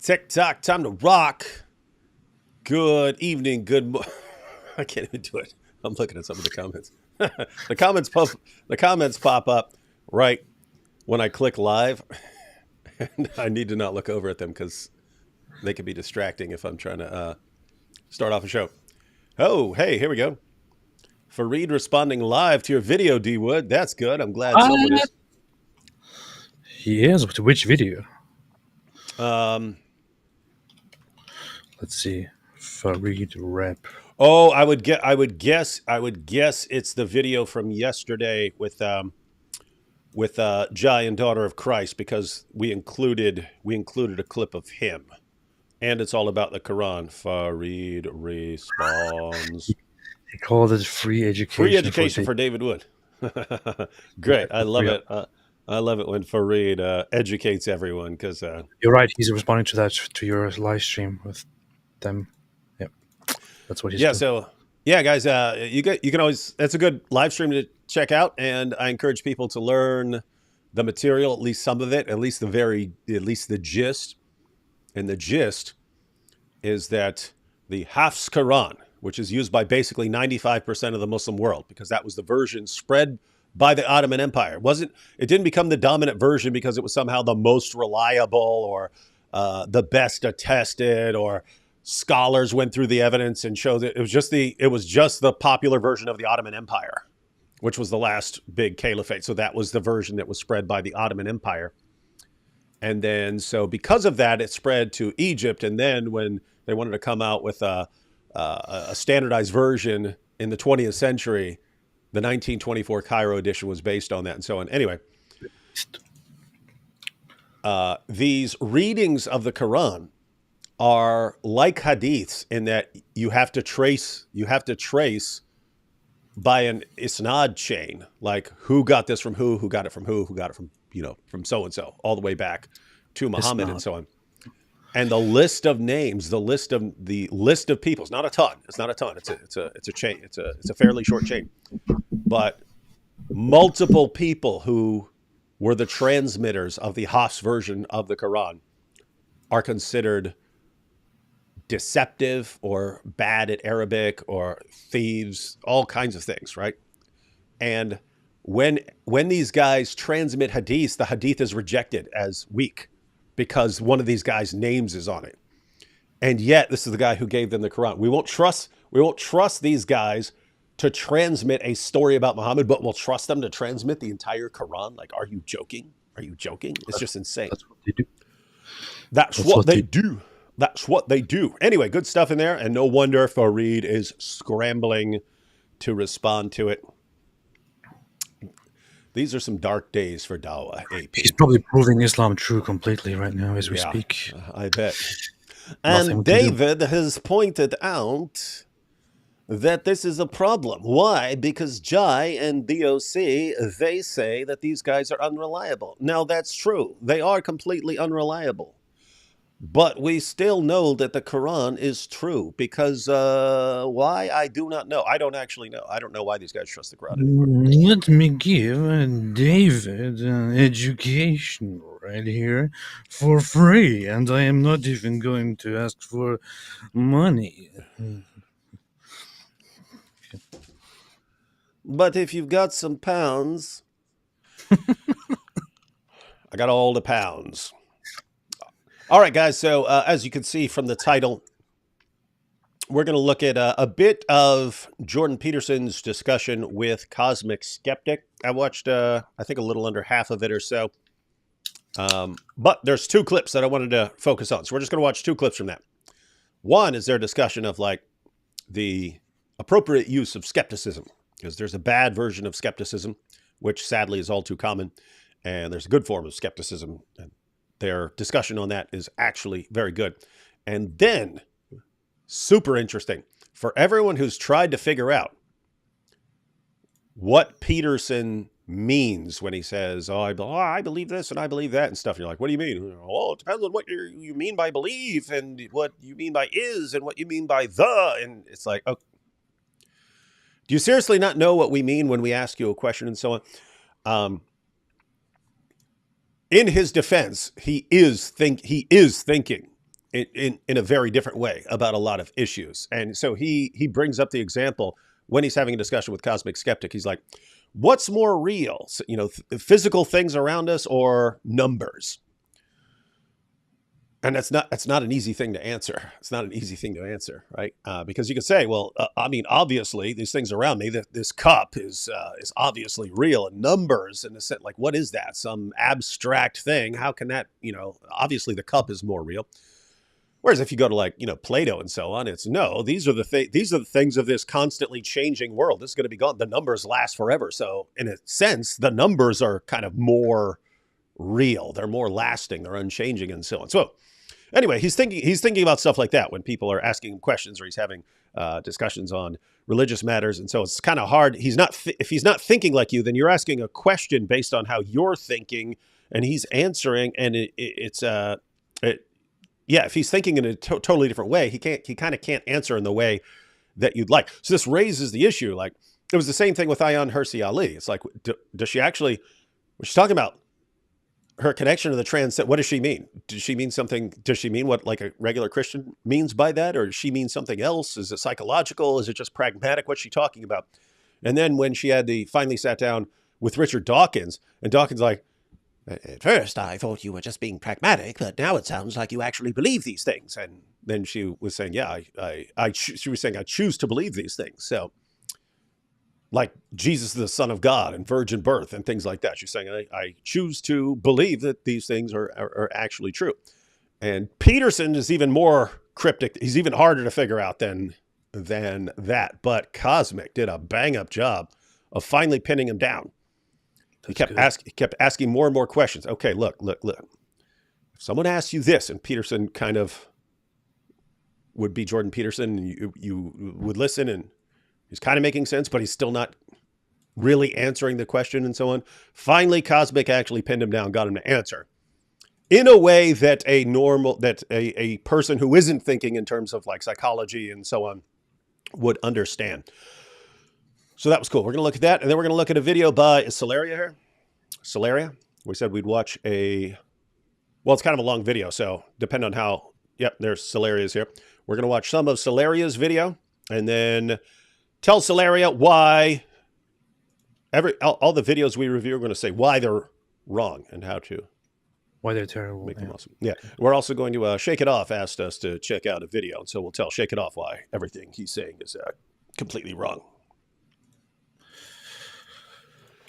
TikTok, time to rock. Good evening, I can't even do it. I'm looking at some of the comments. The comments pop up right when I click live, and I need to not look over at them because they can be distracting if I'm trying to start off a show. Oh, hey, here we go. Fareed responding live to your video, D Wood. That's good. I'm glad someone is. Yes, to which video? Um, Let's see. Fareed rap. Oh, I would guess it's the video from yesterday with Jai and Daughter of Christ, because we included a clip of him, and it's all about the Quran. Fareed responds. He called it free education. Free education for David Wood. Great, I love it. I love it when Fareed educates everyone, because you're right. He's responding to that, to your live stream with them. Yep, that's what he's doing. So yeah, guys, you can always, that's a good live stream to check out, and I encourage people to learn the material, at least some of it, at least the gist. And the gist is that the Hafs Quran, which is used by basically 95% of the Muslim world, because that was the version spread by the Ottoman Empire. It didn't become the dominant version because it was somehow the most reliable or the best attested, or scholars went through the evidence and showed that it was just the popular version of the Ottoman Empire, which was the last big caliphate. So that was the version that was spread by the Ottoman Empire. And then, so because of that, it spread to Egypt. And then when they wanted to come out with a standardized version in the 20th century, the 1924 Cairo edition was based on that, and so on. Anyway, these readings of the Quran are like hadiths in that you have to trace by an isnad chain, like who got this from who got it from who got it from, from so-and-so, all the way back to Muhammad and so on. And the list of names, the list of people, it's not a ton. It's a chain. It's a fairly short chain, but multiple people who were the transmitters of the Hafs version of the Quran are considered deceptive or bad at Arabic or thieves, all kinds of things, right? And when these guys transmit hadith, the hadith is rejected as weak because one of these guys' names is on it. And yet this is the guy who gave them the Quran. We won't trust these guys to transmit a story about Muhammad, but we'll trust them to transmit the entire Quran. Like, are you joking? It's just insane. That's what they do. That's what they do. That's what they do. Anyway, good stuff in there, and no wonder Fareed is scrambling to respond to it. These are some dark days for Dawah, AP. He's probably proving Islam true completely right now as we speak. I bet. And David has pointed out that this is a problem. Why? Because Jai and DOC, they say that these guys are unreliable. Now, that's true. They are completely unreliable. But we still know that the Quran is true, because why? I do not know. I don't actually know. I don't know why these guys trust the Quran anymore. Let me give David an education right here for free, and I am not even going to ask for money. But if you've got some pounds, I got all the pounds. All right, guys. So as you can see from the title, we're going to look at a bit of Jordan Peterson's discussion with Cosmic Skeptic. I watched, I think, a little under half of it or so. But there's two clips that I wanted to focus on. So we're just going to watch two clips from that. One is their discussion of like the appropriate use of skepticism, because there's a bad version of skepticism, which sadly is all too common. And there's a good form of skepticism, and their discussion on that is actually very good. And then, super interesting, for everyone who's tried to figure out what Peterson means when he says, I believe this and I believe that and stuff. And you're like, what do you mean? Well, it depends on what you mean by believe, and what you mean by is, and what you mean by the. And it's like, oh, do you seriously not know what we mean when we ask you a question and so on? In his defense, he is thinking in a very different way about a lot of issues. And so he brings up the example when he's having a discussion with Cosmic Skeptic. He's like, what's more real, physical things around us or numbers? And that's not an easy thing to answer. It's not an easy thing to answer, right? Because you could say, well, I mean, obviously these things around me, this cup is obviously real, and numbers in a sense, like, what is that? Some abstract thing? How can that, obviously the cup is more real. Whereas if you go to, like, Plato and so on, it's no, these are the things of this constantly changing world. This is going to be gone. The numbers last forever. So in a sense, the numbers are kind of more real. They're more lasting. They're unchanging and so on. So anyway, he's thinking about stuff like that when people are asking him questions, or he's having discussions on religious matters. And so it's kind of hard. If he's not thinking like you, then you're asking a question based on how you're thinking, and he's answering. And if he's thinking in a totally different way, he kind of can't answer in the way that you'd like. So this raises the issue. Like, it was the same thing with Ayaan Hirsi Ali. It's like, does she actually, when she's talking about her connection to the trans, what does she mean? Does she mean something? Does she mean what, like, a regular Christian means by that? Or does she mean something else? Is it psychological? Is it just pragmatic? What's she talking about? And then when she finally sat down with Richard Dawkins, and Dawkins like, at first I thought you were just being pragmatic, but now it sounds like you actually believe these things. And then she was saying, yeah, she was saying, I choose to believe these things. So, like Jesus, the Son of God, and virgin birth and things like that. She's saying, I choose to believe that these things are actually true. And Peterson is even more cryptic. He's even harder to figure out than that. But Cosmic did a bang up job of finally pinning him down. He kept asking more and more questions. Okay, look. If someone asks you this, and Peterson kind of would be Jordan Peterson, and you would listen, and he's kind of making sense, but he's still not really answering the question and so on. Finally, Cosmic actually pinned him down, got him to answer in a way that a person who isn't thinking in terms of, like, psychology and so on would understand. So that was cool. We're going to look at that, and then we're going to look at a video by Celeria here. Celeria. We said we'd watch it's kind of a long video, so depending on how, there's Celeria's here. We're going to watch some of Celeria's video, and then tell Celeria why all the videos we review are going to say why they're wrong and why they're terrible. Make them awesome. Yeah. We're also going to Shake It Off asked us to check out a video, and so we'll tell Shake It Off why everything he's saying is completely wrong.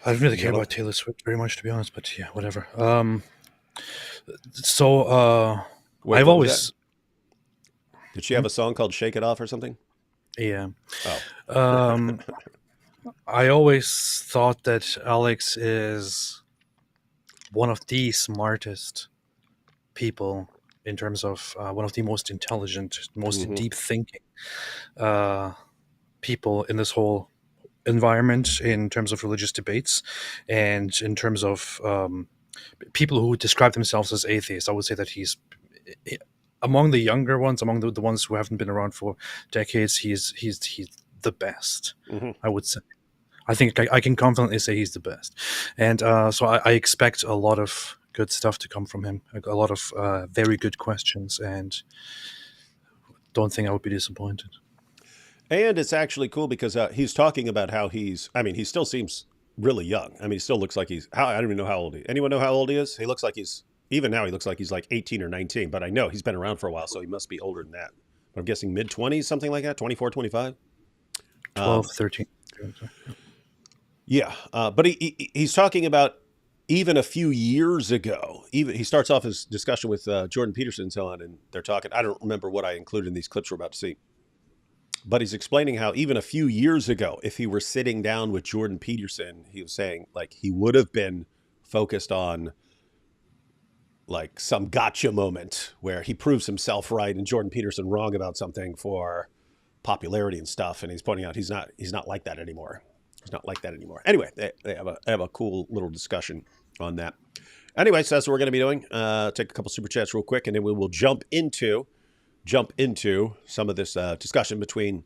I don't really care about Taylor Swift very much, to be honest, but yeah, whatever. I've always... Did she have a song called Shake It Off or something? Yeah. Oh. I always thought that Alex is one of the smartest people in terms of one of the most intelligent, most deep thinking people in this whole environment, in terms of religious debates, and in terms of people who describe themselves as atheists. I would say that he's among the younger ones, among the ones who haven't been around for decades. He's the best. I would say. I think I can confidently say he's the best, and so I expect a lot of good stuff to come from him. A lot of very good questions, and don't think I would be disappointed. And it's actually cool because he's talking about how he still seems really young. I mean, he still looks like I don't even know how old he is. Anyone know how old he is? He looks like even now he looks like he's like 18 or 19, but I know he's been around for a while, so he must be older than that. I'm guessing mid-20s, something like that, 24, 25? 12, 13. Yeah, but he's talking about even a few years ago. He starts off his discussion with Jordan Peterson and so on, and they're talking. I don't remember what I included in these clips we're about to see. But he's explaining how even a few years ago, if he were sitting down with Jordan Peterson, he was saying, like, he would have been focused on, like, some gotcha moment where he proves himself right and Jordan Peterson wrong about something for popularity and stuff. And he's pointing out he's not like that anymore. He's not like that anymore. Anyway, they have a cool little discussion on that. Anyway, so that's what we're going to be doing. Take a couple super chats real quick, and then we will jump into some of this discussion between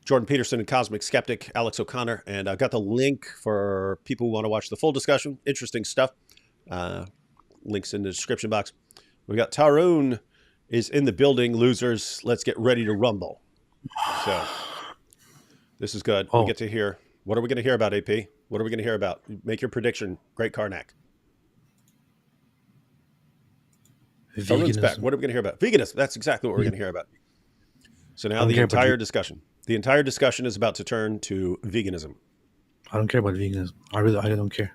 Jordan Peterson and Cosmic Skeptic, Alex O'Connor. And I've got the link for people who want to watch the full discussion. Interesting stuff. Links in the description box. We got Tarun is in the building. Losers, let's get ready to rumble. So this is good. We Oh, get to hear. What are we going to hear about, AP? What are we going to hear about? Make your prediction. Great Karnak. Arun's back. veganism. What are we going to hear about? Veganism. That's exactly what we're Yeah, going to hear about. So I now don't the care about entire discussion. The entire discussion is about to turn to veganism. I don't care about veganism. I don't care.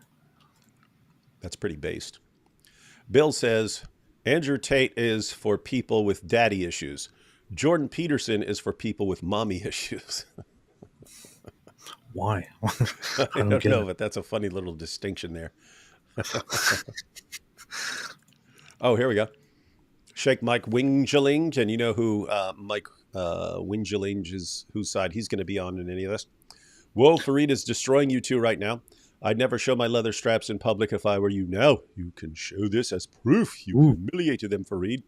That's pretty based. Bill says Andrew Tate is for people with daddy issues. Jordan Peterson is for people with mommy issues. Why? I I don't don't get know, it. but that's a funny little distinction there. Oh, here we go. Sheikh Mike Wingeling, and you know who Mike Wingeling is, whose side he's going to be on in any of this. Whoa, Farid is destroying you two right now. I'd never show my leather straps in public if I were you. Now you can show this as proof. You Ooh, humiliated them, Farid.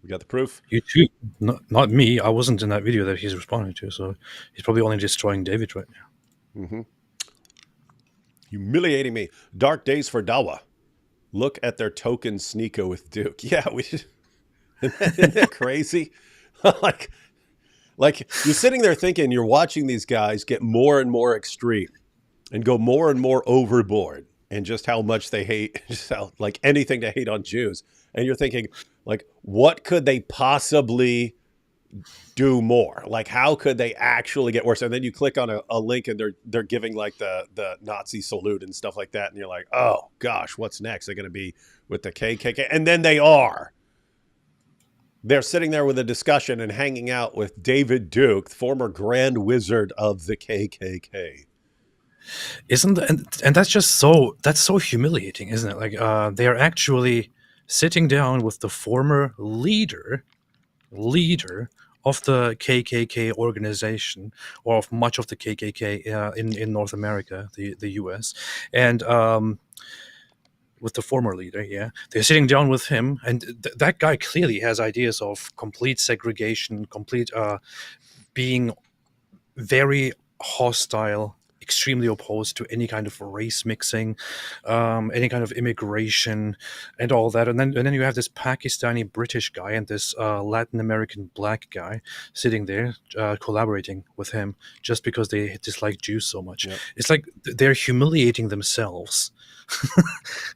We got the proof. you too. Not me. I wasn't in that video that he's responding to, so he's probably only destroying David right now. Mm-hmm. Humiliating me. Dark days for Dawa. Look at their token sneaker with Duke. Yeah, we should. Isn't that crazy? like, like you're sitting there thinking you're watching these guys get more and more extreme and go more and more overboard and just how much they hate, just how, like anything to hate on Jews. And you're thinking, like, what could they possibly do more? Like, how could they actually get worse? And then you click on a link and they're giving like the Nazi salute and stuff like that. And you're like, oh gosh, what's next? They're going to be with the KKK. And then they are. They're sitting there with a discussion and hanging out with David Duke, former Grand Wizard of the KKK. Isn't and that's so humiliating, isn't it? Like they are actually sitting down with the former leader of the KKK organization, or of much of the KKK in North America, the US, and with the former leader. Yeah, they're sitting down with him, and that guy clearly has ideas of complete segregation, complete being very hostile, extremely opposed to any kind of race mixing, any kind of immigration, and all that. And then you have this Pakistani British guy and this Latin American black guy sitting there collaborating with him just because they dislike Jews so much. Yep. It's like they're humiliating themselves.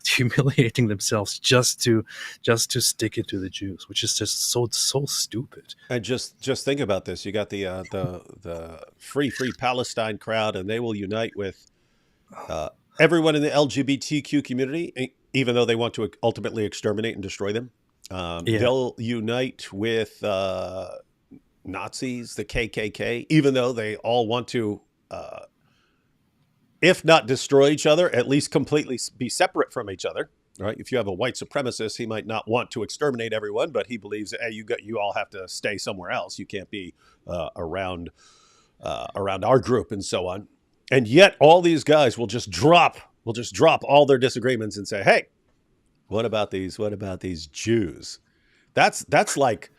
Humiliating themselves just to stick it to the Jews, which is just so stupid. And just think about this. You got the free Palestine crowd, and they will unite with everyone in the LGBTQ community, even though they want to ultimately exterminate and destroy them. Yeah, They'll unite with Nazis, the KKK, even though they all want to, if not destroy each other, at least completely be separate from each other. Right? If you have a white supremacist, he might not want to exterminate everyone, but he believes, hey, you all have to stay somewhere else. You can't be around our group and so on. And yet, all these guys will just drop all their disagreements and say, hey, what about these Jews? That's like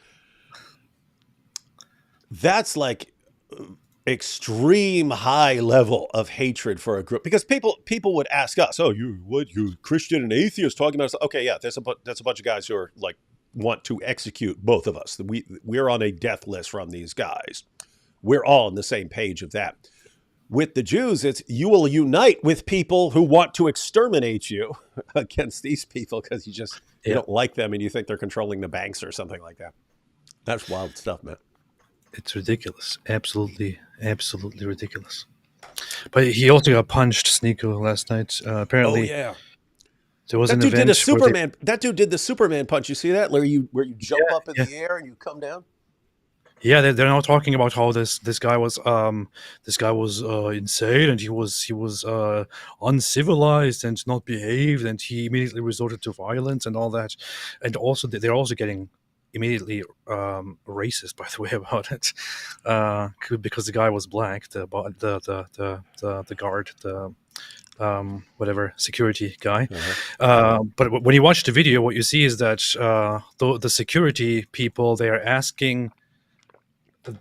extreme high level of hatred for a group, because people would ask us, oh, you Christian and atheist talking about us? Okay, yeah, that's a bunch of guys who are like want to execute both of us. We're on a death list from these guys. We're all on the same page of that. With the Jews, it's you will unite with people who want to exterminate you against these people because you yeah. don't like them and you think they're controlling the banks or something like that. That's wild stuff, man. It's ridiculous. Absolutely ridiculous. But he also got punched, Sneeko, last night. Oh Apparently, yeah. there was That an dude did a event where they, Superman. That dude did the Superman punch. You see that? Where you jump up in yeah, the air and you come down? yeah, they're now talking about how this guy was insane, and he was uncivilized and not behaved, and he immediately resorted to violence and all that. And also they're also getting immediately racist, by the way, about it, because the guy was black, the guard, the whatever security guy. But when you watch the video, what you see is that the security people, they are asking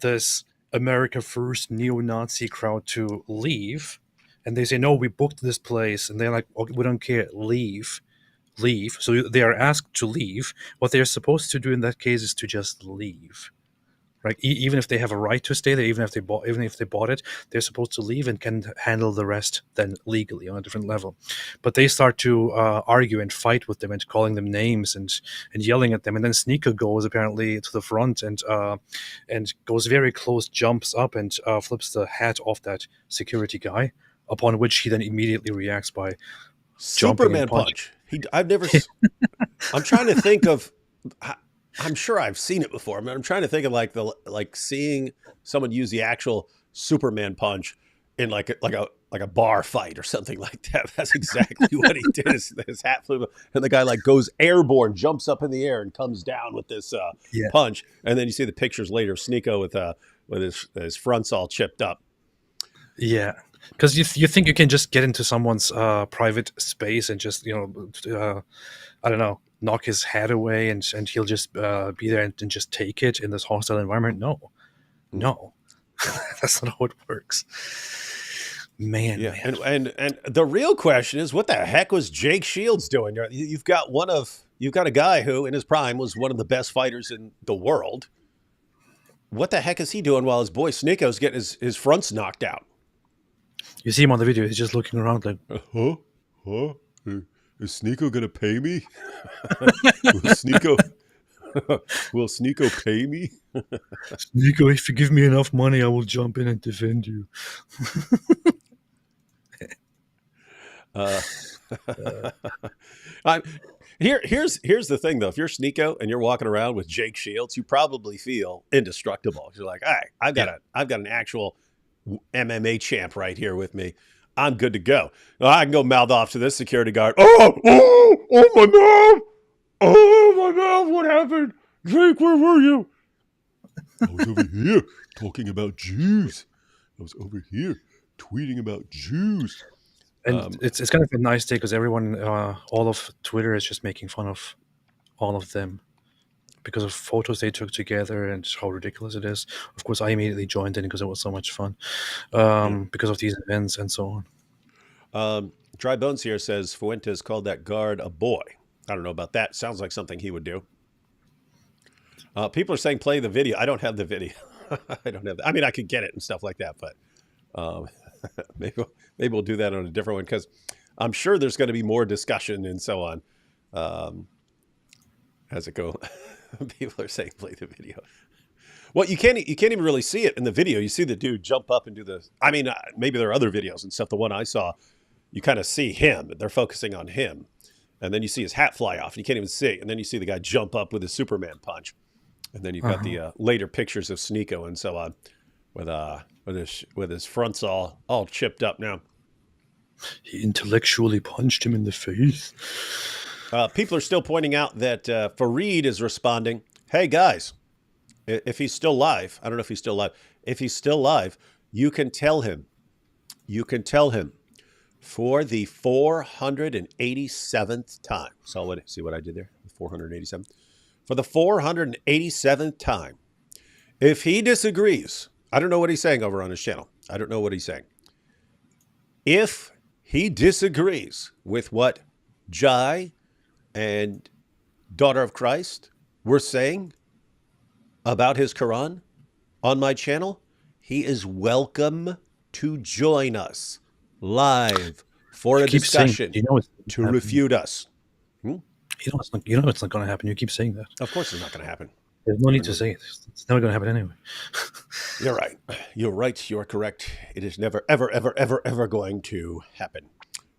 this America First neo-Nazi crowd to leave, and they say, no, we booked this place, and they're like, okay, we don't care, leave. leave. So they are asked to leave. What they're supposed to do in that case is to just leave. Right, even if they have a right to stay there, even if they bought it, they're supposed to leave and can handle the rest then legally on a different level. But they start to argue and fight with them and calling them names and yelling at them. And then Sneaker goes apparently to the front and goes very close, jumps up and flips the hat off that security guy. Upon which he then immediately reacts by jumping and Superman punch. I've never. I'm trying to think of. I'm sure I've seen it before. I mean, I'm trying to think of like seeing someone use the actual Superman punch in like a bar fight or something like that. That's exactly what he did. His hat flew, and the guy like goes airborne, jumps up in the air, and comes down with this punch. And then you see the pictures later of Sneeko with his fronts all chipped up. Yeah, because you think you can just get into someone's private space and just I don't know, knock his head away and he'll just be there and just take it in this hostile environment. No, that's not how it works. Man. And the real question is, what the heck was Jake Shields doing? You've got a guy who in his prime was one of the best fighters in the world. What the heck is he doing while his boy Sneeko's getting his fronts knocked out? You see him on the video, he's just looking around like, huh? Is Sneeko gonna pay me? Will Sneeko pay me? Sneeko, if you give me enough money, I will jump in and defend you. Here's the thing though. If you're Sneeko and you're walking around with Jake Shields, you probably feel indestructible. You're like, all right, I've got an actual MMA champ right here with me. I'm good to go. I can go mouth off to this security guard. Oh my mouth! Oh my mouth! What happened? Jake, where were you? I was over here talking about Jews. I was over here tweeting about Jews. And it's kind of a nice day because everyone, all of Twitter is just making fun of all of them because of photos they took together and how ridiculous it is. Of course, I immediately joined in because it was so much fun because of these events and so on. Dry Bones here says Fuentes called that guard a boy. I don't know about that. Sounds like something he would do. People are saying play the video. I don't have the video. I don't have. I mean, I could get it and stuff like that, but maybe we'll do that on a different one because I'm sure there's going to be more discussion and so on as it goes. People are saying play the video. Well, you can't even really see it in the video. You see the dude jump up and do the. I mean, maybe there are other videos and stuff. The one I saw, you kind of see him. They're focusing on him, and then you see his hat fly off, and you can't even see. And then you see the guy jump up with his Superman punch, and then you've got the later pictures of Sneeko and so on, with his fronts all chipped up now. He intellectually punched him in the face. People are still pointing out that Fareed is responding. Hey guys, if he's still live, I don't know if he's still live. If he's still live, you can tell him for the 487th time. See what I did there? 487th. For the 487th time. If he disagrees, I don't know what he's saying over on his channel. I don't know what he's saying. If he disagrees with what Jai and Daughter of Christ were saying about his Quran on my channel, he is welcome to join us live for a discussion to refute us. You know it's not going to happen. You keep saying that. Of course it's not going to happen. There's no need to say it. It's never going to happen anyway. You're right. You're right. You're correct. It is never, ever, ever, ever, ever going to happen.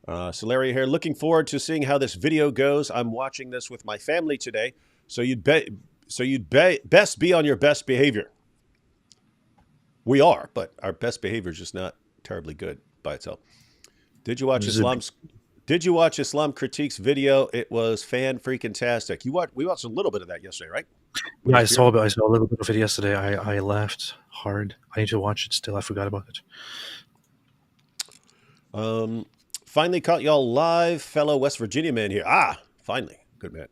Celeria here. Looking forward to seeing how this video goes. I'm watching this with my family today, so you'd best be on your best behavior. We are, but our best behavior is just not terribly good by itself. Did you watch Islam Critique's video? It was fan-freaking-tastic. We watched a little bit of that yesterday, right? Yeah, I saw a little bit of it yesterday. I laughed hard. I need to watch it still. I forgot about it. Finally caught y'all live, fellow West Virginia man here. Finally. Good man.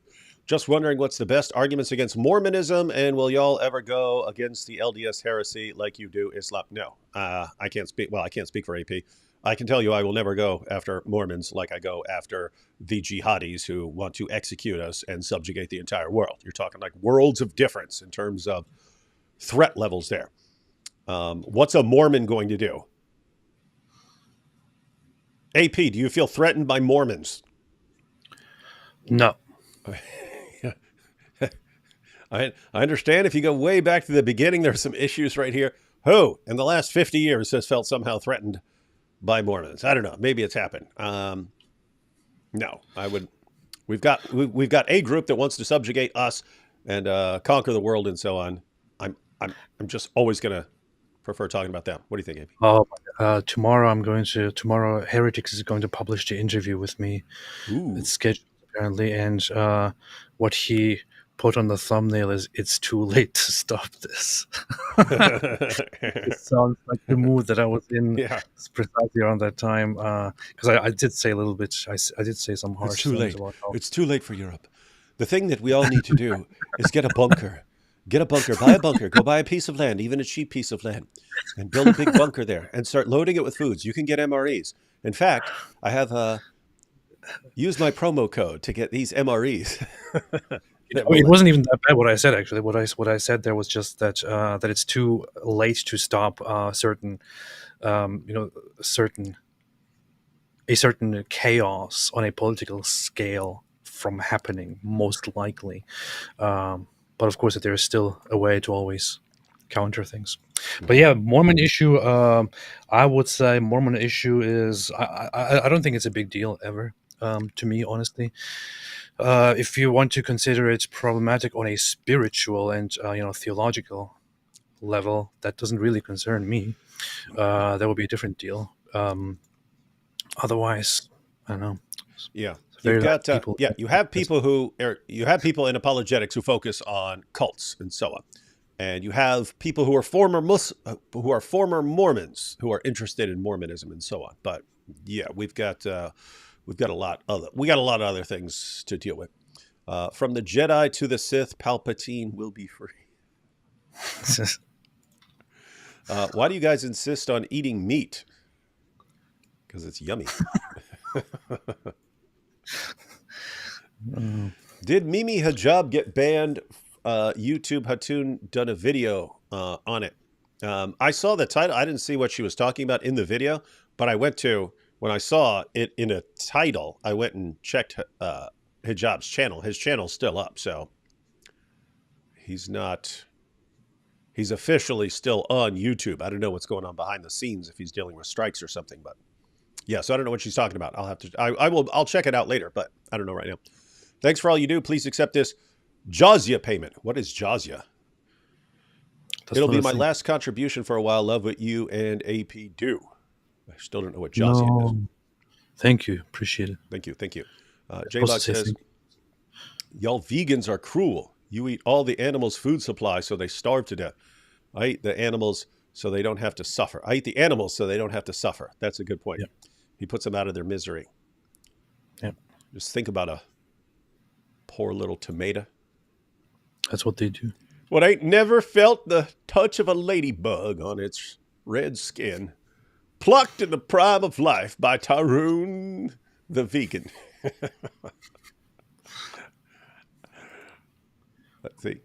Just wondering what's the best arguments against Mormonism, and will y'all ever go against the LDS heresy like you do Islam? No, I can't speak. Well, I can't speak for AP. I can tell you I will never go after Mormons like I go after the jihadis who want to execute us and subjugate the entire world. You're talking like worlds of difference in terms of threat levels there. What's a Mormon going to do? AP, do you feel threatened by Mormons? No. I understand if you go way back to the beginning, there's some issues right here. Who in the last 50 years has felt somehow threatened by Mormons? I don't know. Maybe it's happened. No, I would. We've got a group that wants to subjugate us and conquer the world and so on. I'm just always gonna prefer talking about them. What do you think, Amy? Tomorrow Heretics is going to publish the interview with me. It's Ooh. scheduled apparently, and what he put on the thumbnail is "It's too late to stop this." It sounds like the mood that I was in Yeah. precisely around that time. Because I did say a little bit. I did say some It's harsh too things late. about how. It's too late for Europe. The thing that we all need to do is get a bunker. Get a bunker, buy a bunker, go buy a piece of land, even a cheap piece of land, and build a big bunker there and start loading it with foods. You can get MREs. In fact, I have used my promo code to get these MREs. I mean, it wasn't even that bad. What I said actually, what I said there was just that that it's too late to stop certain, you know, certain chaos on a political scale from happening. Most likely, but of course, that there is still a way to always counter things. But yeah, Mormon issue. I would say Mormon issue is. I don't think it's a big deal ever. To me, honestly, if you want to consider it problematic on a spiritual and theological level, that doesn't really concern me. That would be a different deal. Otherwise, I don't know. Yeah. You've Very little got people. you have people in apologetics who focus on cults and so on, and you have people who are former Mormons who are interested in Mormonism and so on. But yeah, we've got a lot of other things to deal with. From the Jedi to the Sith, Palpatine will be free. Why do you guys insist on eating meat? Because it's yummy. Did Mimi Hijab get banned? YouTube Hatun done a video on it. I saw the title. I didn't see what she was talking about in the video, but when I saw it in a title, I went and checked Hijab's channel. His channel's still up, so he's officially still on YouTube. I don't know what's going on behind the scenes if he's dealing with strikes or something, but yeah, so I don't know what she's talking about. I'll check it out later, but I don't know right now. Thanks for all you do. Please accept this Jazia payment. What is Jazia? It'll be my last contribution for a while. Love what you and AP do. I still don't know what Jazia is. Thank you. Appreciate it. Thank you. J-Bug says, y'all vegans are cruel. You eat all the animals' food supply so they starve to death. I eat the animals so they don't have to suffer. I eat the animals so they don't have to suffer. That's a good point. Yep. He puts them out of their misery. Yep. Just think about a poor little tomato. That's what they do. What ain't never felt the touch of a ladybug on its red skin. Plucked in the prime of life by Tarun the vegan. Let's see.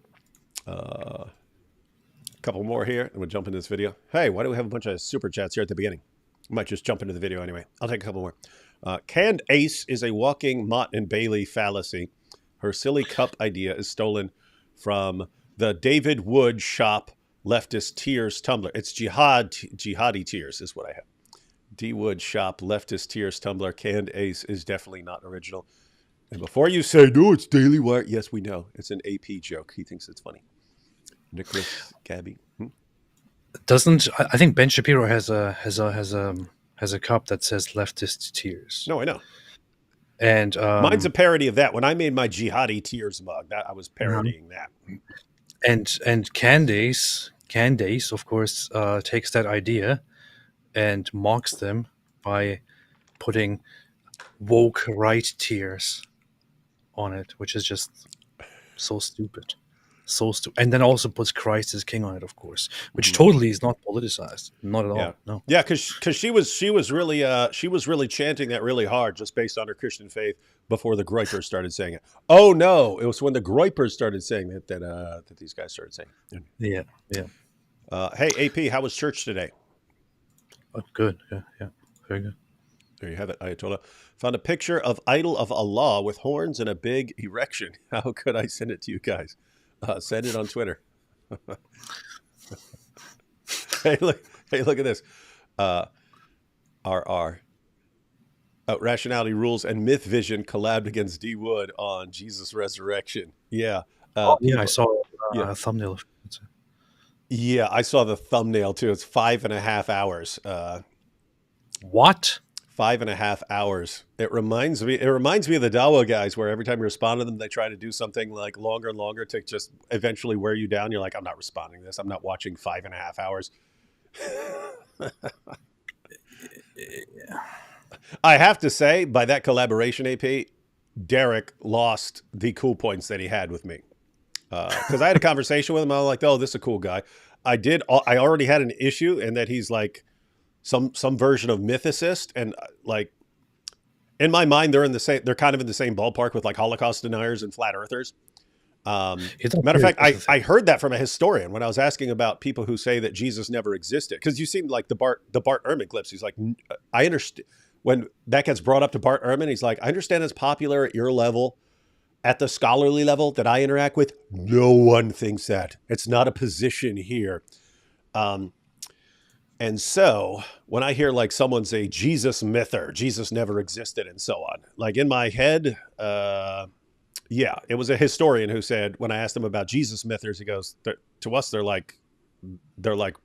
A couple more here, and we'll jump into this video. Hey, why do we have a bunch of super chats here at the beginning? I might just jump into the video anyway. I'll take a couple more. Canned Ace is a walking Mott and Bailey fallacy. Her silly cup idea is stolen from the David Wood shop leftist tears tumbler. It's jihadi tears is what I have. D Wood shop leftist tears tumbler. Canned Ace is definitely not original. And before you say, no, it's Daily Wire. Yes, we know. It's an AP joke. He thinks it's funny. Nicholas Gabby. I think Ben Shapiro has a cup that says leftist tears. No, I know. And mine's a parody of that. When I made my jihadi tears mug, that I was parodying that. And Candace, of course, takes that idea and mocks them by putting woke right tears on it, which is just so stupid. and then also puts Christ as king on it, of course, which Mhm. totally is not politicized, not at Yeah. all. No. Yeah, because she was really chanting that really hard just based on her Christian faith before the Groypers started saying it. Oh no, it was when the Groypers started saying it that these guys started saying it. Yeah, yeah. Hey AP, how was church today? Oh, good. Yeah, yeah. Very good. There you have it, Ayatollah. Found a picture of idol of Allah with horns and a big erection. How could I send it to you guys? Send it on Twitter. Hey, look at this. RR. Rationality Rules and Myth Vision collabed against D Wood on Jesus Resurrection. Yeah. Oh, yeah, I People, saw yeah. a thumbnail of it. Yeah, I saw the thumbnail too. It's 5.5 hours. What? 5.5 hours. It reminds me of the Dawa guys where every time you respond to them, they try to do something like longer and longer to just eventually wear you down. You're like, I'm not responding to this. I'm not watching 5.5 hours. I have to say, by that collaboration, AP, Derek lost the cool points that he had with me. Because I had a conversation with him. I was like, oh, this is a cool guy. I already had an issue in that he's like some version of mythicist. And like, in my mind, they're kind of in the same ballpark with like Holocaust deniers and flat earthers. Matter of fact, I heard that from a historian when I was asking about people who say that Jesus never existed. Because you seem like the Bart Ehrman clips. He's like, I understand when that gets brought up to Bart Ehrman. He's like, I understand it's popular at your level, at the scholarly level that I interact with. No one thinks that. It's not a position here. And so when I hear like someone say Jesus myther, Jesus never existed, and so on, like in my head, yeah, it was a historian who said when I asked him about Jesus mythers, he goes, to us they're like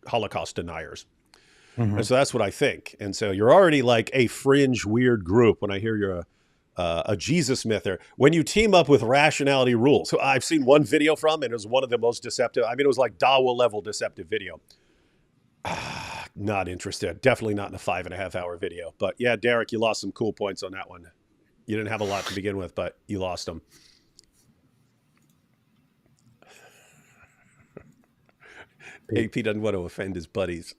Holocaust deniers. Mhm. And so that's what I think. And so you're already like a fringe weird group when I hear you're a Jesus myther. When you team up with Rationality Rules, who I've seen one video from, and it was one of the most deceptive. I mean, it was like Dawa level deceptive video. Not interested. Definitely not in a 5.5 hour video. But yeah, Derek, you lost some cool points on that one. You didn't have a lot to begin with, but you lost them. AP doesn't want to offend his buddies.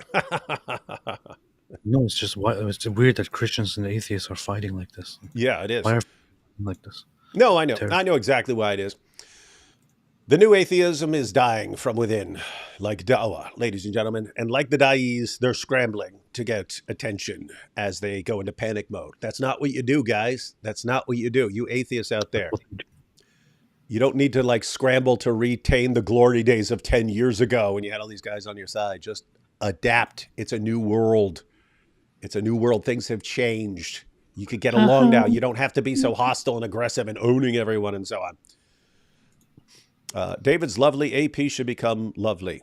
No, it's weird that Christians and atheists are fighting like this. Yeah, it is. Why are they like this? No, I know. Terrible. I know exactly why it is. The new atheism is dying from within, like Dawa, ladies and gentlemen. And like the Da'is, they're scrambling to get attention as they go into panic mode. That's not what you do, guys. That's not what you do. You atheists out there. You don't need to like scramble to retain the glory days of 10 years ago when you had all these guys on your side. Just adapt. It's a new world. It's a new world. Things have changed. You could get along now. You don't have to be so hostile and aggressive and owning everyone and so on. David's lovely. AP should become lovely.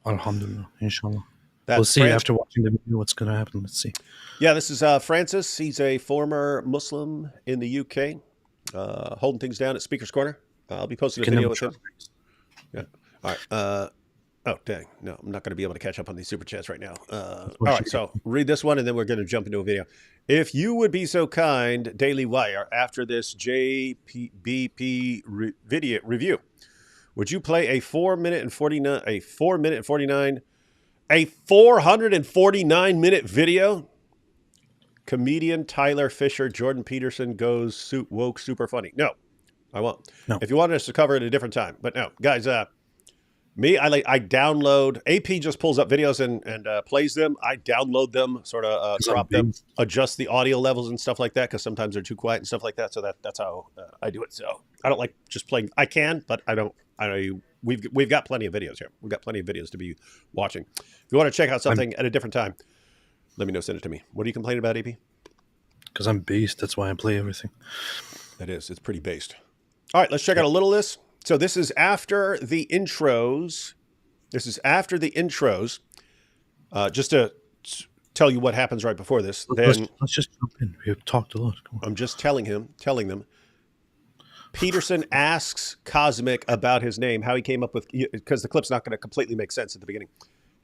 Alhamdulillah, inshallah. That's We'll see after watching the video what's going to happen. Let's see. Yeah, this is Francis. He's a former Muslim in the UK, holding things down at Speaker's Corner. I'll be posting a video with him. Yeah. All right. Oh, dang. No, I'm not going to be able to catch up on these super chats right now. All right, so read this one, and then we're going to jump into a video. If you would be so kind, Daily Wire, after this JBP video review, would you play a 449-minute video? Comedian Tyler Fisher, Jordan Peterson goes woke super funny. No, I won't. No. If you wanted us to cover it at a different time, but no, guys. I download. AP just pulls up videos and plays them. I download them, sort of crop them, adjust the audio levels and stuff like that because sometimes they're too quiet and stuff like that. So that's how I do it. So I don't like just playing. I can, but I don't. I know we've got plenty of videos here. We've got plenty of videos to be watching. If you want to check out something at a different time, let me know. Send it to me. What are you complaining about, AP? Because I'm based. That's why I play everything. That is. It's pretty based. All right, let's check out a little of this. So this is after the intros. Just to tell you what happens right before this. Let's just jump in. We've talked a lot. I'm just telling them. Peterson asks Cosmic about his name, how he came up with, because the clip's not going to completely make sense at the beginning.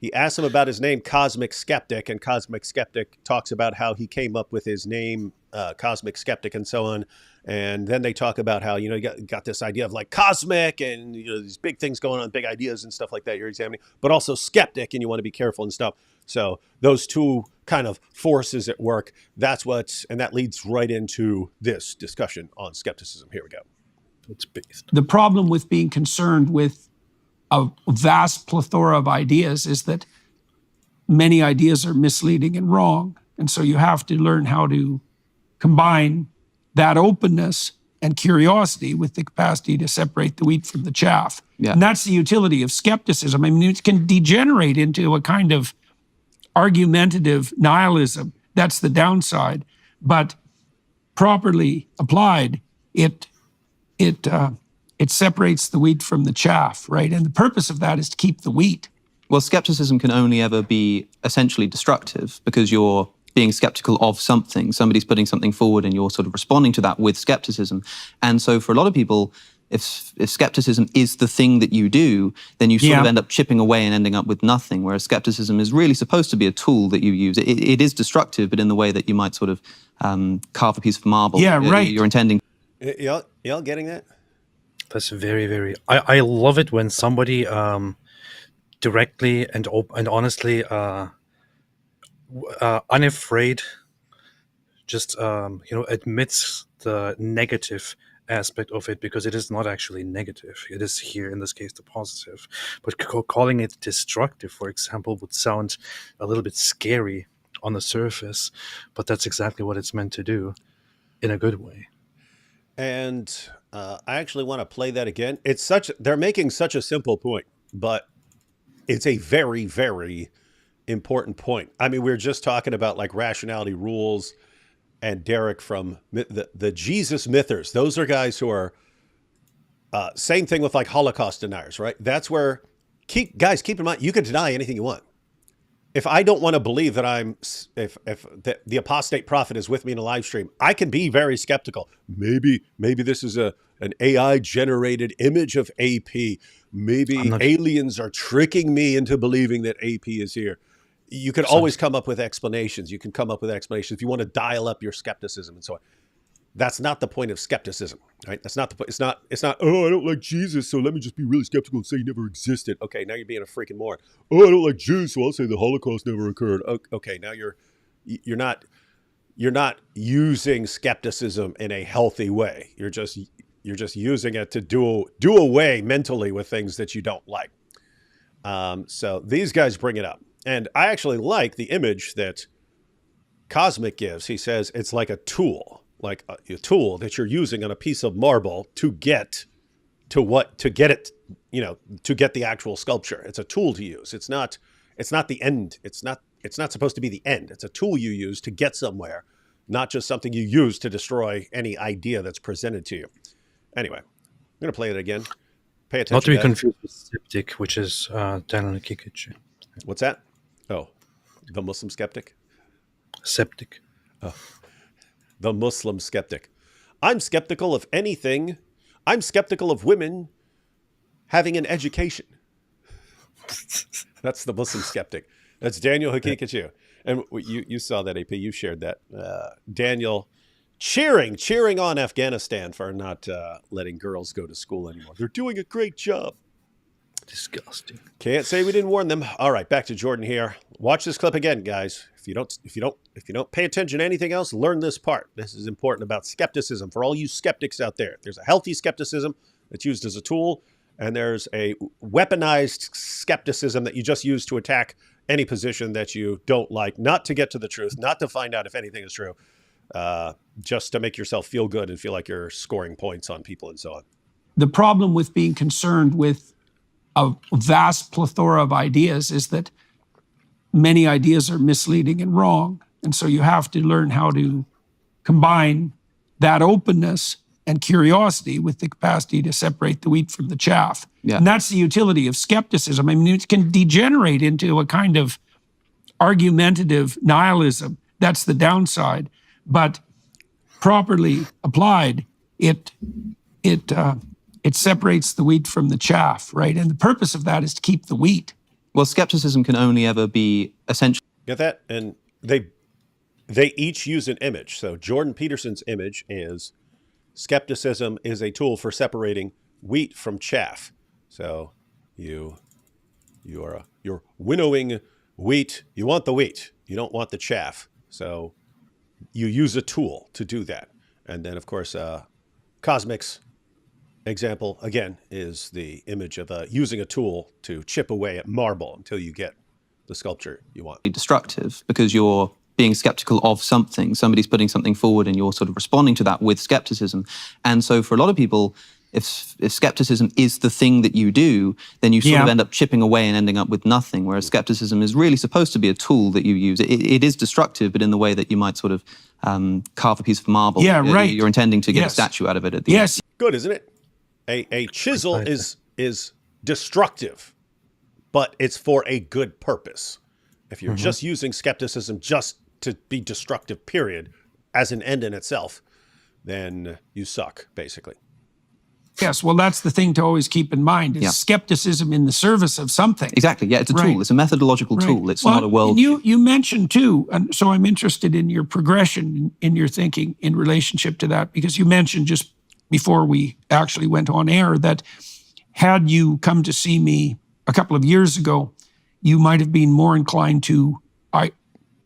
he asks him about his name, Cosmic Skeptic, and Cosmic Skeptic talks about how he came up with his name, Cosmic Skeptic, and so on. And then they talk about how, you got this idea of like cosmic and, these big things going on, big ideas and stuff like that you're examining, but also skeptic, and you want to be careful and stuff. So those two kind of forces at work, and that leads right into this discussion on skepticism. Here we go. It's based. The problem with being concerned with a vast plethora of ideas is that many ideas are misleading and wrong. And so you have to learn how to combine that openness and curiosity with the capacity to separate the wheat from the chaff. Yeah. And that's the utility of skepticism. I mean, it can degenerate into a kind of argumentative nihilism. That's the downside. But properly applied, it separates the wheat from the chaff, right? And the purpose of that is to keep the wheat. Well, skepticism can only ever be essentially destructive because you're being skeptical of something. Somebody's putting something forward and you're sort of responding to that with skepticism. And so for a lot of people, if skepticism is the thing that you do, then you sort of end up chipping away and ending up with nothing, whereas skepticism is really supposed to be a tool that you use. It is destructive, but in the way that you might sort of carve a piece of marble. Yeah, right. You're intending. Y'all getting that? That's very, very. I love it when somebody directly and honestly, unafraid, just admits the negative aspect of it, because it is not actually negative. It is here in this case the positive. But calling it destructive, for example, would sound a little bit scary on the surface, but that's exactly what it's meant to do, in a good way. And I actually want to play that again. They're making such a simple point, but it's a very, very important point. I mean, we were just talking about like rationality rules, and Derek from the Jesus mythers. Those are guys who are same thing with like Holocaust deniers, right? That's where keep in mind, you can deny anything you want. If I don't want to believe that if the apostate prophet is with me in a live stream, I can be very skeptical. Maybe this is an AI generated image of AP. Maybe aliens are tricking me into believing that AP is here. You can always come up with explanations. You can come up with explanations if you want to dial up your skepticism and so on. That's not the point of skepticism, right? That's not the point. It's not, oh, I don't like Jesus, so let me just be really skeptical and say he never existed. Okay, now you're being a freaking moron. Oh, I don't like Jews, so I'll say the Holocaust never occurred. Okay, now you're not using skepticism in a healthy way. You're just using it to do away mentally with things that you don't like. So these guys bring it up. And I actually like the image that Cosmic gives. He says it's like a tool. Like a tool that you're using on a piece of marble to get the actual sculpture. It's a tool to use. It's not the end. It's not supposed to be the end. It's a tool you use to get somewhere, not just something you use to destroy any idea that's presented to you. Anyway, I'm going to play it again. Pay attention. Not to be confused with Skeptic, which is Daniel Kikic. What's that? Oh, the Muslim skeptic? Skeptic. Oh. The Muslim skeptic. I'm skeptical of anything. I'm skeptical of women having an education. That's the Muslim skeptic. That's Daniel Hakikachu. And you saw that, AP. You shared that. Daniel cheering on Afghanistan for not letting girls go to school anymore. They're doing a great job. Disgusting. Can't say we didn't warn them. All right, back to Jordan here. Watch this clip again, guys. If you don't pay attention to anything else, learn this part. This is important about skepticism for all you skeptics out there. There's a healthy skepticism that's used as a tool, and there's a weaponized skepticism that you just use to attack any position that you don't like, not to get to the truth, not to find out if anything is true, just to make yourself feel good and feel like you're scoring points on people and so on. The problem with being concerned with a vast plethora of ideas is that many ideas are misleading and wrong. And so you have to learn how to combine that openness and curiosity with the capacity to separate the wheat from the chaff. Yeah. And that's the utility of skepticism. I mean, it can degenerate into a kind of argumentative nihilism. That's the downside. But properly applied, it separates the wheat from the chaff, right? And the purpose of that is to keep the wheat. Well, skepticism can only ever be essentially. Get that? And they each use an image. So Jordan Peterson's image is skepticism is a tool for separating wheat from chaff. So you're winnowing wheat. You want the wheat. You don't want the chaff. So you use a tool to do that. And then, of course, Cosmic's example, again, is the image of using a tool to chip away at marble until you get the sculpture you want. Destructive because you're being skeptical of something. Somebody's putting something forward and you're sort of responding to that with skepticism. And so for a lot of people, if skepticism is the thing that you do, then you sort of end up chipping away and ending up with nothing, whereas skepticism is really supposed to be a tool that you use. It is destructive, but in the way that you might sort of carve a piece of marble. Yeah, right. You're intending to get a statue out of it at the end. Good, isn't it? A chisel is destructive, but it's for a good purpose. If you're just using skepticism just to be destructive, period, as an end in itself, then you suck, basically. Yes, well, that's the thing to always keep in mind is skepticism in the service of something. Exactly, yeah, it's a tool. It's a methodological tool. It's not a world. You mentioned too, and so I'm interested in your progression in your thinking in relationship to that, because you mentioned just before we actually went on air that had you come to see me a couple of years ago, you might have been more inclined to,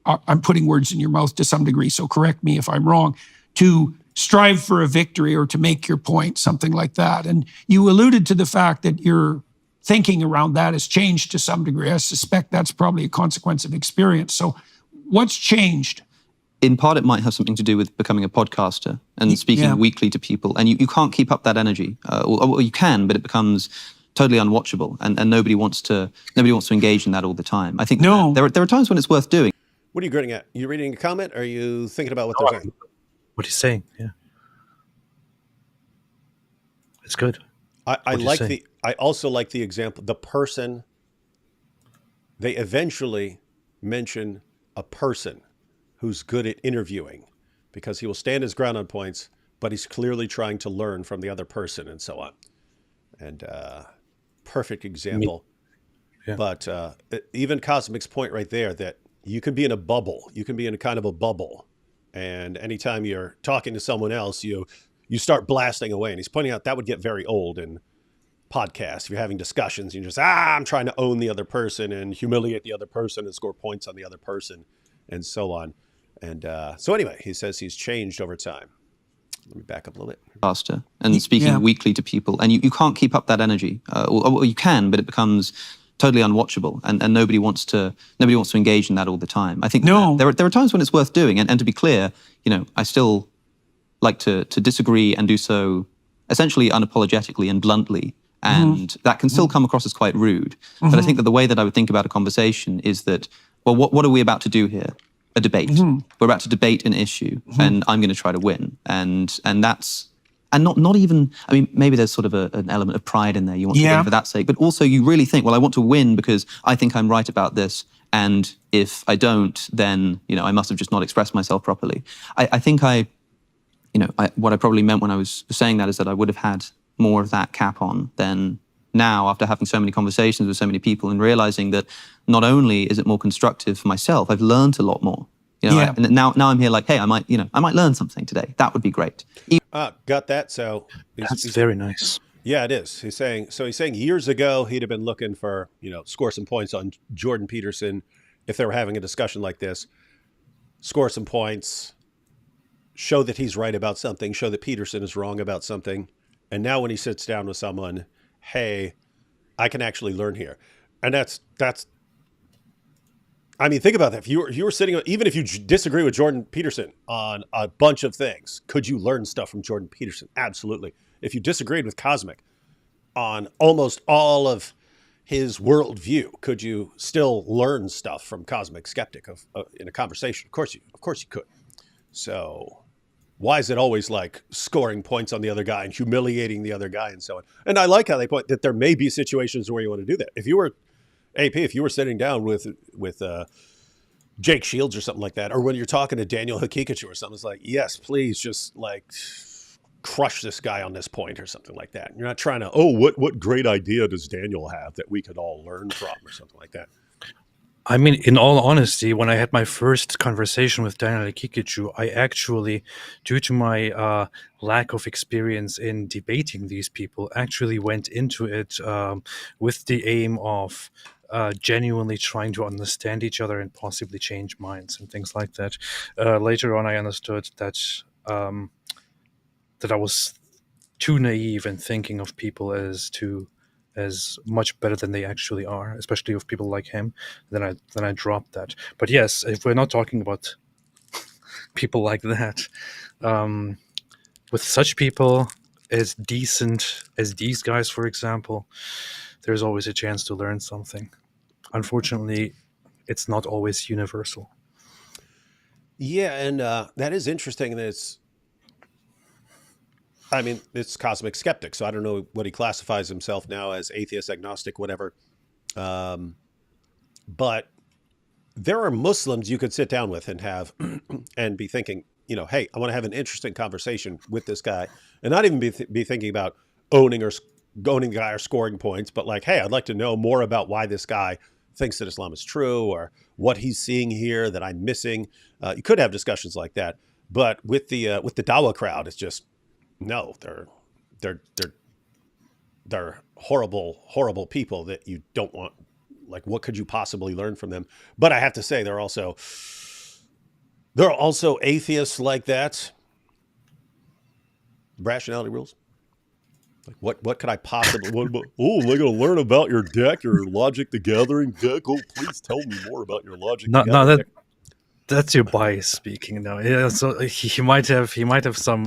I'm putting words in your mouth to some degree, so correct me if I'm wrong, to strive for a victory or to make your point, something like that. And you alluded to the fact that your thinking around that has changed to some degree. I suspect that's probably a consequence of experience. So what's changed? In part, it might have something to do with becoming a podcaster and speaking weekly to people. And you can't keep up that energy. Or you can, but it becomes totally unwatchable. And nobody wants to engage in that all the time. I think there are times when it's worth doing. What are you grinning at? You reading a comment? Or are you thinking about what they're saying? What he's saying, yeah. It's good. I also like the example, the person, they eventually mention a person who's good at interviewing because he will stand his ground on points, but he's clearly trying to learn from the other person and so on. And perfect example. Yeah. But even Cosmic's point right there that you can be in a bubble. You can be in a kind of a bubble. And anytime you're talking to someone else, you start blasting away. And he's pointing out that would get very old in podcasts. If you're having discussions, you just, I'm trying to own the other person and humiliate the other person and score points on the other person and so on. And so anyway, he says he's changed over time. Let me back up a little bit. Faster and speaking weekly to people. And you can't keep up that energy. Or you can, but it becomes totally unwatchable, and nobody wants to engage in that all the time. I think there are times when it's worth doing, and to be clear, I still like to disagree and do so essentially unapologetically and bluntly, and that can still come across as quite rude. But I think that the way that I would think about a conversation is that, well, what are we about to do here? A debate. We're about to debate an issue, and I'm going to try to win, and that's. And not even, I mean, maybe there's sort of an element of pride in there. You want to win for that sake. But also you really think, well, I want to win because I think I'm right about this. And if I don't, then, I must have just not expressed myself properly. I think what I probably meant when I was saying that is that I would have had more of that cap on than now after having so many conversations with so many people and realizing that not only is it more constructive for myself, I've learned a lot more. And now I'm here like, hey, I might learn something today. That would be great. Got that. So that's very nice. Yeah, it is. He's saying years ago he'd have been looking for, score some points on Jordan Peterson if they were having a discussion like this. Score some points, show that he's right about something, show that Peterson is wrong about something. And now when he sits down with someone, hey, I can actually learn here. And that's I mean, think about that. If you were sitting, even if you disagree with Jordan Peterson on a bunch of things, could you learn stuff from Jordan Peterson? Absolutely. If you disagreed with Cosmic on almost all of his worldview, could you still learn stuff from Cosmic Skeptic in a conversation? Of course you could. So why is it always like scoring points on the other guy and humiliating the other guy and so on? And I like how they point that there may be situations where you want to do that. If you were sitting down with Jake Shields or something like that, or when you're talking to Daniel Hakikachu or something, it's like, yes, please just like crush this guy on this point or something like that. You're not trying to, oh, what great idea does Daniel have that we could all learn from or something like that. I mean, in all honesty, when I had my first conversation with Daniel Kikichu, I actually, due to my lack of experience in debating these people, actually went into it with the aim of genuinely trying to understand each other and possibly change minds and things like that. Later on, I understood that that I was too naive in thinking of people as much better than they actually are, especially of people like him. Then I dropped that. But yes, if we're not talking about people like that, with such people as decent as these guys, for example, there's always a chance to learn something. Unfortunately, it's not always universal. Yeah, and that is interesting. And it's Cosmic Skeptic, so I don't know what he classifies himself now as, atheist, agnostic, whatever. But there are Muslims you could sit down with and have and be thinking, hey, I want to have an interesting conversation with this guy, and not even be thinking about owning the guy or scoring points, but like, hey, I'd like to know more about why this guy thinks that Islam is true or what he's seeing here that I'm missing. You could have discussions like that, but with the Dawa crowd, it's just no. They're horrible people that you don't want. Like, what could you possibly learn from them? But I have to say, there are also atheists like that. Rationality rules. Like, what could I possibly? Am I going to learn about your deck, your Logic the Gathering deck? Oh, please tell me more about your Logic the Gathering deck. That's your bias speaking. No, yeah. So he might have some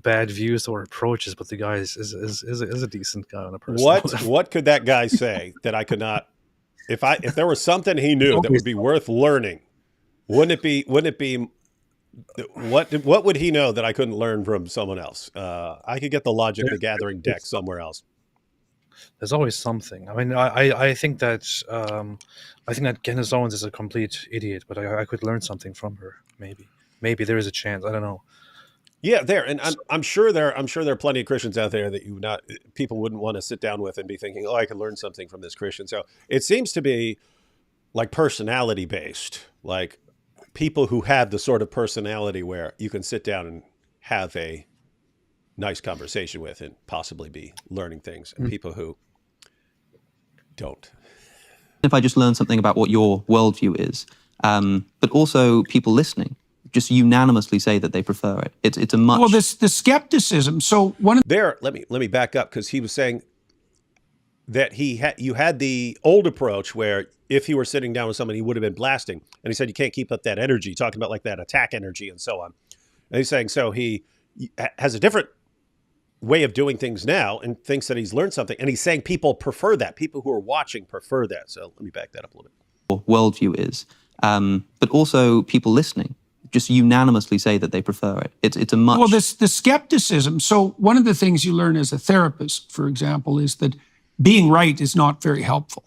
bad views or approaches, but the guy is a decent guy on a personal level. What could that guy say that I could not? If there was something he knew that would be worth learning, wouldn't it be? What would he know that I couldn't learn from someone else? I could get the Logic the Gathering deck somewhere else. There's always something. I mean, I think that Candace Owens is a complete idiot, but I could learn something from her. Maybe there is a chance. I don't know. Yeah, and I'm sure there are plenty of Christians out there that people wouldn't want to sit down with and be thinking, oh, I could learn something from this Christian. So it seems to be like personality based, like people who have the sort of personality where you can sit down and have a nice conversation with and possibly be learning things, and people who don't. If I just learn something about what your worldview is, but also people listening just unanimously say that they prefer it. It's a much... Well, the skepticism. So let me back up, because he was saying that you had the old approach where if he were sitting down with someone, he would have been blasting, and he said you can't keep up that energy, talking about like that attack energy and so on. And he's saying so he has a different way of doing things now and thinks that he's learned something. And he's saying people prefer that. People who are watching prefer that. So let me back that up a little bit. Worldview is, but also people listening just unanimously say that they prefer it. It's a much... Well, the skepticism. So one of the things you learn as a therapist, for example, is that being right is not very helpful,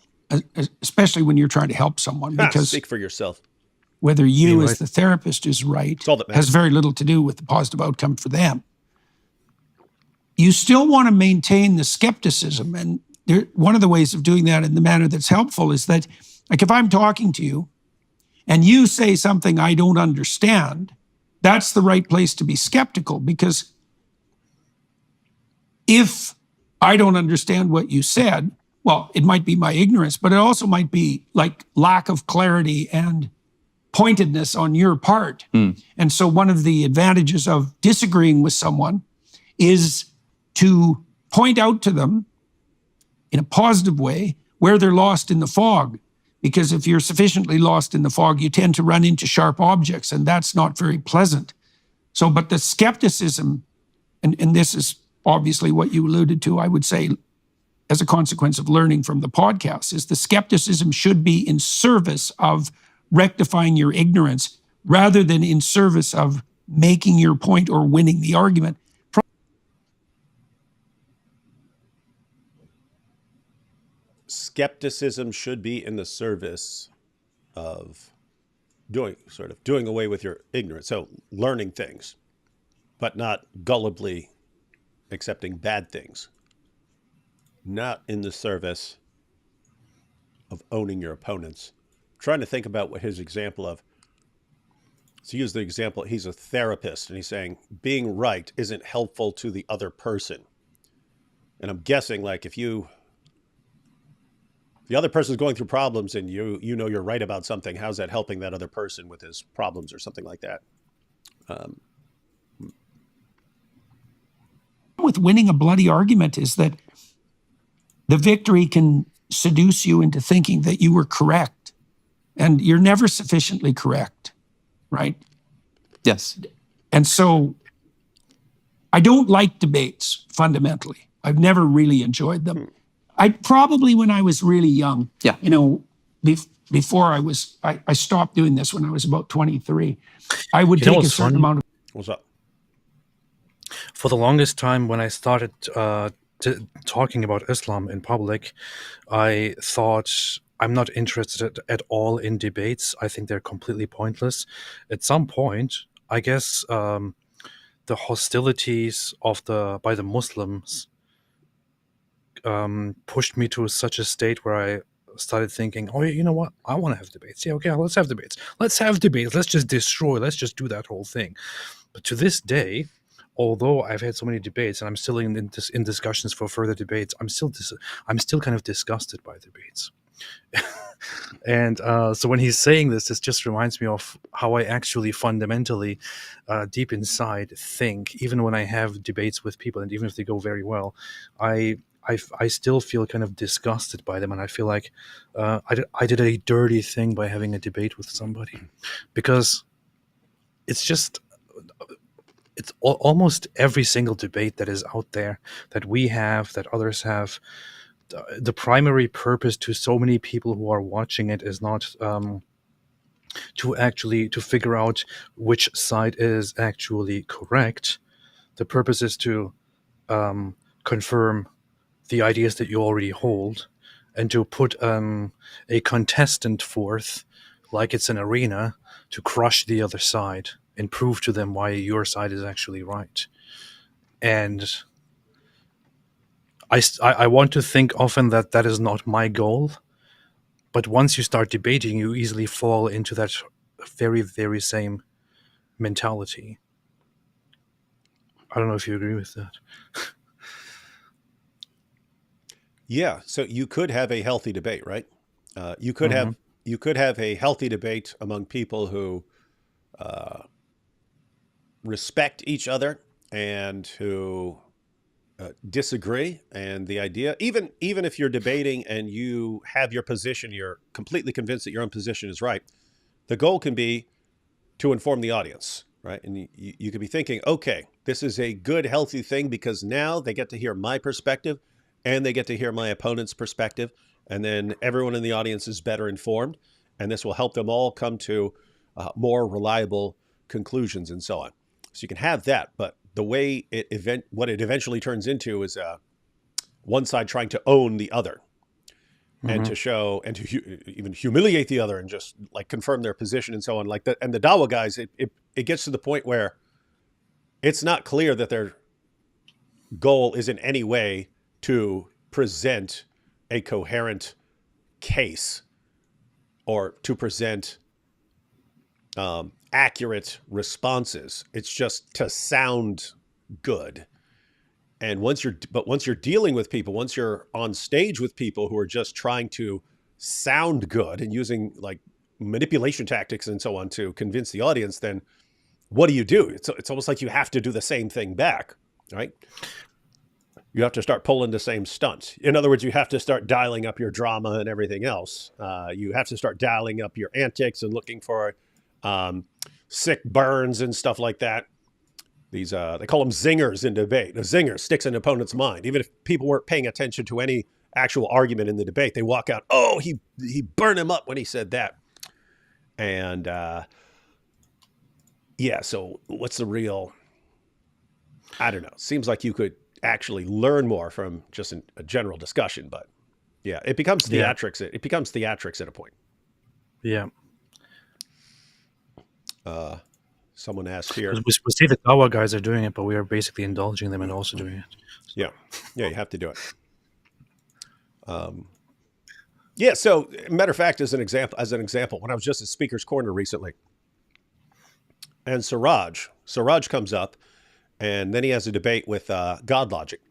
especially when you're trying to help someone. Because speak for yourself. Whether you as the therapist is right has very little to do with the positive outcome for them. You still want to maintain the skepticism. And one of the ways of doing that in the manner that's helpful is that, like, if I'm talking to you and you say something I don't understand, that's the right place to be skeptical, because if I don't understand what you said, well, it might be my ignorance, but it also might be like lack of clarity and pointedness on your part. And so one of the advantages of disagreeing with someone is to point out to them in a positive way where they're lost in the fog. Because if you're sufficiently lost in the fog, you tend to run into sharp objects, and that's not very pleasant. So, but the skepticism, and this is obviously what you alluded to, I would say, as a consequence of learning from the podcast, is the skepticism should be in service of rectifying your ignorance rather than in service of making your point or winning the argument. Skepticism should be in the service of doing away with your ignorance. So learning things. but not gullibly accepting bad things. Not in the service of owning your opponents. I'm trying to think about what his example of. So use the example, he's a therapist and he's saying being right isn't helpful to the other person. And I'm guessing like if the other person's going through problems and you know you're right about something, how's that helping that other person with his problems or something like that? With winning a bloody argument is that the victory can seduce you into thinking that you were correct, and you're never sufficiently correct, right? Yes. And so I don't like debates fundamentally. I've never really enjoyed them. I probably, when I was really young, Yeah. before I stopped doing this when I was about 23, I would take a certain amount of. What's up? For the longest time, when I started talking about Islam in public, I thought I'm not interested at all in debates. I think they're completely pointless. At some point, I guess the hostilities by the Muslims pushed me to such a state where I started thinking, oh, you know what? I want to have debates. Yeah, okay, let's have debates. Let's have debates. Let's just destroy. Let's just do that whole thing. But to this day, although I've had so many debates and I'm still in discussions for further debates, I'm still kind of disgusted by debates. And so when he's saying this, it just reminds me of how I actually fundamentally, deep inside, think, even when I have debates with people, and even if they go very well, I still feel kind of disgusted by them, and I feel like I did a dirty thing by having a debate with somebody, because it's almost every single debate that is out there, that we have, that others have. The primary purpose to so many people who are watching it is not to figure out which side is actually correct. The purpose is to confirm the ideas that you already hold, and to put a contestant forth, like it's an arena, to crush the other side and prove to them why your side is actually right. And I want to think often that is not my goal, but once you start debating, you easily fall into that very, very same mentality. I don't know if you agree with that. Yeah, so you could have a healthy debate, right? You could have a healthy debate among people who respect each other and who disagree. And the idea, even if you're debating and you have your position, you're completely convinced that your own position is right, the goal can be to inform the audience, right? And you could be thinking, okay, this is a good, healthy thing because now they get to hear my perspective and they get to hear my opponent's perspective. And then everyone in the audience is better informed. And this will help them all come to more reliable conclusions and so on. So you can have that. But the way what it eventually turns into is one side trying to own the other and to show and to even humiliate the other and just like confirm their position and so on. Like that, and the Dawa guys, it gets to the point where it's not clear that their goal is in any way to present a coherent case or to present accurate responses. It's just to sound good. And once you're dealing with people, once you're on stage with people who are just trying to sound good and using like manipulation tactics and so on to convince the audience, then what do? It's almost like you have to do the same thing back, right? You have to start pulling the same stunts. In other words, you have to start dialing up your drama and everything else. You have to start dialing up your antics and looking for sick burns and stuff like that. These they call them zingers in debate. A zinger sticks in an opponent's mind. Even if people weren't paying attention to any actual argument in the debate, they walk out, oh, he burned him up when he said that. And yeah, so what's the real? I don't know. Seems like you could actually learn more from just a general discussion, but yeah, it becomes theatrics. It becomes theatrics at a point. Yeah. Someone asked here. We see the Dawa guys are doing it, but we are basically indulging them and also doing it. Yeah, you have to do it. Yeah. So, matter of fact, as an example, when I was just at Speaker's Corner recently, and Siraj comes up, and then he has a debate with God Logic.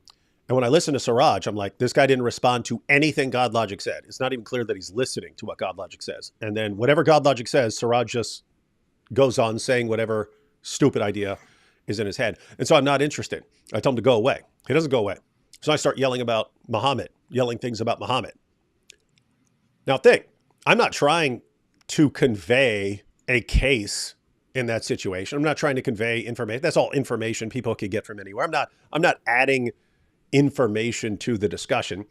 And when I listen to Siraj, I'm like, this guy didn't respond to anything God Logic said. It's not even clear that he's listening to what God Logic says. And then whatever God Logic says, Siraj just goes on saying whatever stupid idea is in his head. And so I'm not interested. I tell him to go away. He doesn't go away. So I start yelling things about Muhammad. Now think, I'm not trying to convey a case in that situation. I'm not trying to convey information. That's all information people can get from anywhere. I'm not adding information to the discussion.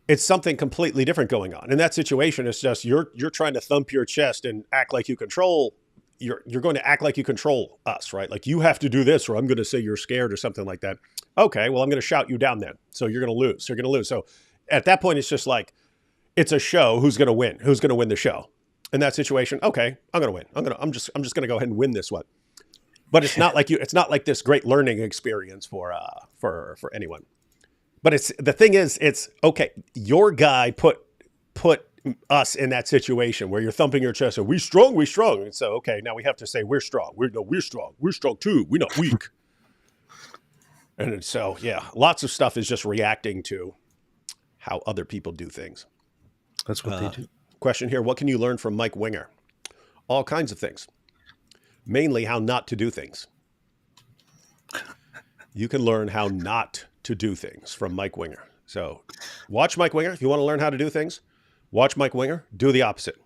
It's something completely different going on. In that situation, it's just you're trying to thump your chest and act like you control. You're going to act like you control us, right? Like you have to do this, or I'm going to say you're scared or something like that. Okay, well I'm going to shout you down then. So you're going to lose. You're going to lose. So at that point, it's just like it's a show. Who's going to win? Who's going to win the show? In that situation, okay, I'm going to win. I'm just going to go ahead and win this one. But it's not like it's not like this great learning experience for anyone. But the thing is, it's okay. Your guy put us in that situation where you're thumping your chest and we strong. And so, okay, now we have to say we're strong. We're strong. We're strong too. We're not weak. And so, yeah, lots of stuff is just reacting to how other people do things. That's what they do. Question here. What can you learn from Mike Winger? All kinds of things. Mainly how not to do things. You can learn how not to do things from Mike Winger. So watch Mike Winger. If you want to learn how to do things, watch Mike Winger. Do the opposite.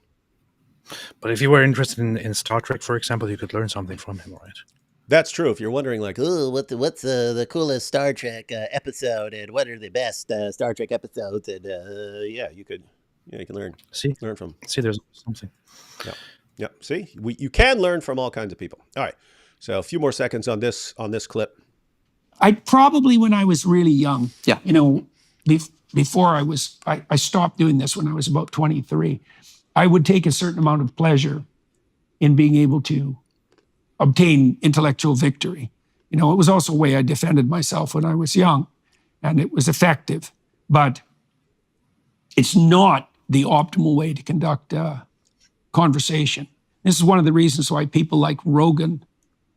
But if you were interested in Star Trek, for example, you could learn something from him, right? That's true. If you're wondering, like, Ooh, what's the coolest Star Trek episode, and what are the best Star Trek episodes? And you can learn. Learn from. See, there's something. Yeah. See, you can learn from all kinds of people. All right. So a few more seconds on this clip. I probably, when I was really young, Yeah. Before I stopped doing this when I was about 23, I would take a certain amount of pleasure in being able to obtain intellectual victory. It was also a way I defended myself when I was young, and it was effective. But it's not the optimal way to conduct conversation. This is one of the reasons why people like Rogan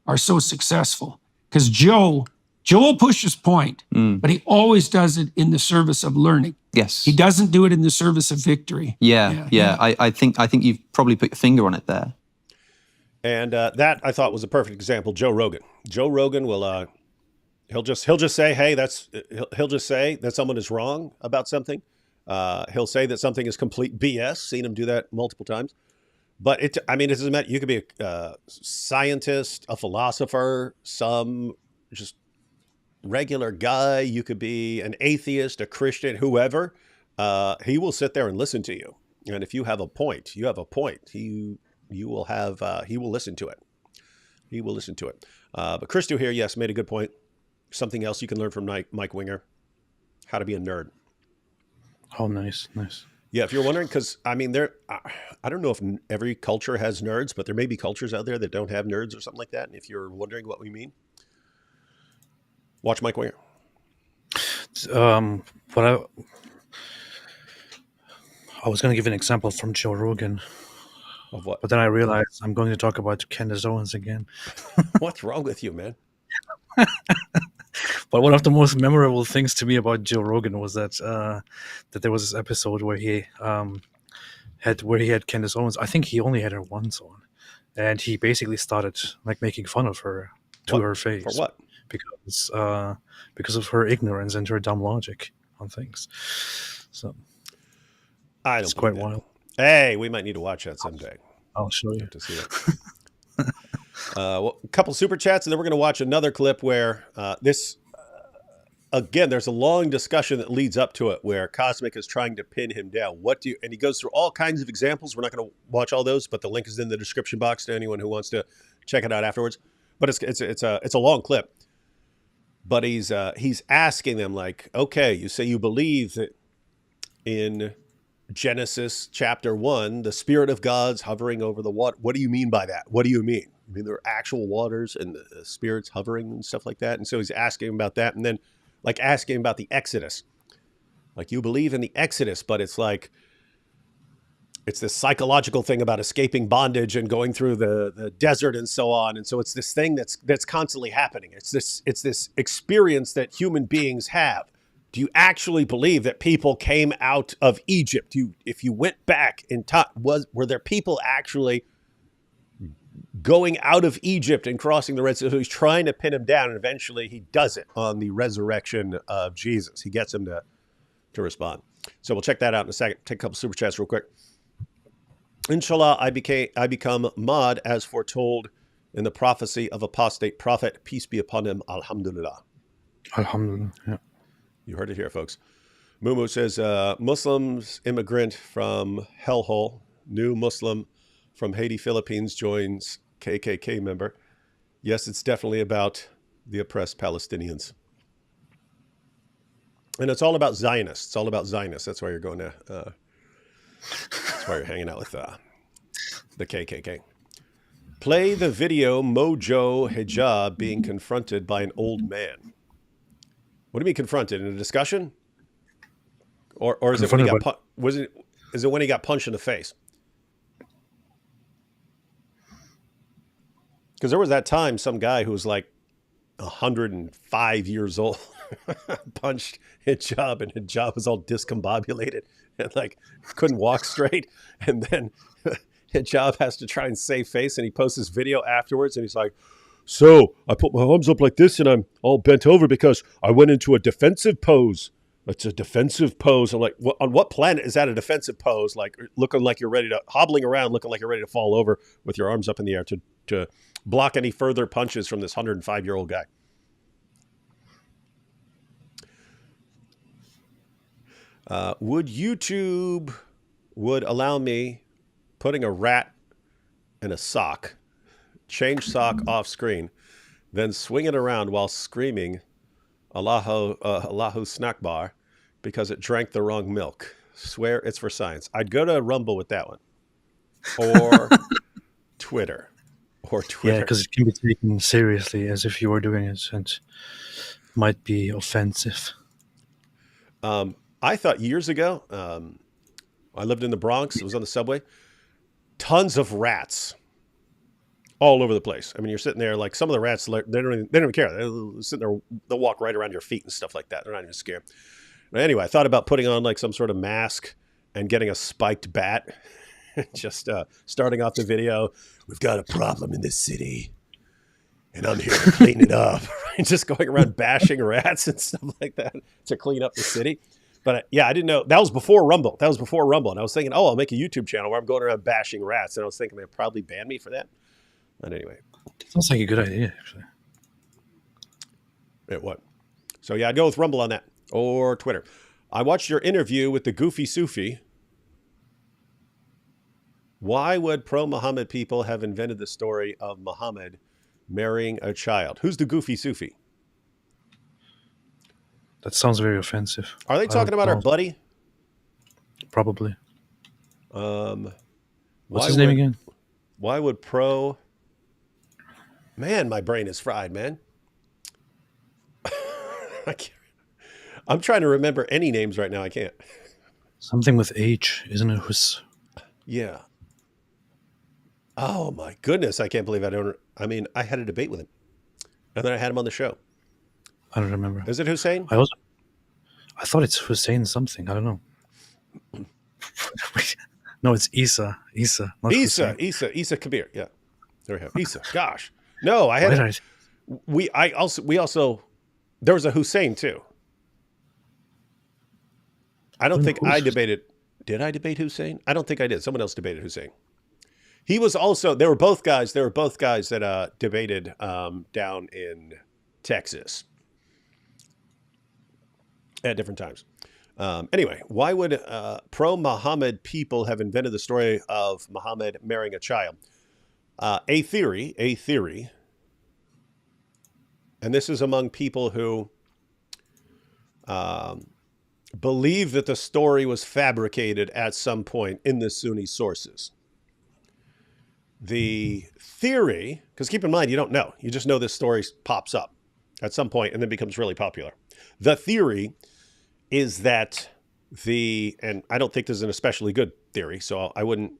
are so successful, because Joe will push his point, but he always does it in the service of learning. Yes. He doesn't do it in the service of victory. Yeah. I think you've probably put your finger on it there. And that I thought was a perfect example. Joe Rogan. Joe Rogan will he'll just say, hey, he'll just say that someone is wrong about something. He'll say that something is complete BS. Seen him do that multiple times. But it doesn't matter. You could be a scientist, a philosopher, some just regular guy. You could be an atheist, a Christian, whoever. He will sit there and listen to you. And if you have a point, you have a point. He will listen to it. He will listen to it. But Christo here, yes, made a good point. Something else you can learn from Mike Winger: how to be a nerd. Oh, nice. Yeah, if you're wondering, because I don't know if every culture has nerds, but there may be cultures out there that don't have nerds or something like that. And if you're wondering what we mean, watch Mike Winger. But I was going to give an example from Joe Rogan. Of what? But then I realized I'm going to talk about Candace Owens again. What's wrong with you, man? But one of the most memorable things to me about Joe Rogan was that there was this episode where he had Candace Owens. I think he only had her once on, and he basically started making fun of her to her face. For what? Because of her ignorance and her dumb logic on things. So It's quite wild. Hey, we might need to watch that someday. I'll show you. To see it. A couple super chats, and then we're going to watch another clip where again, there's a long discussion that leads up to it where Cosmic is trying to pin him down. And he goes through all kinds of examples. We're not going to watch all those, but the link is in the description box to anyone who wants to check it out afterwards. But it's a long clip. But he's asking them, like, okay, you say you believe that in Genesis chapter 1, the Spirit of God's hovering over the water. What do you mean by that? What do you mean? mean, there are actual waters and the spirits hovering and stuff like that. And so he's asking about that. And then like asking about the Exodus. Like, you believe in the Exodus, but it's like, it's this psychological thing about escaping bondage and going through the desert and so on. And so it's this thing that's constantly happening. It's this experience that human beings have. Do you actually believe that people came out of Egypt? If you went back in time, were there people actually going out of Egypt and crossing the Red Sea? So he's trying to pin him down, and eventually he does it on the resurrection of Jesus. He gets him to respond. So we'll check that out in a second. Take a couple super chats real quick. Inshallah, I become Mad as foretold in the prophecy of apostate prophet. Peace be upon him. Alhamdulillah. Alhamdulillah. Yeah. You heard it here, folks. Mumu says, Muslims immigrant from hellhole. New Muslim from Haiti, Philippines joins KKK member. Yes, it's definitely about the oppressed Palestinians. And it's all about Zionists. It's all about Zionists. That's why you're going to... that's why you're hanging out with the KKK. Play the video Mojo Hijab being confronted by an old man. What do you mean confronted? In a discussion? Or is it when he got is it when he got punched in the face? Because there was that time some guy who was like 105 years old punched Hijab, and Hijab was all discombobulated and like couldn't walk straight. And then Hijab has to try and save face, and he posts this video afterwards, and he's like, so I put my arms up like this and I'm all bent over because I went into a defensive pose. It's a defensive pose. I'm like, on what planet is that a defensive pose? Like looking like you're ready to, hobbling around, looking like you're ready to fall over with your arms up in the air to block any further punches from this 105-year-old guy. Would YouTube allow me putting a rat in a sock, change sock off screen, then swing it around while screaming Allahu snack bar because it drank the wrong milk? Swear it's for science. I'd go to Rumble with that one. Or Twitter. Yeah, because it can be taken seriously as if you were doing it and might be offensive. I thought years ago, I lived in the Bronx. It was on the subway. Tons of rats all over the place. I mean, you're sitting there, like some of the rats, they don't even care. They're sitting there, they'll walk right around your feet and stuff like that. They're not even scared. But anyway, I thought about putting on like some sort of mask and getting a spiked bat. Just starting off the video, we've got a problem in this city, and I'm here to clean it up. Just going around bashing rats and stuff like that to clean up the city. But yeah, I didn't know. That was before Rumble. And I was thinking, oh, I'll make a YouTube channel where I'm going around bashing rats. And I was thinking they'd probably ban me for that. But anyway. Sounds like a good idea, actually. It would. So yeah, I'd go with Rumble on that. Or Twitter. I watched your interview with the Goofy Sufi. Why would pro-Muhammad people have invented the story of Muhammad marrying a child? Who's the Goofy Sufi? That sounds very offensive. Are they talking about our buddy? Probably. What's his name name again? Why would Man, my brain is fried, man. I'm trying to remember any names right now. I can't. Something with H, isn't it? Yeah. Oh my goodness. I can't believe I had a debate with him. And then I had him on the show. I don't remember. Is it Hussein? I thought it's Hussein something. I don't know. No, it's Isa. Isa Kabir. Yeah. There we go. Isa. Gosh. No, I had there was a Hussein too. I don't think I debated. Did I debate Hussein? I don't think I did. Someone else debated Hussein. He was also, they were both guys that debated down in Texas at different times. Anyway, why would pro-Muhammad people have invented the story of Muhammad marrying a child? A theory, and this is among people who believe that the story was fabricated at some point in the Sunni sources. the theory, because keep in mind, you don't know. You just know this story pops up at some point and then becomes really popular. The theory is that and I don't think this is an especially good theory, so I wouldn't,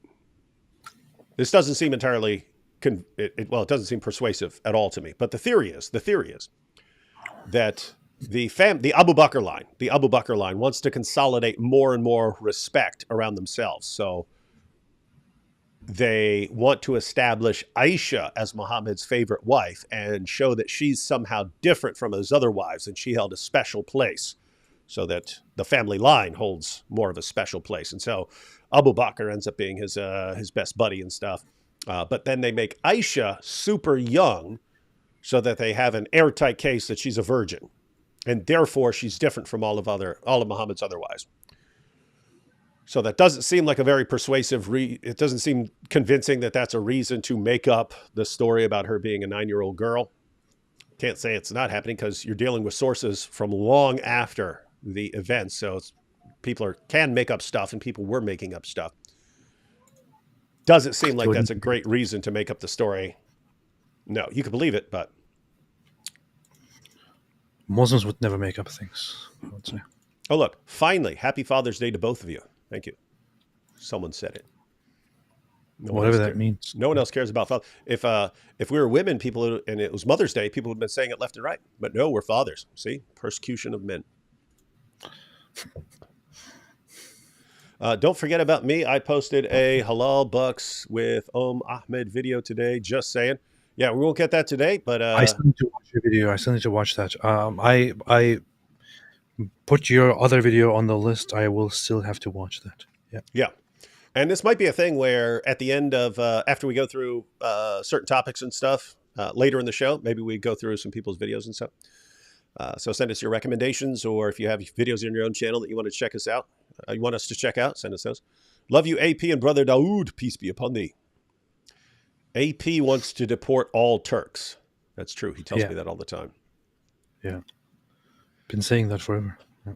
this doesn't seem entirely, it doesn't seem persuasive at all to me. But the theory is that the Abu Bakr line wants to consolidate more and more respect around themselves. So they want to establish Aisha as Muhammad's favorite wife and show that she's somehow different from his other wives, and she held a special place, so that the family line holds more of a special place. And so Abu Bakr ends up being his best buddy and stuff. But then they make Aisha super young so that they have an airtight case that she's a virgin. And therefore, she's different from all of Muhammad's other wives. So that doesn't seem like a very persuasive, it doesn't seem convincing that that's a reason to make up the story about her being a 9-year-old girl. Can't say it's not happening because you're dealing with sources from long after the events. So people can make up stuff, and people were making up stuff. Doesn't seem like that's a great reason to make up the story. No, you can believe it, but Muslims would never make up things, I would say. Oh, look, finally, happy Father's Day to both of you. Thank you. Someone said it. Whatever that means. No one else cares about father. If we were women, and it was Mother's Day, people would have been saying it left and right. But no, we're fathers. See? Persecution of men. Don't forget about me. I posted a Halal Bucks with Ahmed video today, just saying. Yeah, we won't get that today, but I still need to watch your video. I still need to watch that. I put your other video on the list. I will still have to watch that. Yeah. Yeah. And this might be a thing where at the end of, after we go through certain topics and stuff, later in the show, maybe we go through some people's videos and stuff. So send us your recommendations, or if you have videos on your own channel that you want to check us out, you want us to check out, send us those. Love you, AP and Brother Dawood. Peace be upon thee. AP wants to deport all Turks. That's true. He tells me that all the time. Yeah. Been saying that forever. Yeah.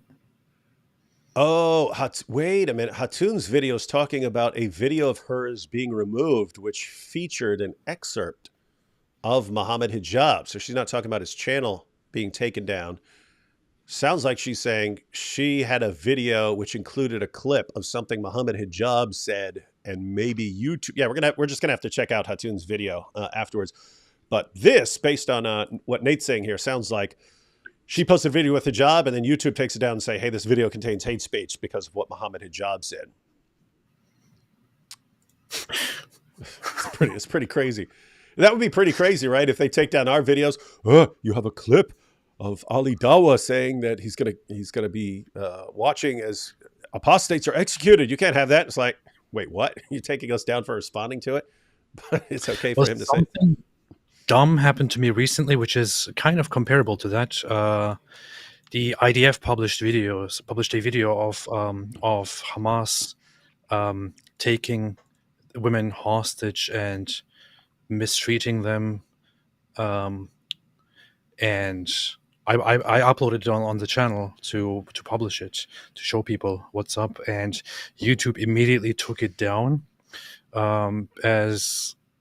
Oh, wait a minute. Hatun's video is talking about a video of hers being removed, which featured an excerpt of Muhammad Hijab. So she's not talking about his channel being taken down. Sounds like she's saying she had a video which included a clip of something Muhammad Hijab said, and maybe YouTube. Yeah, we're just gonna have to check out Hatun's video afterwards. But this, based on what Nate's saying here, sounds like she posted a video with hijab, and then YouTube takes it down and say, hey, this video contains hate speech because of what Muhammad Hijab said. It's pretty crazy. That would be pretty crazy, right? If they take down our videos, you have a clip of Ali Dawa saying that he's gonna be watching as apostates are executed. You can't have that. It's like, wait, what? You're taking us down for responding to it? But it's okay for him to say. Dumb happened to me recently, which is kind of comparable to that. The IDF published a video of Hamas taking women hostage and mistreating them, and I uploaded it on the channel to publish it, to show people what's up, and YouTube immediately took it down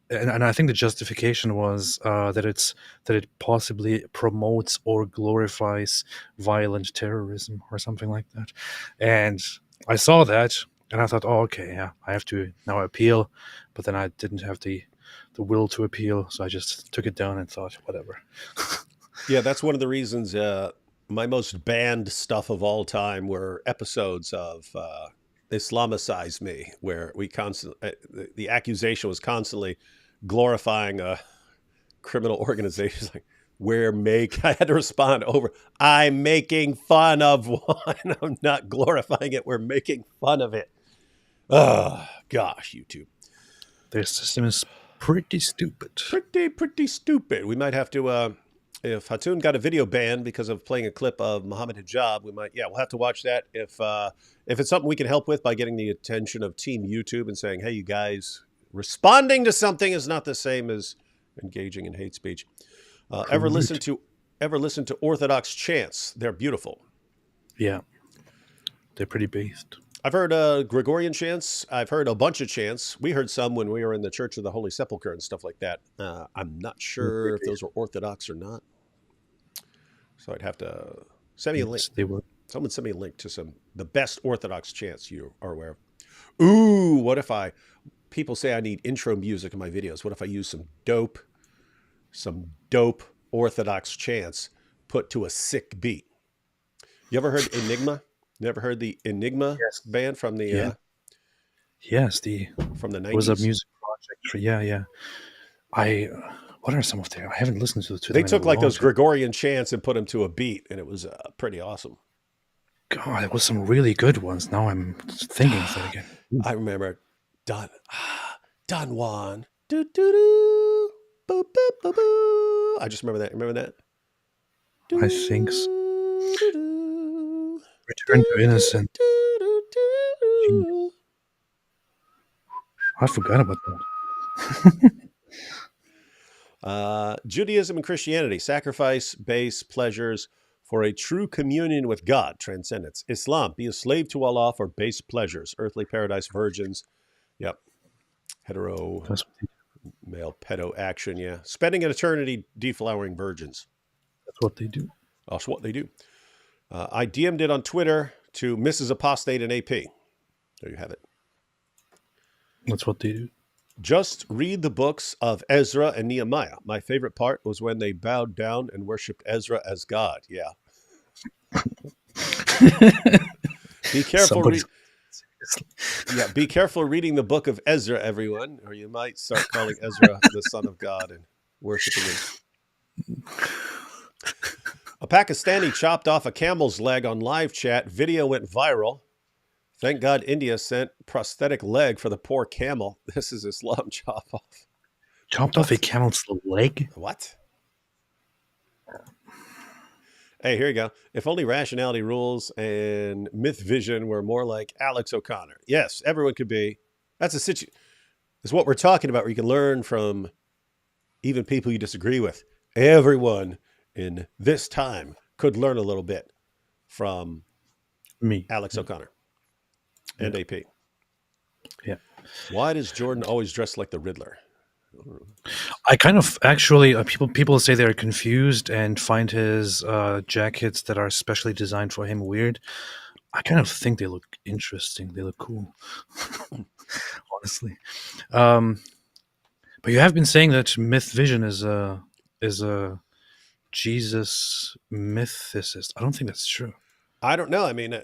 and I think the justification was that it possibly promotes or glorifies violent terrorism or something like that. And I saw that and I thought, oh, okay, yeah, I have to now appeal. But then I didn't have the will to appeal, so I just took it down and thought, whatever. Yeah, that's one of the reasons my most banned stuff of all time were episodes of Islamicize Me, where we constantly, the accusation was constantly glorifying a criminal organization. Like, I had to respond over, I'm making fun of one. I'm not glorifying it. We're making fun of it. Oh, gosh, YouTube. Their system is pretty stupid. Pretty stupid. We might have to, if Hatun got a video ban because of playing a clip of Muhammad Hijab, we'll have to watch that. If it's something we can help with by getting the attention of Team YouTube and saying, hey, you guys, responding to something is not the same as engaging in hate speech. Ever listen to Orthodox chants? They're beautiful. Yeah, they're pretty based. I've heard Gregorian chants. I've heard a bunch of chants. We heard some when we were in the Church of the Holy Sepulchre and stuff like that. I'm not sure if those are Orthodox or not. So I'd have to send me a link. Yes, they were. Someone send me a link to the best Orthodox chants you are aware of. Ooh, what if people say I need intro music in my videos. What if I use some dope Orthodox chants put to a sick beat? You ever heard Enigma? You ever heard the Enigma band from the Yes, from the 90s? It was a music project. Yeah. What are some of their? I haven't listened to They them took in a like long those time. Gregorian chants and put them to a beat, and it was pretty awesome. God, there was some really good ones. Now I'm thinking of it again. I remember Don Juan. Do, do, do, boo, boo, boo, boo. I just remember that. Remember that? I think so. Do, do, Return to Innocent. do, do, do. I forgot about that. Judaism and Christianity, sacrifice-based pleasures for a true communion with God, transcendence. Islam, be a slave to Allah for base pleasures, earthly paradise, virgins. Yep. Hetero, That's male pedo action, yeah. Spending an eternity deflowering virgins. what they do. That's what they do. I DM'd it on Twitter to Mrs. Apostate and AP. There you have it. That's what they do. Just read the books of Ezra and Nehemiah. My favorite part was when they bowed down and worshipped Ezra as God. Yeah. Be careful. Be careful reading the book of Ezra, everyone, or you might start calling Ezra the son of God and worshiping him. A Pakistani chopped off a camel's leg on live chat. Video went viral. Thank God India sent prosthetic leg for the poor camel. This is Islam chop off. Chopped off a camel's leg? What? Hey, here you go. If only rationality rules and myth vision were more like Alex O'Connor. Yes, everyone could be. That's a situation. It's what we're talking about, where you can learn from even people you disagree with. Everyone in this time could learn a little bit from Me. Alex O'Connor and AP. Yeah. Why does Jordan always dress like the Riddler? I kind of actually people say they're confused and find his jackets that are specially designed for him weird. I kind of think they look interesting. They look cool, honestly. But you have been saying that myth vision is a Jesus mythicist. I don't think that's true. I don't know. I mean,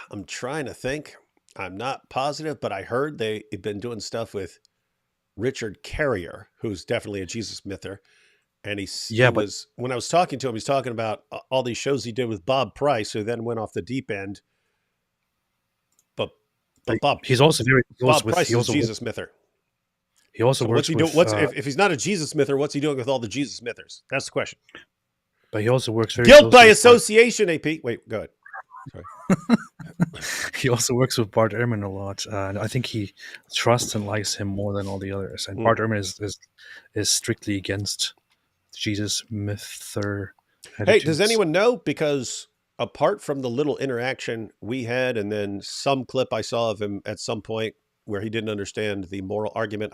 I'm trying to think. I'm not positive, but I heard they've been doing stuff with Richard Carrier, who's definitely a Jesus myther. And when I was talking to him, he's talking about all these shows he did with Bob Price, who then went off the deep end. But he's also very close Bob Price is a Jesus myther. He also works with... if he's not a Jesus myther, what's he doing with all the Jesus mythers? That's the question. But he also works very Guilt by association, AP. Wait, go ahead. Sorry. He also works with Bart Ehrman a lot, and I think he trusts and likes him more than all the others. And Bart Ehrman is strictly against Jesus myther. Hey, does anyone know? Because apart from the little interaction we had, and then some clip I saw of him at some point where he didn't understand the moral argument,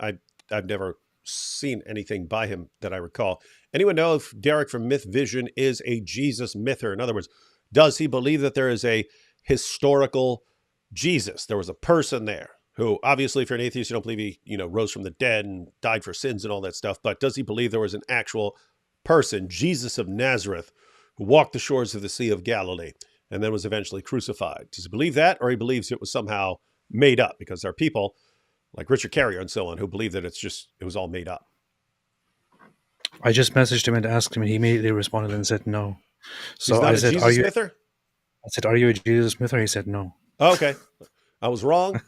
I've never seen anything by him that I recall. Anyone know if Derek from Myth Vision is a Jesus myther? In other words, does he believe that there is a historical Jesus? There was a person there who, obviously, if you're an atheist, you don't believe he, rose from the dead and died for sins and all that stuff. But does he believe there was an actual person, Jesus of Nazareth, who walked the shores of the Sea of Galilee and then was eventually crucified? Does he believe that, or he believes it was somehow made up? Because there are people like Richard Carrier and so on who believe that it was all made up. I just messaged him and asked him, and he immediately responded and said no. So I said, "Are you a myther?" I said, "Are you a Jesus myther?" He said no. Okay, I was wrong.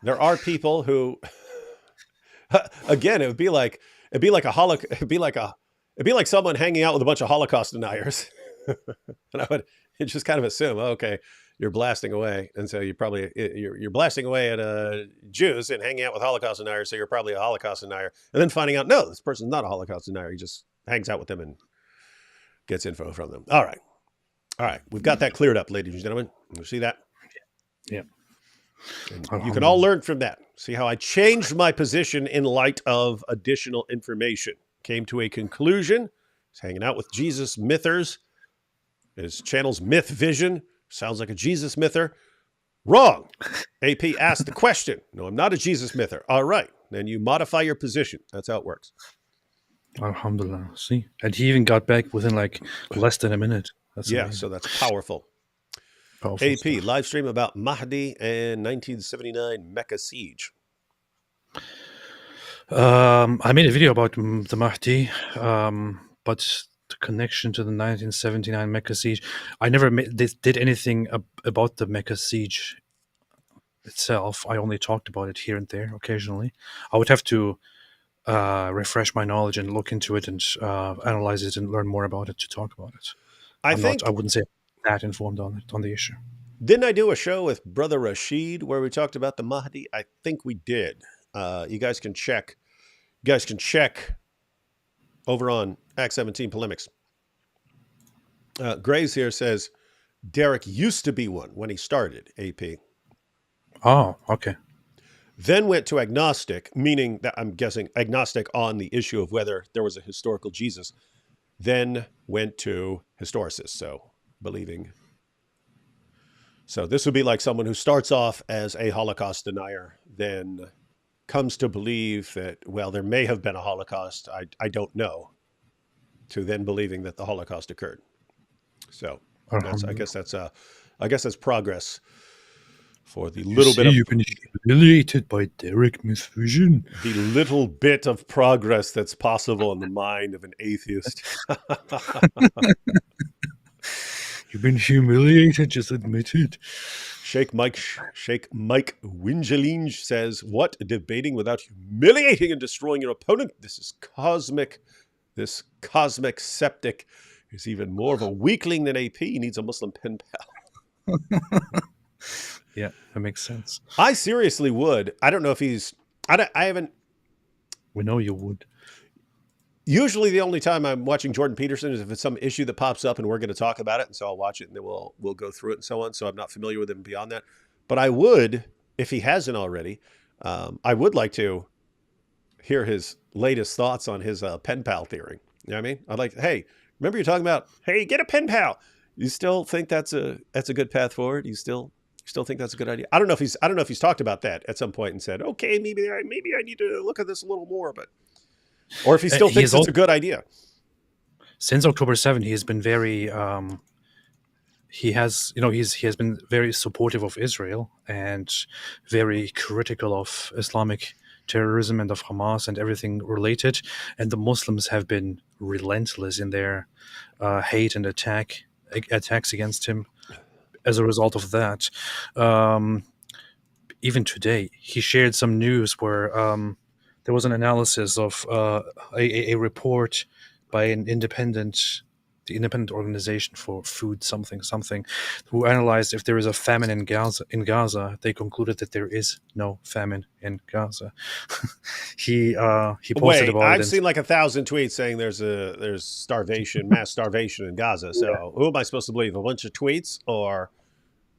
There are people who, again, it'd be like someone hanging out with a bunch of Holocaust deniers, and I would just kind of assume, okay, you're blasting away, and so you're blasting away at Jews and hanging out with Holocaust deniers, so you're probably a Holocaust denier, and then finding out, no, this person's not a Holocaust denier. He just hangs out with them and gets info from them. All right, we've got that cleared up, ladies and gentlemen. You see that? Yeah. And you can all learn from that. See how I changed my position in light of additional information. Came to a conclusion. He's hanging out with Jesus mythers. His channel's Myth Vision. Sounds like a Jesus myther. Wrong. AP asked the question. No, I'm not a Jesus myther. All right. Then you modify your position. That's how it works. Alhamdulillah. See? And he even got back within like less than a minute. That's Yeah, amazing. so that's powerful. Powerful AP, stuff. live stream about Mahdi and 1979 Mecca siege. I made a video about the Mahdi, but the connection to the 1979 Mecca siege, I never did anything about the Mecca siege itself. I only talked about it here and there occasionally. I would have to refresh my knowledge and look into it and analyze it and learn more about it to talk about it. I wouldn't say that informed on the issue. Didn't I do a show with Brother Rashid where we talked about the Mahdi? I think we did. You guys can check. You guys can check over on Act 17 Polemics. Graves here says Derek used to be one when he started AP. Oh, okay. Then went to agnostic, meaning that I'm guessing agnostic on the issue of whether there was a historical Jesus. Then went to historicist, so believing. So this would be like someone who starts off as a Holocaust denier, then comes to believe that, well, there may have been a Holocaust. I don't know. To then believing that the Holocaust occurred. So I guess that's progress for the little bit of you've been humiliated by Derek Misvision. The little bit of progress that's possible in the mind of an atheist. You've been humiliated, just admit it. Sheikh Mike Wingelinge says, what? Debating without humiliating and destroying your opponent? This cosmic Skeptic is even more of a weakling than AP. He needs a Muslim pen pal. Yeah, that makes sense. I seriously would. I don't know if he's... I haven't... We know you would. Usually the only time I'm watching Jordan Peterson is if it's some issue that pops up and we're going to talk about it. And so I'll watch it and then we'll go through it and so on. So I'm not familiar with him beyond that. But I would, if he hasn't already, I would like to hear his latest thoughts on his pen pal theory. You know what I mean? I'd like, hey, remember you're talking about, hey, get a pen pal. You still think that's a good path forward? You still think that's a good idea? I don't know if he's talked about that at some point and said, okay, maybe I need to look at this a little more, or if he still thinks it's a good idea. Since October 7th, he has been very, he has been very supportive of Israel and very critical of Islamic terrorism and of Hamas and everything related. And the Muslims have been relentless in their hate and attacks against him. As a result of that, even today, he shared some news where there was an analysis of a report by the independent organization for food something, who analyzed if there is a famine in Gaza. They concluded that there is no famine in Gaza. he posted about it. I've seen like 1,000 tweets saying there's starvation, mass starvation in Gaza. So who am I supposed to believe? A bunch of tweets or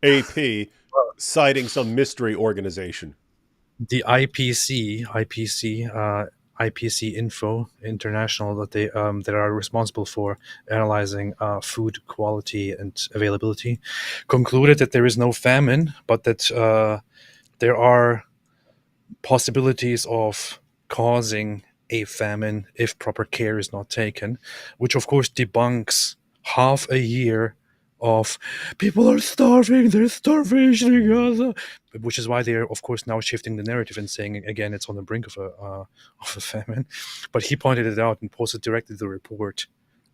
AP citing some mystery organization? The IPC Info International, that they that are responsible for analyzing food quality and availability, concluded that there is no famine, but that there are possibilities of causing a famine if proper care is not taken, which of course debunks half a year of people are starving, there's starvation in Gaza, which is why they're of course now shifting the narrative and saying again it's on the brink of a famine. But he pointed it out and posted directly the report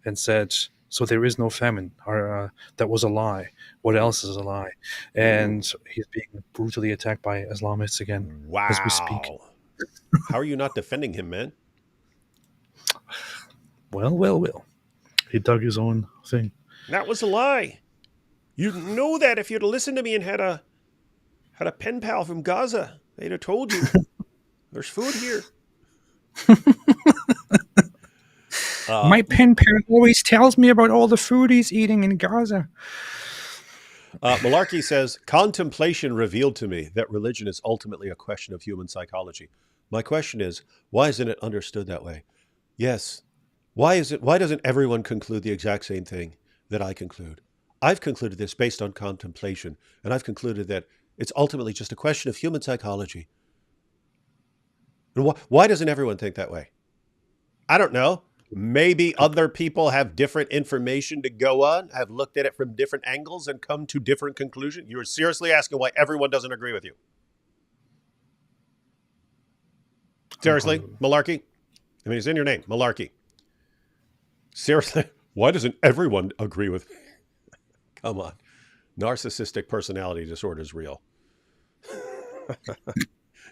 and said, so there is no famine. That was a lie. What else is a lie? And he's being brutally attacked by Islamists again as we speak. How are you not defending him, man? Well. He dug his own thing. That was a lie. You know that if you'd have listened to me and had a pen pal from Gaza, they'd have told you there's food here. My pen pal always tells me about all the food he's eating in Gaza. Malarkey says, contemplation revealed to me that religion is ultimately a question of human psychology. My question is, why isn't it understood that way? Yes. Why doesn't everyone conclude the exact same thing that I conclude? I've concluded this based on contemplation, and I've concluded that it's ultimately just a question of human psychology. And why doesn't everyone think that way? I don't know. Maybe other people have different information to go on, have looked at it from different angles and come to different conclusions. You're seriously asking why everyone doesn't agree with you? Seriously, Malarkey? I mean, it's in your name, Malarkey. Seriously, why doesn't everyone agree with me? Come on. Narcissistic personality disorder is real.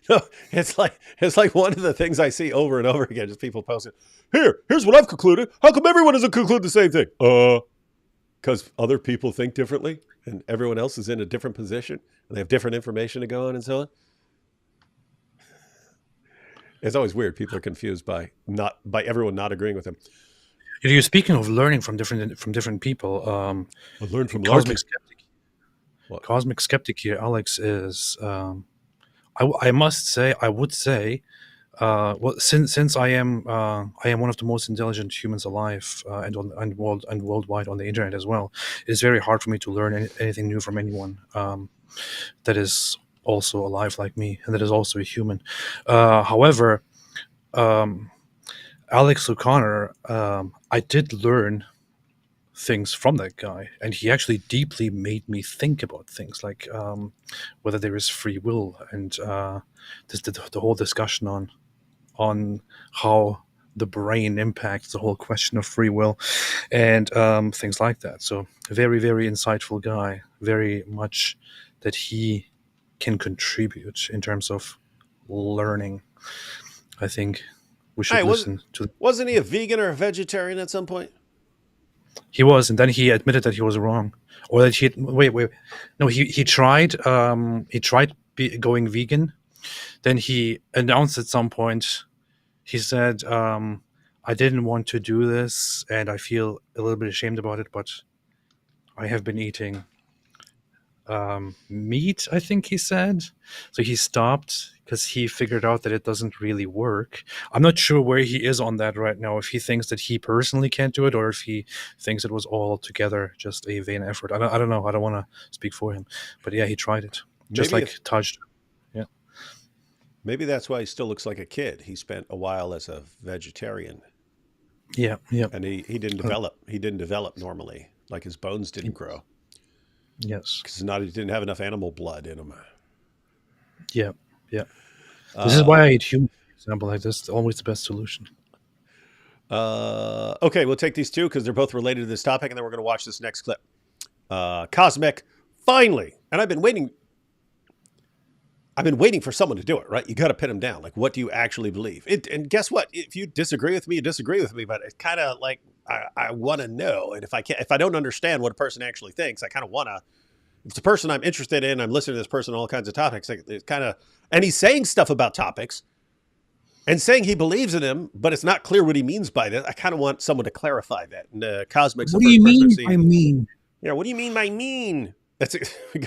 No, it's like one of the things I see over and over again, just people posting, here's what I've concluded. How come everyone doesn't conclude the same thing? Because other people think differently and everyone else is in a different position and they have different information to go on and so on. It's always weird. People are confused by everyone not agreeing with them. You're speaking of learning from different people. I learned from Cosmic Larkin. Skeptic. What? Cosmic Skeptic here, Alex, is I must say, I would say, well, since I am one of the most intelligent humans alive, and worldwide on the internet as well, it's very hard for me to learn anything new from anyone that is also alive like me and that is also a human. However, Alex O'Connor, I did learn things from that guy, and he actually deeply made me think about things like whether there is free will, and the whole discussion on how the brain impacts the whole question of free will, and things like that. So very, very insightful guy, very much that he can contribute in terms of learning. I think we should listen to. Wasn't he a vegan or a vegetarian at some point? He was, and then he admitted that he was wrong, or that he no, he tried going vegan. Then he announced at some point, he said, I didn't want to do this and I feel a little bit ashamed about it, but I have been eating meat, I think he said. So he stopped because he figured out that it doesn't really work. I'm not sure where he is on that right now, if he thinks that he personally can't do it or if he thinks it was all together just a vain effort. I don't know. I don't want to speak for him. But yeah, he tried it. Just Maybe like Taj. Yeah. Maybe that's why he still looks like a kid. He spent a while as a vegetarian. Yeah, yeah. And he didn't develop. He didn't develop normally. Like his bones didn't grow. Yes. Because he didn't have enough animal blood in him. Yeah, yeah. This is why I eat human, for example. Like this is always the best solution. Okay, we'll take these two because they're both related to this topic, and then we're going to watch this next clip. Cosmic, finally, and I've been waiting for someone to do it, right? You got to pin them down. Like, what do you actually believe? And guess what? If you disagree with me, you disagree with me. But it's kind of like I want to know. And if I don't understand what a person actually thinks, I kind of want to. If it's a person I'm interested in, I'm listening to this person on all kinds of topics. It's kind of, and he's saying stuff about topics and saying he believes in him, but it's not clear what he means by that. I kind of want someone to clarify that. And Cosmic's What the do you first person mean I've seen. by mean? Yeah, what do you mean by mean?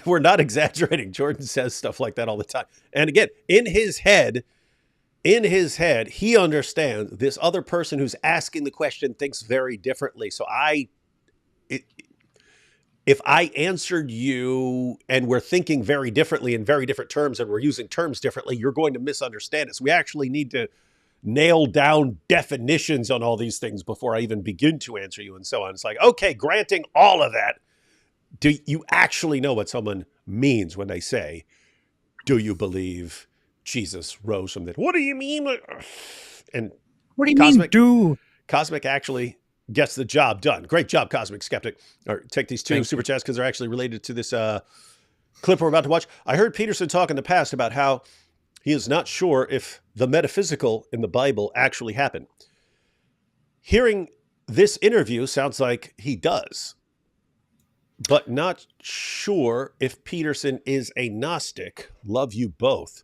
We're not exaggerating. Jordan says stuff like that all the time. And again, in his head, he understands this other person who's asking the question thinks very differently. So if I answered you and we're thinking very differently in very different terms and we're using terms differently, you're going to misunderstand us. We actually need to nail down definitions on all these things before I even begin to answer you and so on. It's like, okay, granting all of that, do you actually know what someone means when they say, do you believe Jesus rose from the dead? What do you mean? And What do you mean, do? Cosmic actually gets the job done. Great job, Cosmic Skeptic. Or take these two super chats because they're actually related to this clip we're about to watch. I heard Peterson talk in the past about how he is not sure if the metaphysical in the Bible actually happened. Hearing this interview sounds like he does, but not sure if Peterson is a Gnostic. Love you both.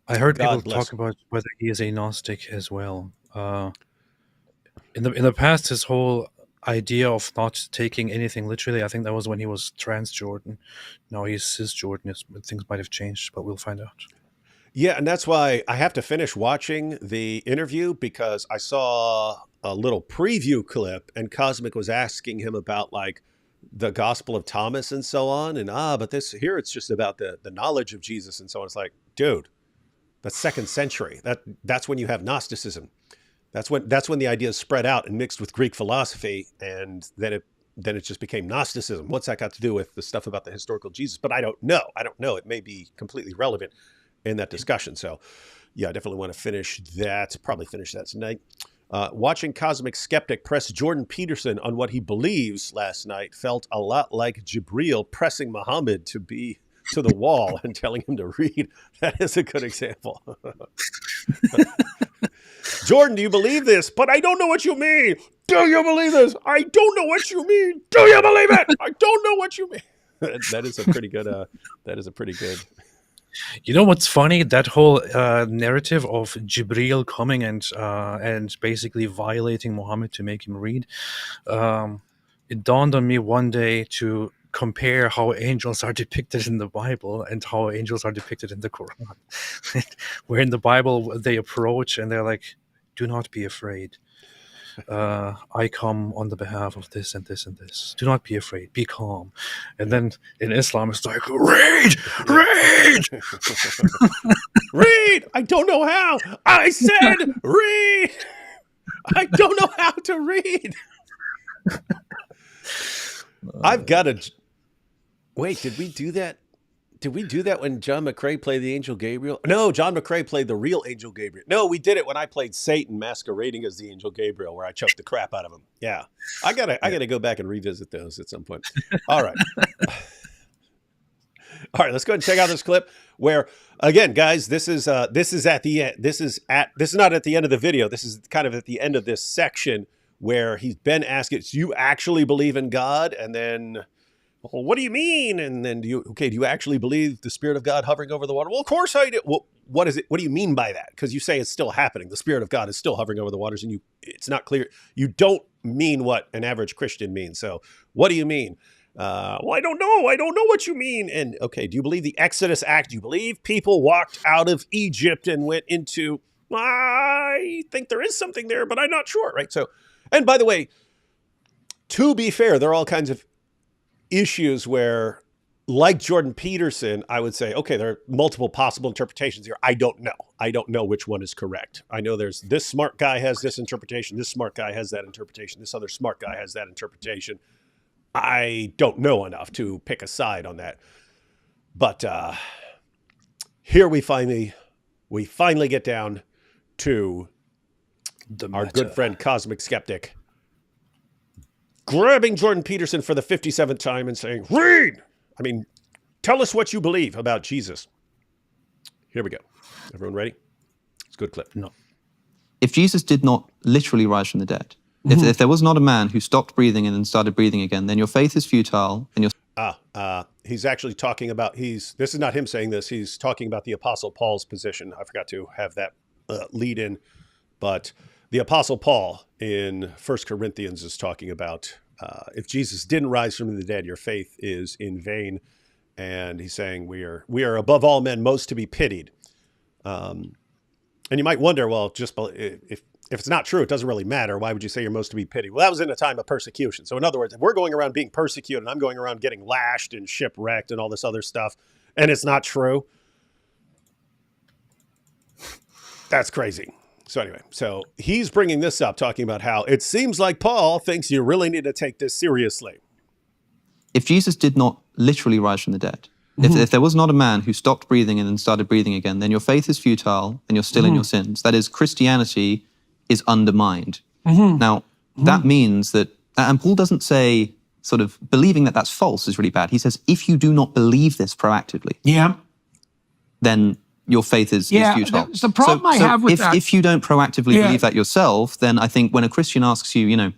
I heard people talk about whether he is a Gnostic as well. In the past, his whole idea of not taking anything literally. I think that was when he was Transjordan. Now he's Cisjordan. Things might have changed, but we'll find out. Yeah, and that's why I have to finish watching the interview, because I saw a little preview clip and Cosmic was asking him about like the Gospel of Thomas and so on. And but this here it's just about the knowledge of Jesus and so on. It's like, dude, that's 2nd century. That's when you have Gnosticism. That's when the ideas spread out and mixed with Greek philosophy, and then it just became Gnosticism. What's that got to do with the stuff about the historical Jesus? But I don't know. It may be completely relevant in that discussion. So yeah, I definitely want to finish that. Probably finish that tonight. Watching Cosmic Skeptic press Jordan Peterson on what he believes last night felt a lot like Jibreel pressing Muhammad to the wall and telling him to read. That is a good example. Jordan, do you believe this? But I don't know what you mean. Do you believe this? I don't know what you mean. Do you believe it? I don't know what you mean. That is a pretty good. You know what's funny? That whole narrative of Jibreel coming and basically violating Muhammad to make him read. It dawned on me one day to compare how angels are depicted in the Bible and how angels are depicted in the Quran. Where in the Bible they approach and they're like, "Do not be afraid. I come on the behalf of this and this and this. Do not be afraid. Be calm." And then in Islam, it's like, read! Read! I don't know how. I said read! I don't know how to read. I've got to... Wait, did we do that? Did we do that when John McCrae played the Angel Gabriel? No, John McCrae played the real Angel Gabriel. No, we did it when I played Satan masquerading as the Angel Gabriel, where I choked the crap out of him. Yeah. I gotta go back and revisit those at some point. All right. All right, let's go ahead and check out this clip where, again, guys, this is at the end. This is not at the end of the video. This is kind of at the end of this section where he's been asked, "Do you actually believe in God?" And then, "Well, what do you mean?" And then, do you actually believe the Spirit of God hovering over the water? Well, of course I do. Well, what is it? What do you mean by that? Because you say it's still happening. The Spirit of God is still hovering over the waters, and it's not clear. You don't mean what an average Christian means. So what do you mean? Well, I don't know. I don't know what you mean. And okay, do you believe the Exodus Act? Do you believe people walked out of Egypt and went into, I think there is something there, but I'm not sure, right? So, and by the way, to be fair, there are all kinds of issues where, like Jordan Peterson, I would say, okay, there are multiple possible interpretations here. I don't know. I don't know which one is correct. I know there's this smart guy has this interpretation. This smart guy has that interpretation. This other smart guy has that interpretation. I don't know enough to pick a side on that. But here we finally get down to our good friend Cosmic Skeptic grabbing Jordan Peterson for the 57th time and saying, "Read! I mean, tell us what you believe about Jesus." Here we go. Everyone ready? It's a good clip. No. If Jesus did not literally rise from the dead, if there was not a man who stopped breathing and then started breathing again, then your faith is futile and your... He's actually talking about, this is not him saying this, he's talking about the Apostle Paul's position. I forgot to have that lead in, but the Apostle Paul in 1 Corinthians is talking about if Jesus didn't rise from the dead, your faith is in vain. And he's saying we are above all men most to be pitied. And you might wonder, well, just if it's not true, it doesn't really matter. Why would you say you're most to be pitied? Well, that was in a time of persecution. So in other words, if we're going around being persecuted and I'm going around getting lashed and shipwrecked and all this other stuff, and it's not true, that's crazy. So anyway, so he's bringing this up, talking about how it seems like Paul thinks you really need to take this seriously. If Jesus did not literally rise from the dead, if there was not a man who stopped breathing and then started breathing again, then your faith is futile and you're still in your sins. That is, Christianity is undermined. Now, that means that, and Paul doesn't say sort of believing that that's false is really bad. He says, if you do not believe this proactively, then your faith is futile. That's the problem I have with that. If you don't proactively believe that yourself, then I think when a Christian asks you,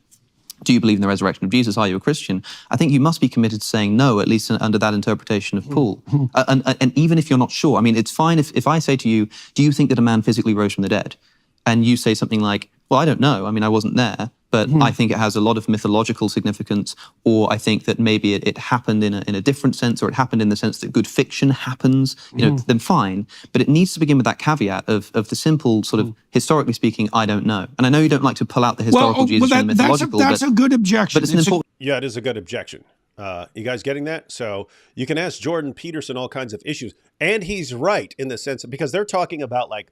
do you believe in the resurrection of Jesus? Are you a Christian? I think you must be committed to saying no, at least under that interpretation of Paul. And even if you're not sure, I mean, it's fine if I say to you, do you think that a man physically rose from the dead? And you say something like, well, I don't know. I mean, I wasn't there. but I think it has a lot of mythological significance, or I think that maybe it happened in a different sense, or it happened in the sense that good fiction happens, then fine. But it needs to begin with that caveat of the simple sort of, historically speaking, I don't know. And I know you don't like to pull out the historical Jesus from the mythological, that's a good objection. But it's an important... Yeah, it is a good objection. You guys getting that? So you can ask Jordan Peterson all kinds of issues. And he's right in the sense of, because they're talking about like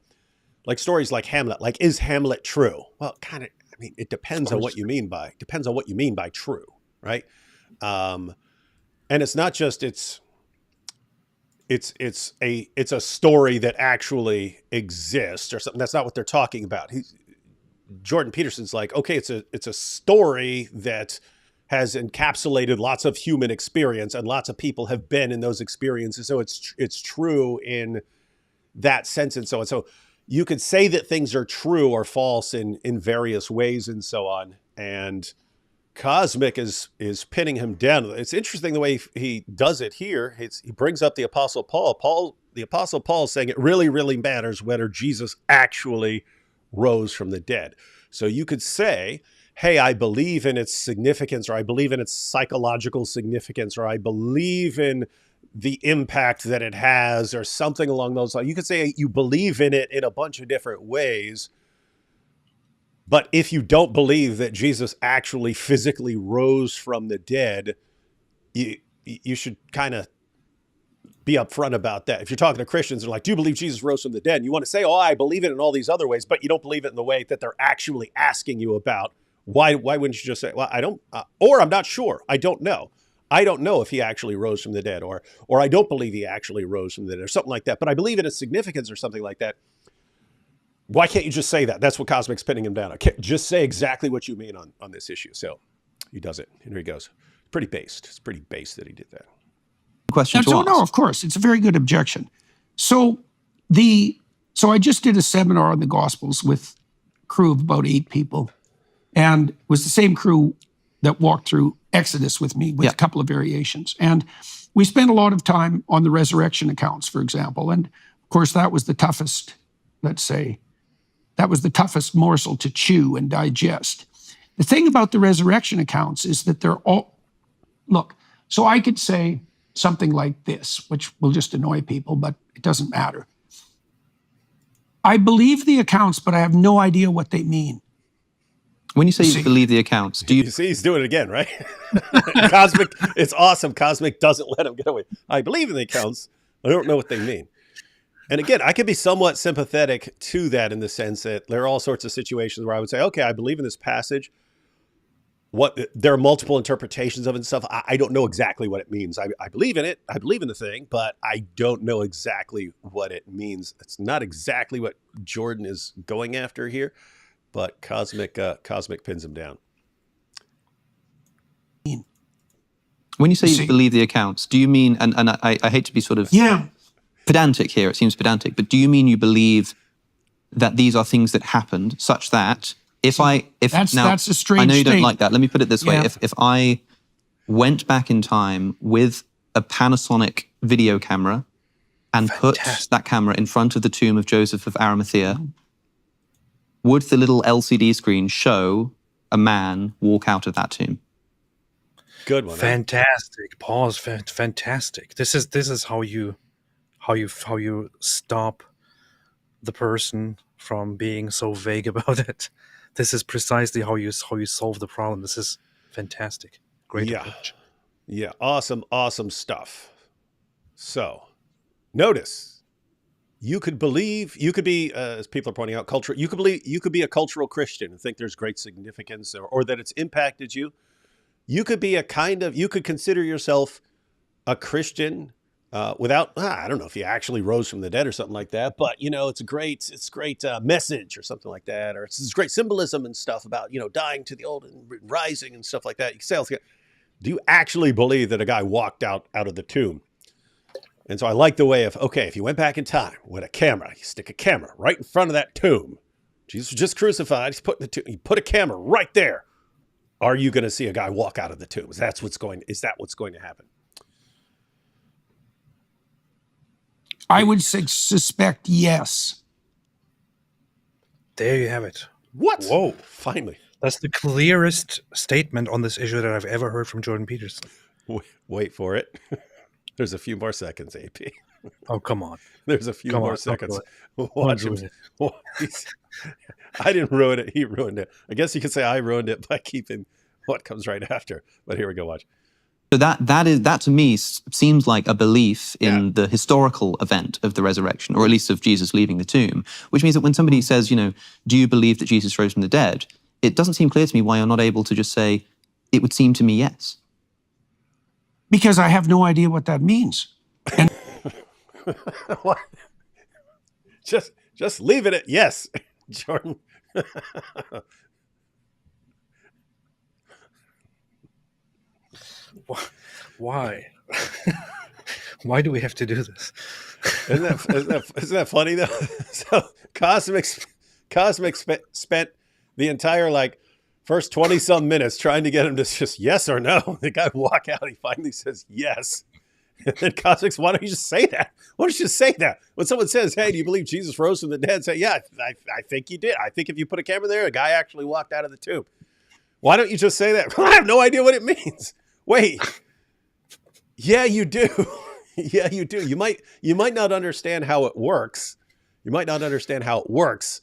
stories like Hamlet. Like, is Hamlet true? Well, kind of, I mean, it depends on what you mean by true, right? And it's not just, it's a story that actually exists or something. That's not what they're talking about. Jordan Peterson's like, okay, it's a story that has encapsulated lots of human experience, and lots of people have been in those experiences. So it's true in that sense and so on. So you could say that things are true or false in various ways and so on. And Cosmic is pinning him down. It's interesting the way he does it here. He brings up the Apostle Paul. The Apostle Paul is saying it really, really matters whether Jesus actually rose from the dead. So you could say, hey, I believe in its significance, or I believe in its psychological significance, or I believe in the impact that it has, or something along those lines. You could say you believe in it in a bunch of different ways. But if you don't believe that Jesus actually physically rose from the dead, you should kind of be upfront about that. If you're talking to Christians, they're like, do you believe Jesus rose from the dead? And you want to say, oh, I believe it in all these other ways, but you don't believe it in the way that they're actually asking you about. Why wouldn't you just say, well, I don't, or I'm not sure. I don't know. I don't know if he actually rose from the dead, or I don't believe he actually rose from the dead, or something like that. But I believe in its significance or something like that. Why can't you just say that? That's what Cosmic's pinning him down. I can't just say exactly what you mean on this issue. So he does it. Here he goes. Pretty based. It's pretty based that he did that. Question to ask. No, of course. It's a very good objection. So I just did a seminar on the Gospels with a crew of about 8 people. And it was the same crew that walked through Exodus with me with a couple of variations. And we spent a lot of time on the resurrection accounts, for example. And of course, that was the toughest, let's say, that was the toughest morsel to chew and digest. The thing about the resurrection accounts is that they're all, look, so I could say something like this, which will just annoy people, but it doesn't matter. I believe the accounts, but I have no idea what they mean. When you say you believe the accounts, do you see he's doing it again, right? Cosmic, it's awesome. Cosmic doesn't let him get away. I believe in the accounts. I don't know what they mean. And again, I could be somewhat sympathetic to that in the sense that there are all sorts of situations where I would say, okay, I believe in this passage. There are multiple interpretations of it and stuff. I don't know exactly what it means. I believe in it. I believe in the thing, but I don't know exactly what it means. It's not exactly what Jordan is going after here, but Cosmic pins him down. When you say you believe the accounts, do you mean, and I hate to be sort of pedantic here, it seems pedantic, but do you mean you believe that these are things that happened such that that's a strange I know you don't state. like that. Let me put it this way. If I went back in time with a Panasonic video camera and put that camera in front of the tomb of Joseph of Arimathea, would the little LCD screen show a man walk out of that tomb? Good one. Fantastic. Pause. Fantastic. This is how you stop the person from being so vague about it. This is precisely how you solve the problem. This is fantastic. Great approach. Yeah. Awesome stuff. So, notice you could be, as people are pointing out, you could be a cultural Christian and think there's great significance or that it's impacted you. You could be you could consider yourself a Christian without, I don't know if he actually rose from the dead or something like that, but it's a great message or something like that, or it's great symbolism and stuff about, dying to the old and rising and stuff like that. You can say, do you actually believe that a guy walked out of the tomb? And so I like the way if you went back in time with a camera, you stick a camera right in front of that tomb. Jesus was just crucified. You put a camera right there. Are you going to see a guy walk out of the tomb? Is that what's going to happen? I would suspect yes. There you have it. What? Whoa. Finally. That's the clearest statement on this issue that I've ever heard from Jordan Peterson. Wait for it. There's a few more seconds, AP. Oh, come on. There's a few Come more on, seconds. Don't Watch ruin him. it. I didn't ruin it. He ruined it. I guess you could say I ruined it by keeping what comes right after. But here we go. Watch. So that to me seems like a belief in the historical event of the resurrection, or at least of Jesus leaving the tomb, which means that when somebody says, do you believe that Jesus rose from the dead? It doesn't seem clear to me why you're not able to just say, it would seem to me yes. Because I have no idea what that means. And What? Just leave it at yes, Jordan. Why? Why do we have to do this? Isn't that funny though? So Cosmic spent the entire first 20-some minutes trying to get him to just yes or no. The guy walk out. He finally says yes. And then Cosmic's, why don't you just say that? Why don't you just say that? When someone says, hey, do you believe Jesus rose from the dead? Say, yeah, I think he did. I think if you put a camera there, a guy actually walked out of the tomb. Why don't you just say that? I have no idea what it means. Wait. Yeah, you do. Yeah, you do. You might not understand how it works. You might not understand how it works.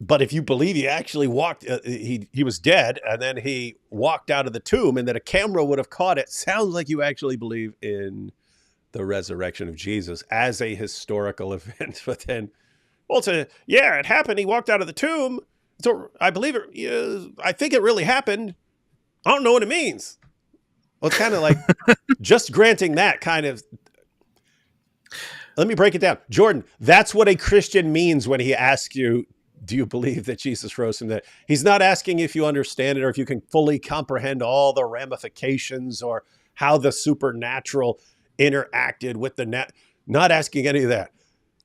But if you believe he actually walked, he was dead, and then he walked out of the tomb, and that a camera would have caught it, sounds like you actually believe in the resurrection of Jesus as a historical event. But then, it happened. He walked out of the tomb. So I believe it. I think it really happened. I don't know what it means. Well, it's kind of like just granting that kind of. Let me break it down. Jordan, that's what a Christian means when he asks you, do you believe that Jesus rose from the dead? He's not asking if you understand it or if you can fully comprehend all the ramifications or how the supernatural interacted with the net. Not asking any of that.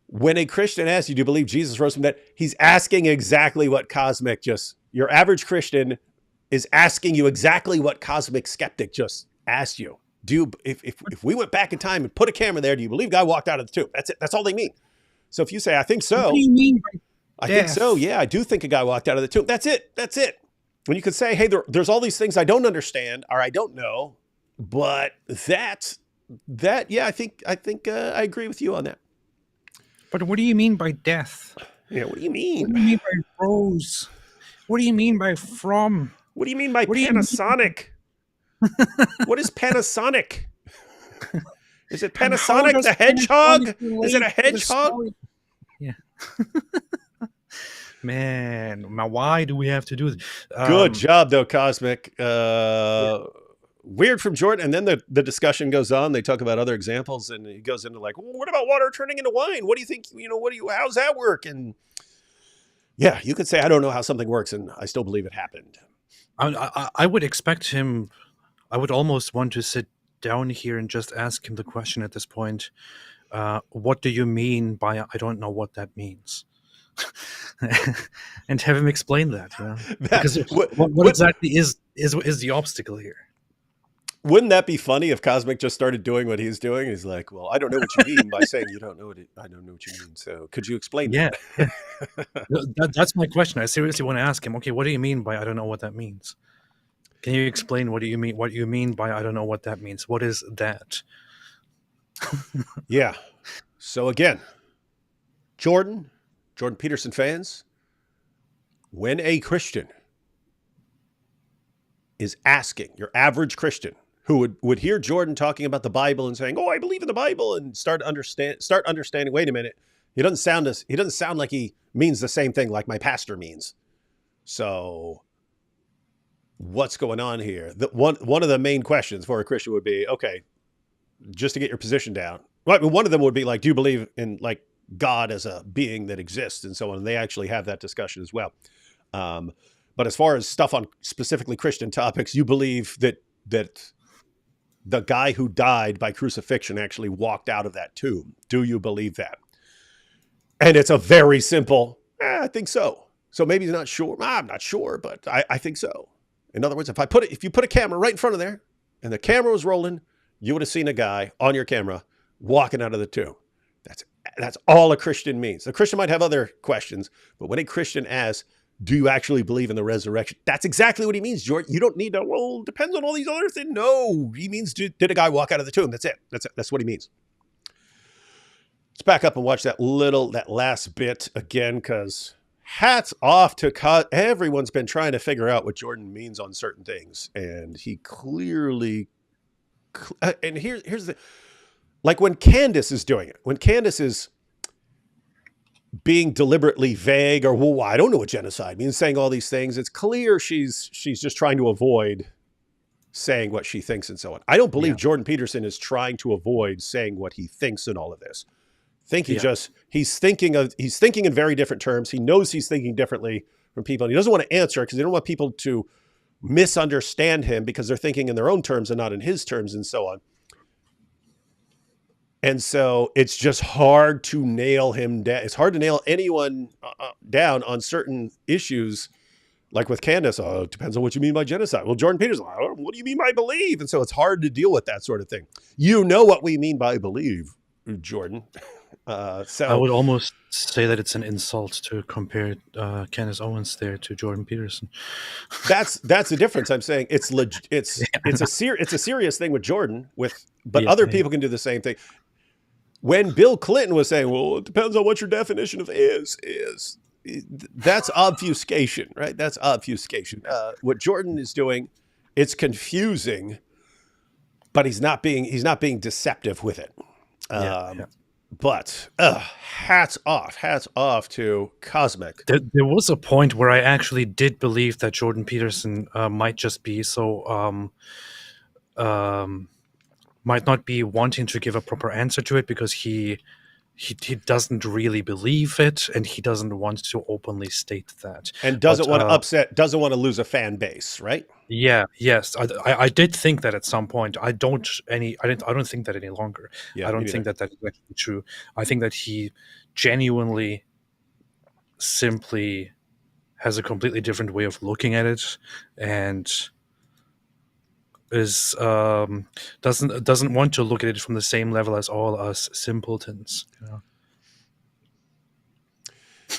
When a Christian asks you, do you believe Jesus rose from the dead? He's asking exactly what your average Christian is asking you exactly what Cosmic Skeptic just asked you. If we went back in time and put a camera there, do you believe God walked out of the tomb? That's it. That's all they mean. So if you say, I think so. what do you mean by I think so. Yeah, I do think a guy walked out of the tomb. That's it. That's it. When you could say, hey, there's all these things I don't understand or I don't know, but that, yeah, I think I agree with you on that. But what do you mean by death? Yeah, what do you mean? What do you mean by rose? What do you mean by from? What do you mean by What do you Panasonic? What is Panasonic? Is it And how Panasonic does the hedgehog? Panasonic Is it a relate to the hedgehog? story? Yeah. Man, why do we have to do this? Good job, though, Cosmic. Weird from Jordan. And then the discussion goes on. They talk about other examples, and he goes into well, what about water turning into wine? What do you think? How's that work? And yeah, you could say, I don't know how something works, and I still believe it happened. I would expect him. I would almost want to sit down here and just ask him the question at this point. What do you mean by I don't know what that means? And have him explain that. Because what exactly is the obstacle here? Wouldn't that be funny if Cosmic just started doing what he's doing? He's like, well, I don't know what you mean by saying you don't know I don't know what you mean. So could you explain that? That's my question. I seriously want to ask him, okay, what do you mean by I don't know what that means? Can you explain what you mean by I don't know what that means? What is that? Yeah. So again, Jordan Peterson fans, when a Christian is asking, your average Christian who would hear Jordan talking about the Bible and saying, "Oh, I believe in the Bible," and start understanding, wait a minute, he doesn't sound like he means the same thing like my pastor means. So what's going on here? One of the main questions for a Christian would be, okay, just to get your position down. Well, one of them would be do you believe in God as a being that exists and so on? And they actually have that discussion as well. But as far as stuff on specifically Christian topics, you believe that the guy who died by crucifixion actually walked out of that tomb. Do you believe that? And it's a very simple, I think so. So maybe he's not sure. I'm not sure, but I think so. In other words, if you put a camera right in front of there and the camera was rolling, you would have seen a guy on your camera walking out of the tomb. That's all a Christian means. A Christian might have other questions, but when a Christian asks, do you actually believe in the resurrection? That's exactly what he means, Jordan. You don't need to, well, depends on all these other things. No, he means, did a guy walk out of the tomb? That's it. That's what he means. Let's back up and watch that last bit again, because hats off to everyone's been trying to figure out what Jordan means on certain things. And he clearly, and here's the, like when Candace is doing it, when Candace is being deliberately vague or, well, I don't know what genocide means, saying all these things, it's clear she's just trying to avoid saying what she thinks and so on. I don't believe Jordan Peterson is trying to avoid saying what he thinks in all of this. I think he's thinking in very different terms. He knows he's thinking differently from people, and he doesn't want to answer because he don't want people to misunderstand him because they're thinking in their own terms and not in his terms and so on. And so it's just hard to nail him down. It's hard to nail anyone down on certain issues, like with Candace. Oh, it depends on what you mean by genocide. Well, Jordan Peterson, what do you mean by believe? And so it's hard to deal with that sort of thing. You know what we mean by believe, Jordan. So I would almost say that it's an insult to compare Candace Owens there to Jordan Peterson. That's the difference. I'm saying it's a serious thing with Jordan, but other people can do the same thing. When Bill Clinton was saying, well, it depends on what your definition of is, that's obfuscation, right? That's obfuscation. What Jordan is doing, it's confusing, but he's not being deceptive with it. But hats off to Cosmic. There was a point where I actually did believe that Jordan Peterson might just be so might not be wanting to give a proper answer to it because he doesn't really believe it, and he doesn't want to openly state that, and doesn't want to lose a fan base, right? Yes, I did think that at some point. I don't think that any longer. I don't think that is actually true. I think that he genuinely simply has a completely different way of looking at it, and is doesn't want to look at it from the same level as all us simpletons.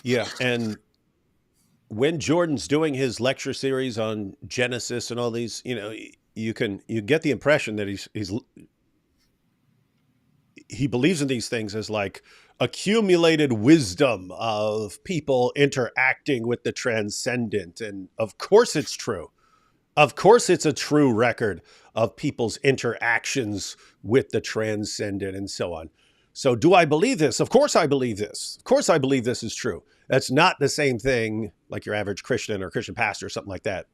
Yeah, and when Jordan's doing his lecture series on Genesis and all these, you get the impression that he believes in these things as like accumulated wisdom of people interacting with the transcendent, and of course it's true. Of course, it's a true record of people's interactions with the transcendent and so on. So do I believe this? Of course I believe this. Of course I believe this is true. That's not the same thing like your average Christian or Christian pastor or something like that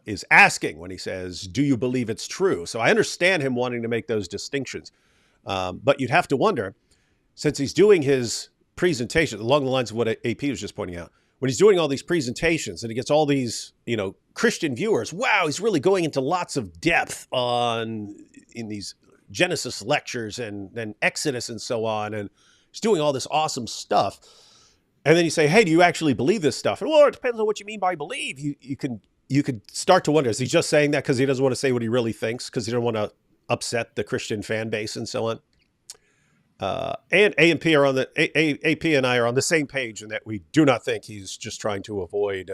is asking when he says, do you believe it's true? So I understand him wanting to make those distinctions. But you'd have to wonder, since he's doing his presentation along the lines of what AP was just pointing out, when he's doing all these presentations and he gets all these, Christian viewers, wow, he's really going into lots of depth in these Genesis lectures and then Exodus and so on. And he's doing all this awesome stuff. And then you say, hey, do you actually believe this stuff? And well, it depends on what you mean by believe. You could start to wonder, is he just saying that because he doesn't want to say what he really thinks, because he don't want to upset the Christian fan base and so on? And AP and I are on the same page in that we do not think he's just trying to avoid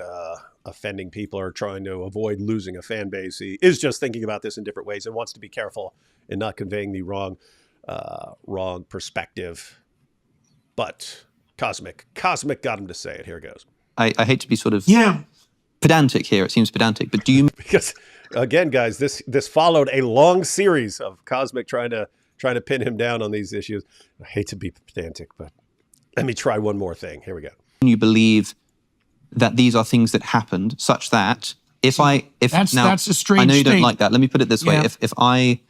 offending people or trying to avoid losing a fan base. He is just thinking about this in different ways and wants to be careful in not conveying the wrong perspective. But Cosmic got him to say it. Here it goes. I hate to be sort of pedantic here. It seems pedantic, but do you? Because again, guys, this followed a long series of Cosmic trying to pin him down on these issues. I hate to be pedantic, but let me try one more thing. Here we go. You believe that these are things that happened, such that that's a strange. I know you don't thing. like that. Let me put it this way: if I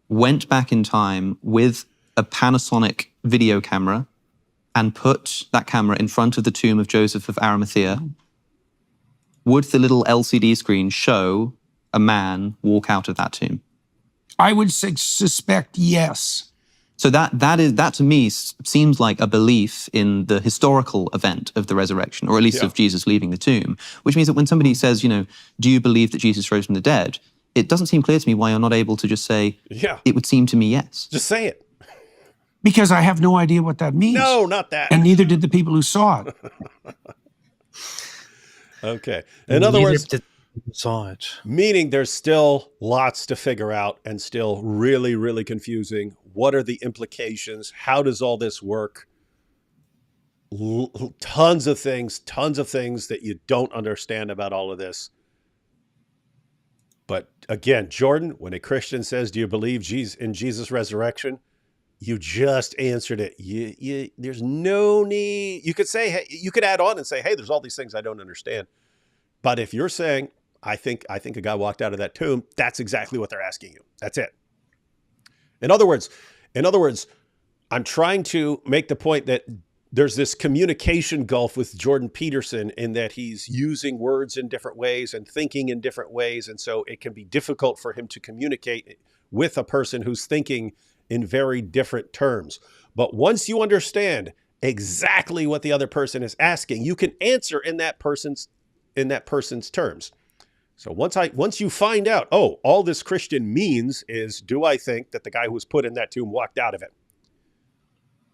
went back in time with a Panasonic video camera and put that camera in front of the tomb of Joseph of Arimathea, would the little LCD screen show a man walk out of that tomb? I would suspect yes. So that to me seems like a belief in the historical event of the resurrection, or at least of Jesus leaving the tomb, which means that when somebody says, do you believe that Jesus rose from the dead? It doesn't seem clear to me why you're not able to just say, it would seem to me yes. Just say it. Because I have no idea what that means. No, not that. And neither did the people who saw it. Okay. In other Neither words, did saw it. meaning there's still lots to figure out and still really, really confusing. What are the implications? How does all this work? Tons of things that you don't understand about all of this. But again, Jordan, when a Christian says, do you believe in Jesus' resurrection? You just answered it. There's no need. You could say, hey, you could add on and say, hey, there's all these things I don't understand. But if you're saying, I think a guy walked out of that tomb, that's exactly what they're asking you. That's it. In other words, I'm trying to make the point that there's this communication gulf with Jordan Peterson in that he's using words in different ways and thinking in different ways. And so it can be difficult for him to communicate with a person who's thinking in very different terms. But once you understand exactly what the other person is asking, you can answer in that person's terms. So once you find out, oh, all this Christian means is, do I think that the guy who was put in that tomb walked out of it?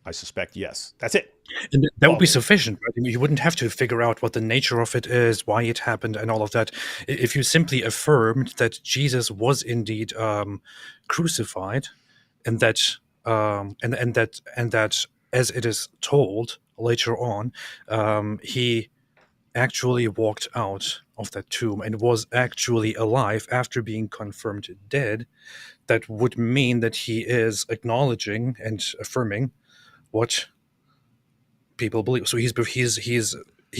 I suspect yes. That's it. And that would be sufficient, right? I mean, you wouldn't have to figure out what the nature of it is, why it happened, and all of that. If you simply affirmed that Jesus was indeed crucified, and that and that as it is told later on, he actually walked out of that tomb and was actually alive after being confirmed dead, that would mean that he is acknowledging and affirming what people believe. So he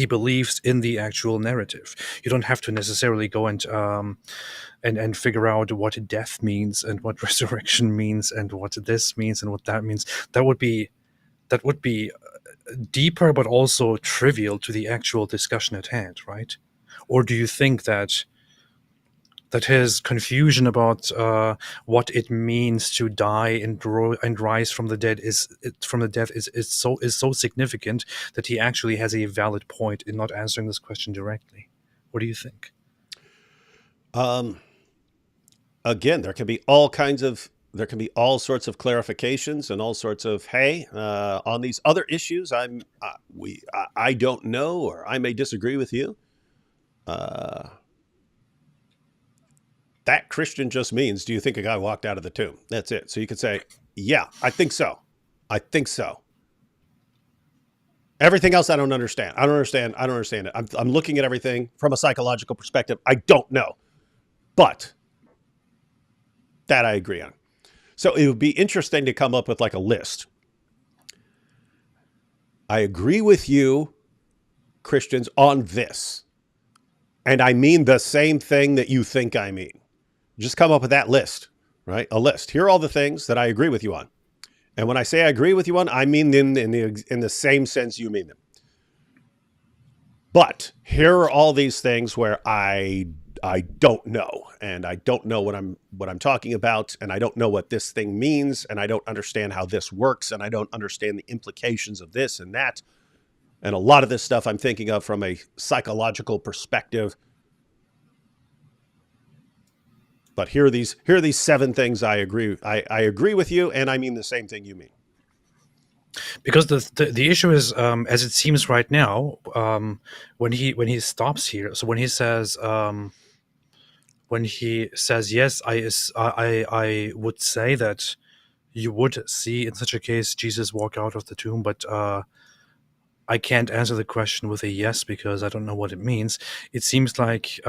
believes in the actual narrative. You don't have to necessarily go and figure out what death means and what resurrection means and what this means and what that means. That would be deeper, but also trivial to the actual discussion at hand, right? Or do you think that his confusion about what it means to die and rise from the dead is so significant that he actually has a valid point in not answering this question directly? What do you think? Again, there can be all sorts of clarifications and all sorts of, hey, on these other issues, I don't know, or I may disagree with you. That Christian just means, do you think a guy walked out of the tomb? That's it. So you could say, yeah, I think so. Everything else I don't understand. I don't understand it. I'm looking at everything from a psychological perspective. I don't know. But that I agree on. So it would be interesting to come up with like a list. I agree with you, Christians, on this. And I mean the same thing that you think I mean. Just come up with that list, right? A list. Here are all the things that I agree with you on. And when I say I agree with you on, I mean them in the same sense you mean them. But here are all these things where I don't know, and I don't know what I'm talking about, and I don't know what this thing means, and I don't understand how this works, and I don't understand the implications of this and that. And a lot of this stuff I'm thinking of from a psychological perspective. But here are these 7 things I agree. I agree with you, and I mean the same thing you mean. Because the issue is, as it seems right now, when he stops here. So when he says yes, I would say that you would see in such a case Jesus walk out of the tomb, but I can't answer the question with a yes because I don't know what it means. It seems like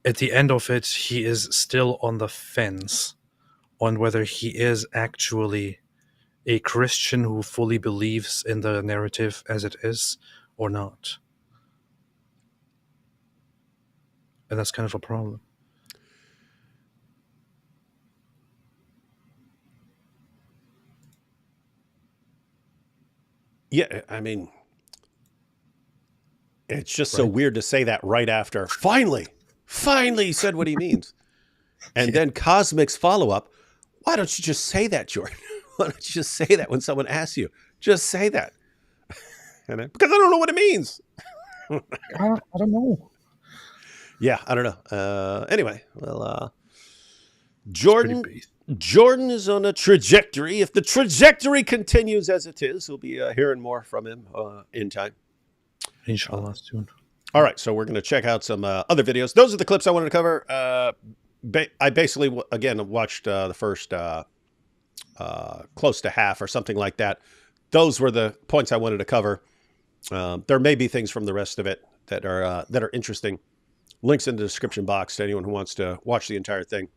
at the end of it, he is still on the fence on whether he is actually a Christian who fully believes in the narrative as it is or not. And that's kind of a problem. Yeah, I mean, it's just so weird to say that right after, finally he said what he means. And then Cosmic's follow-up, why don't you just say that, Jordan? Why don't you just say that when someone asks you? Just say that. Because I don't know what it means. I don't know. Yeah, I don't know. Anyway, well, Jordan is on a trajectory. If the trajectory continues as it is, we'll be hearing more from him in time. Inshallah, soon. All right, so we're going to check out some other videos. Those are the clips I wanted to cover. I basically, again, watched the first close to half or something like that. Those were the points I wanted to cover. There may be things from the rest of it that are interesting. Links in the description box to anyone who wants to watch the entire thing.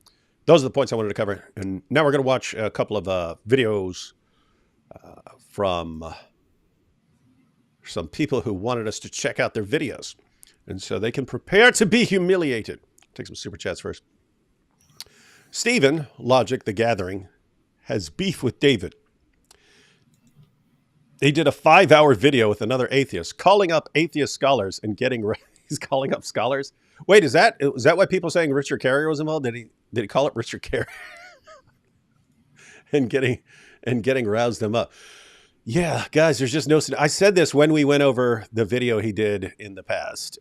Those are the points I wanted to cover. And now we're going to watch a couple of videos from some people who wanted us to check out their videos. And so they can prepare to be humiliated. Take some super chats first. Stephen, Logic the Gathering, has beef with David. He did a 5-hour video with another atheist, calling up atheist scholars and getting... He's calling up scholars? Wait, was that why people are saying Richard Carrier was involved? Did he call it Richard Carrier? and getting roused them up. Yeah, guys, there's just no... I said this when we went over the video he did in the past.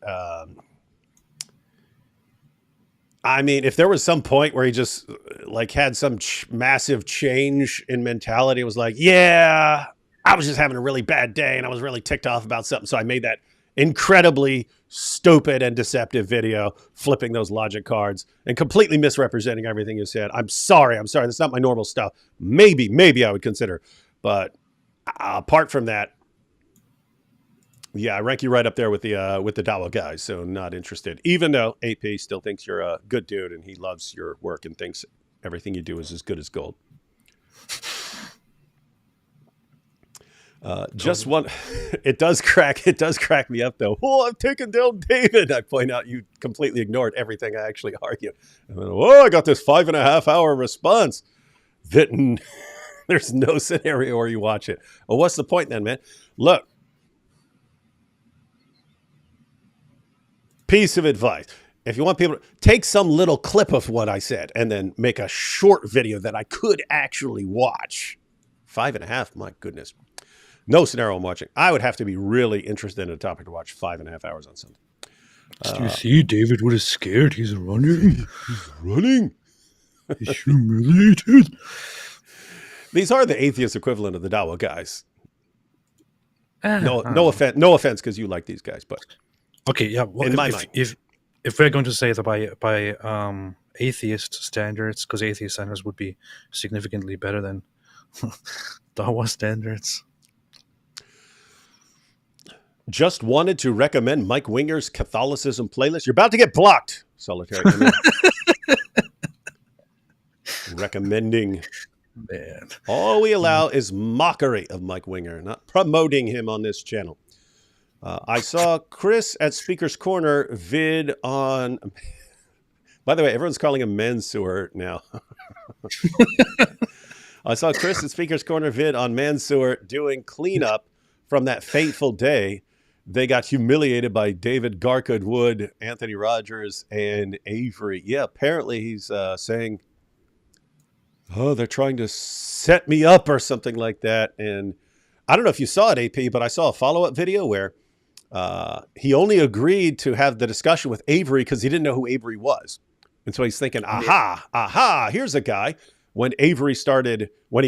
I mean, if there was some point where he just like had some massive change in mentality, it was like, yeah, I was just having a really bad day and I was really ticked off about something. So I made that incredibly stupid and deceptive video, flipping those logic cards and completely misrepresenting everything you said. I'm sorry. That's not my normal stuff. Maybe I would consider, but apart from that, yeah, I rank you right up there with the Dawa guys. So not interested, even though AP still thinks you're a good dude and he loves your work and thinks everything you do is as good as gold. Just one, it does crack me up though. Oh, I've taken down David. I point out you completely ignored everything I actually argued. And then, I got this 5.5 hour response. There's no scenario where you watch it. Well, what's the point then, man? Look, piece of advice. If you want people to take some little clip of what I said and then make a short video that I could actually watch. 5.5, my goodness. No scenario I'm watching. I would have to be really interested in a topic to watch 5.5 hours on something. Do you see David what is scared? He's running. He's running. He's humiliated. These are the atheist equivalent of the Dawa guys. No offense, because you like these guys, but okay, yeah. Well, in my mind, if we're going to say that by atheist standards, because atheist standards would be significantly better than Dawa standards. Just wanted to recommend Mike Winger's Catholicism playlist. You're about to get blocked, Solitary. Recommending. Man. All we allow is mockery of Mike Winger, not promoting him on this channel. I saw Chris at Speaker's Corner vid on... By the way, everyone's calling him Mansoor now. I saw Chris at Speaker's Corner vid on Mansoor doing cleanup from that fateful day. They got humiliated by David Garkwood Wood, Anthony Rogers, and Avery. Yeah, apparently he's saying, oh, they're trying to set me up or something like that. And I don't know if you saw it, AP, but I saw a follow-up video where he only agreed to have the discussion with Avery because he didn't know who Avery was. And so he's thinking, aha, here's a guy. When he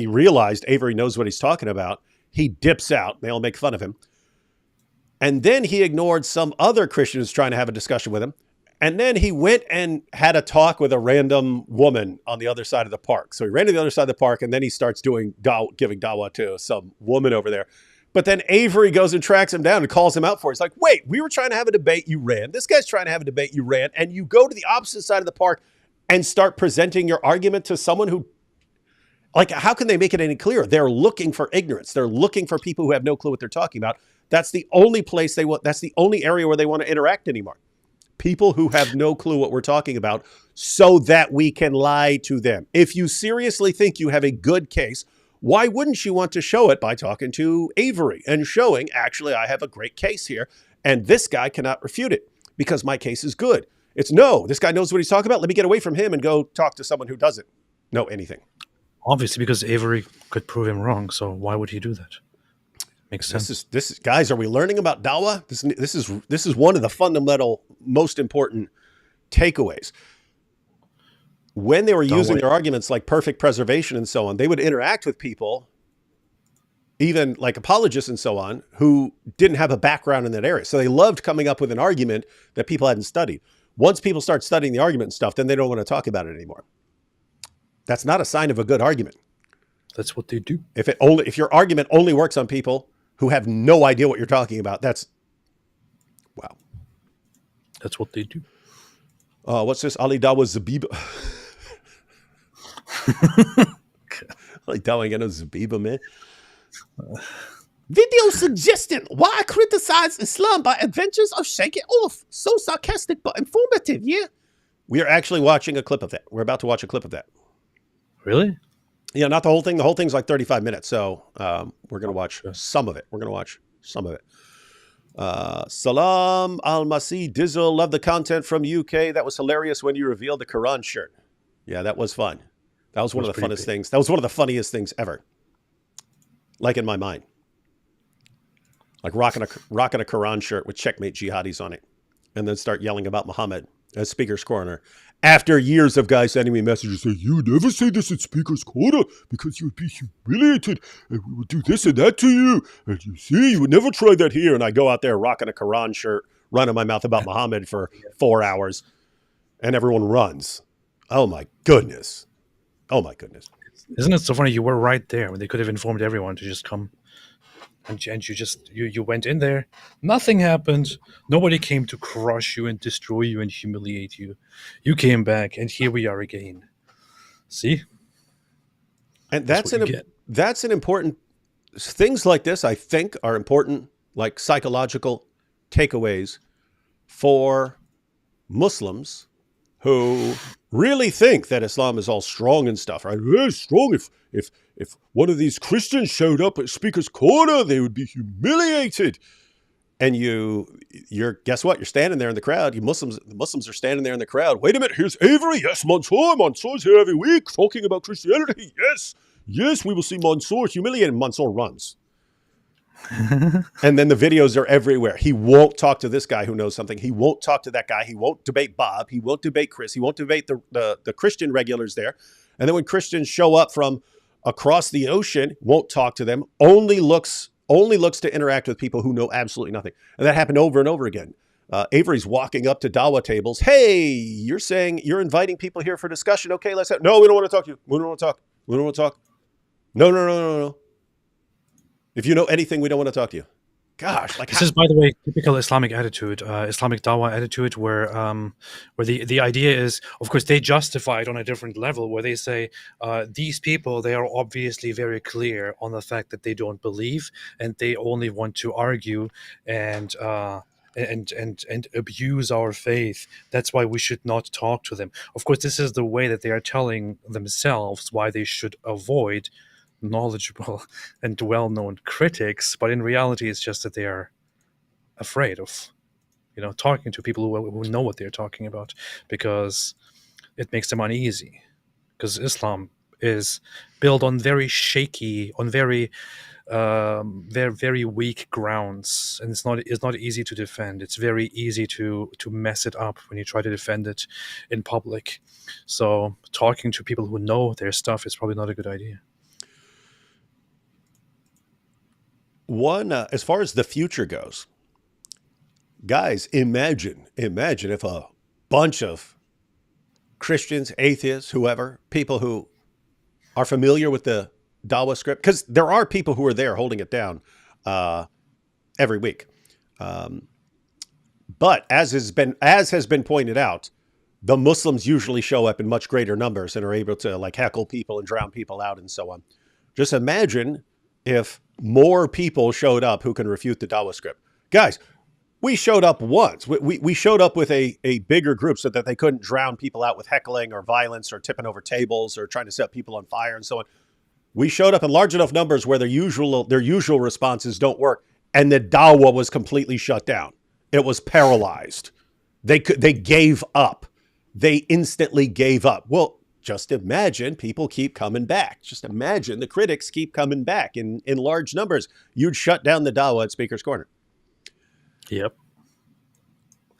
realized Avery knows what he's talking about, he dips out. They all make fun of him. And then he ignored some other Christians trying to have a discussion with him. And then he went and had a talk with a random woman on the other side of the park. So he ran to the other side of the park, and then he starts giving dawah to some woman over there. But then Avery goes and tracks him down and calls him out for it. He's like, wait, we were trying to have a debate, you ran. This guy's trying to have a debate, you ran. And you go to the opposite side of the park and start presenting your argument to someone who, like, how can they make it any clearer? They're looking for ignorance. They're looking for people who have no clue what they're talking about. That's the only place that's the only area where they want to interact anymore. People who have no clue what we're talking about so that we can lie to them. If you seriously think you have a good case, why wouldn't you want to show it by talking to Avery and showing, actually, I have a great case here and this guy cannot refute it because my case is good. It's no, this guy knows what he's talking about. Let me get away from him and go talk to someone who doesn't know anything. Obviously, because Avery could prove him wrong. So why would he do that? Makes sense. This is guys, are we learning about Dawah? This is one of the fundamental, most important takeaways. When they were using their arguments like perfect preservation and so on, they would interact with people even like apologists and so on, who didn't have a background in that area. So they loved coming up with an argument that people hadn't studied. Once people start studying the argument and stuff, then they don't want to talk about it anymore. That's not a sign of a good argument. That's what they do. If your argument only works on people who have no idea what you're talking about, wow. That's what they do. What's this? Ali Dawa Zabiba. Ali Dawa ain't no Zabiba, man. Video suggesting why I criticize Islam by Adventures of Sheikh Itoff. So sarcastic but informative, yeah? We are actually watching a clip of that. We're about to watch a clip of that. Really? Yeah, not the whole thing. The whole thing's like 35 minutes. So we're going to watch some of it. Salam Al-Masih Dizzle. Love the content from UK. That was hilarious when you revealed the Quran shirt. Yeah, that was fun. That was one of the funnest things. That was one of the funniest things ever. Like in my mind. Like rocking a Quran shirt with checkmate jihadis on it. And then start yelling about Muhammad at Speaker's Corner. After years of guys sending me messages saying, you would never say this at Speaker's Corner because you would be humiliated and we would do this and that to you. And you see, you would never try that here. And I go out there rocking a Quran shirt, running my mouth about Muhammad for 4 hours, and everyone runs. Oh my goodness. Isn't it so funny? You were right there when they could have informed everyone to just come. And you went in there. Nothing happened. Nobody came to crush you and destroy you and humiliate you. You came back, and here we are again. See? And that's an important. Things like this, I think, are important, like psychological takeaways for Muslims who really think that Islam is all strong and stuff, right? Very strong. If one of these Christians showed up at Speaker's Corner, they would be humiliated. And you're guess what? You're standing there in the crowd. The Muslims are standing there in the crowd. Wait a minute, here's Avery. Yes, Mansour's here every week talking about Christianity. Yes, we will see Mansour humiliated. Mansour runs. And then the videos are everywhere. He won't talk to this guy who knows something. He won't talk to that guy. He won't debate Bob. He won't debate Chris. He won't debate the Christian regulars there. And then when Christians show up from across the ocean, won't talk to them, only looks to interact with people who know absolutely nothing. And that happened over and over again. Avery's walking up to Dawa tables. Hey, you're saying you're inviting people here for discussion. Okay, let's have. No, we don't want to talk to you. We don't want to talk. No. If you know anything, we don't want to talk to you. Gosh, this is, by the way, typical Islamic attitude, Islamic Dawah attitude, where the idea is, of course, they justify it on a different level, where they say these people, they are obviously very clear on the fact that they don't believe, and they only want to argue and abuse our faith. That's why we should not talk to them. Of course, this is the way that they are telling themselves why they should avoid knowledgeable and well-known critics, but in reality it's just that they are afraid of talking to people who know what they're talking about, because it makes them uneasy, because Islam is built on very shaky, on very weak grounds, and it's not easy to defend. It's very easy to mess it up when you try to defend it in public. So talking to people who know their stuff is probably not a good idea. One, as far as the future goes, guys, imagine if a bunch of Christians, atheists, whoever, people who are familiar with the Dawah script, because there are people who are there holding it down every week. But as has been pointed out, the Muslims usually show up in much greater numbers and are able to like heckle people and drown people out and so on. Just imagine if more people showed up who can refute the Dawah script. Guys, we showed up once. We showed up with a bigger group so that they couldn't drown people out with heckling or violence or tipping over tables or trying to set people on fire and so on. We showed up in large enough numbers where their usual responses don't work, and the Dawah was completely shut down. It was paralyzed. They gave up. They instantly gave up. Well, just imagine people keep coming back. Just imagine the critics keep coming back in large numbers. You'd shut down the Dawah at Speaker's Corner. Yep.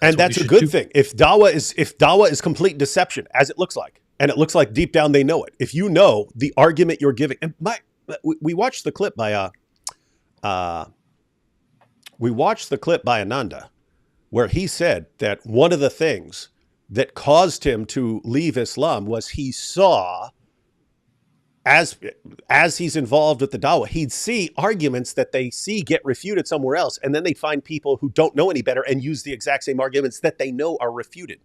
And that's a good thing. If Dawah is complete deception, as it looks like, and it looks like deep down they know it. If you know the argument you're giving, and we watched the clip by we watched the clip by Ananda where he said that one of the things that caused him to leave Islam was he saw, as he's involved with the Dawah, he'd see arguments that they see get refuted somewhere else, and then they'd find people who don't know any better and use the exact same arguments that they know are refuted.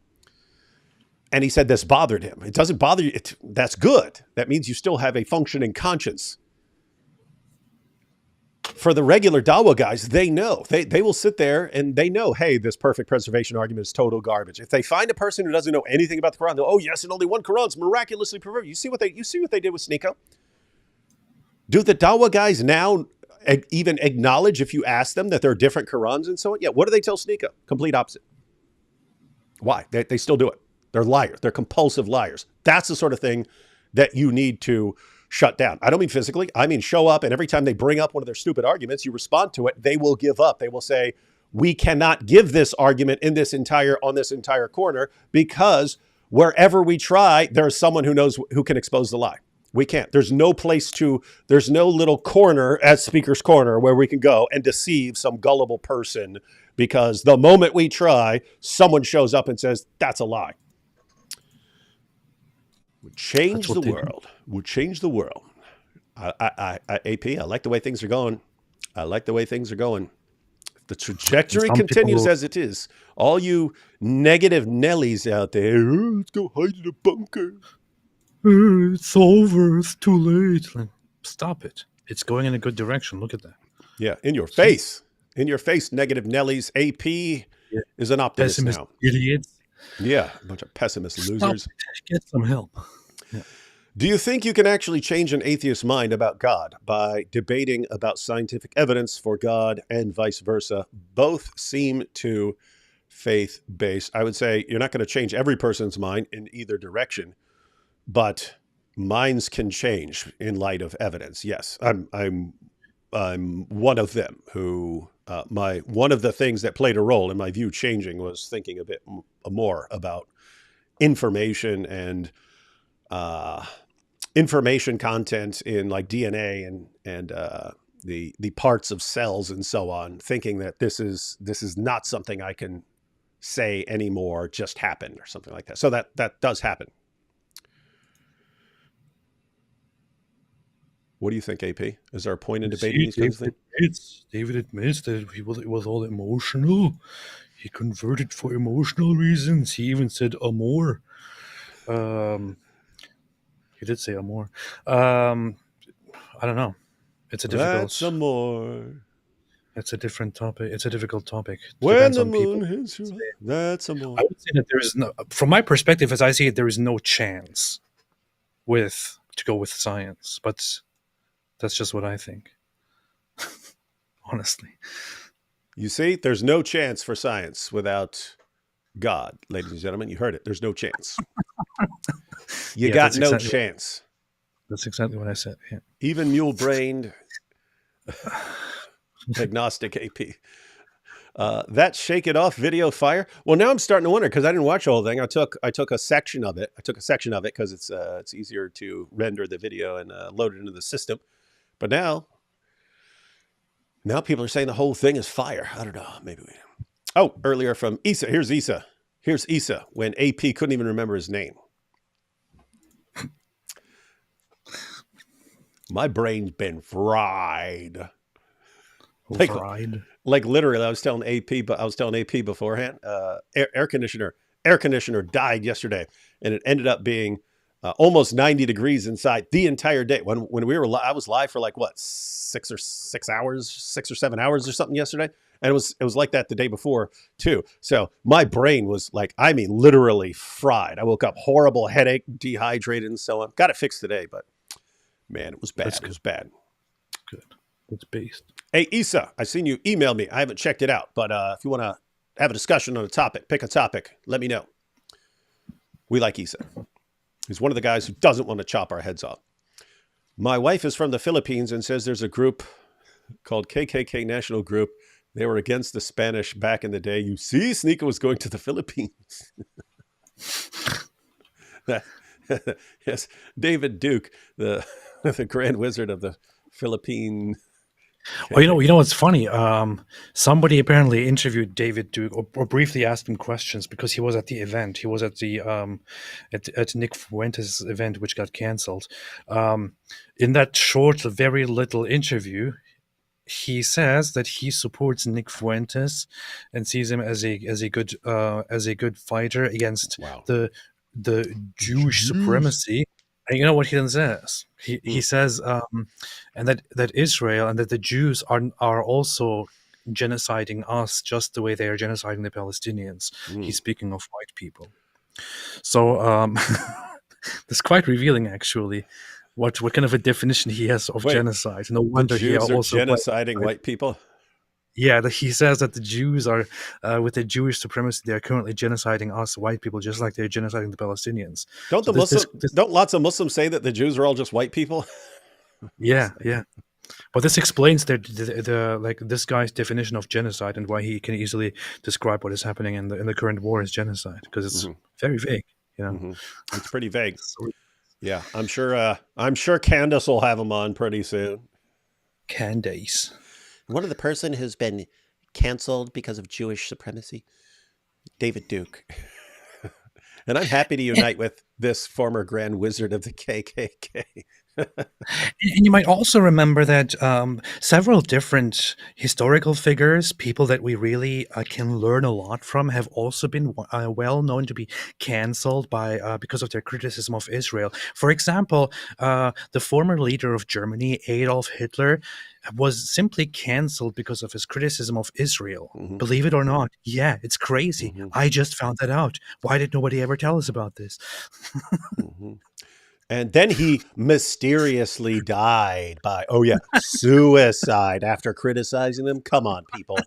And he said this bothered him. It doesn't bother you. That's good. That means you still have a functioning conscience. For the regular Dawa guys, they know. They will sit there and they know, hey, this perfect preservation argument is total garbage. If they find a person who doesn't know anything about the Quran, they'll, oh yes, and only one Quran's miraculously preserved. You see what they did with Sneeko? Do the Dawa guys now even acknowledge, if you ask them, that there are different Qurans and so on? Yeah, what do they tell Sneeko? Complete opposite. Why? They still do it. They're liars. They're compulsive liars. That's the sort of thing that you need to shut down. I don't mean physically. I mean show up, and every time they bring up one of their stupid arguments, you respond to it. They will give up. They will say, we cannot give this argument on this entire corner because wherever we try, there's someone who can expose the lie. We can't. There's no little corner at Speaker's Corner where we can go and deceive some gullible person, because the moment we try, someone shows up and says, that's a lie. Would change the world. Would change the world. AP, I like the way things are going. The trajectory continues as it is. All you negative Nellies out there, oh, let's go hide in a bunker. It's over. It's too late. Stop it. It's going in a good direction. Look at that. Yeah, in your face. In your face, negative Nellies. AP is an optimist Pessimist now. Idiots. Yeah, a bunch of pessimist losers. Get some help. Yeah. Do you think you can actually change an atheist's mind about God by debating about scientific evidence for God and vice versa? Both seem to faith-based. I would say you're not going to change every person's mind in either direction, but minds can change in light of evidence. Yes, I'm one of them who one of the things that played a role in my view changing was thinking a bit more about information and information content in like DNA and the parts of cells and so on, thinking that this is not something I can say anymore, just happened or something like that. So that does happen. What do you think, AP? Is there a point in debating these kinds of things? David admits that it was all emotional. He converted for emotional reasons. He even said amor. He did say amor. I don't know. It's a difficult. That's amor. It's a different topic. It's a difficult topic. When the moon hits you, that's amor. I would say that there is no, from my perspective, as I see it, there is no chance to go with science, but that's just what I think. Honestly. You see, there's no chance for science without God, ladies and gentlemen. You heard it. There's no chance. You got no chance. That's exactly what I said. Yeah. Even mule-brained agnostic AP. That Shake It Off video fire. Well, now I'm starting to wonder, because I didn't watch the whole thing. I took a section of it. Because it's easier to render the video and load it into the system. But now people are saying the whole thing is fire. I don't know. Maybe we. Oh, earlier from Issa. Here's Issa when AP couldn't even remember his name. My brain's been fried. Like literally, I was telling AP beforehand. Air conditioner died yesterday, and it ended up being almost 90 degrees inside the entire day. When I was live for like what 6 or 7 hours or something yesterday, and it was like that the day before too. So my brain was like, I mean, literally fried. I woke up horrible headache, dehydrated, and so on. Got it fixed today, but man, it was bad. It was bad. Good. It's based. Hey, Issa, I seen you email me. I haven't checked it out, but if you want to have a discussion on a topic, pick a topic, let me know. We like Issa. He's one of the guys who doesn't want to chop our heads off. My wife is from the Philippines and says there's a group called KKK National Group. They were against the Spanish back in the day. You see, Sneeko was going to the Philippines. Yes, David Duke, the Grand Wizard of the Philippine Well, you know what's funny? Somebody apparently interviewed David Duke or briefly asked him questions because he was at the event. He was at the at Nick Fuentes' event, which got canceled. In that short, very little interview, he says that he supports Nick Fuentes and sees him as a good fighter against Wow. the Jewish supremacy. And you know what he then says? He says, and that Israel and that the Jews are also genociding us just the way they are genociding the Palestinians. He's speaking of white people. So it's quite revealing, actually, what kind of a definition he has of Wait, genocide. No the wonder he Jews are also genociding white people? Yeah, he says that the Jews are, with the Jewish supremacy, they are currently genociding us white people, just like they're genociding the Palestinians. Don't So don't lots of Muslims say that the Jews are all just white people? yeah. But this explains the like this guy's definition of genocide and why he can easily describe what is happening in the current war as genocide, because it's very vague. You know, It's pretty vague. Yeah, I'm sure Candace will have him on pretty soon. Candace. One of the person who's been canceled because of Jewish supremacy, David Duke. And I'm happy to unite with this former Grand Wizard of the KKK. And you might also remember that several different historical figures, people that we really can learn a lot from, have also been well known to be canceled by because of their criticism of Israel. For example, the former leader of Germany, Adolf Hitler, was simply canceled because of his criticism of Israel. Believe it or not. Yeah, it's crazy. I just found that out. Why did nobody ever tell us about this? And then he mysteriously died by, suicide after criticizing them. Come on, people.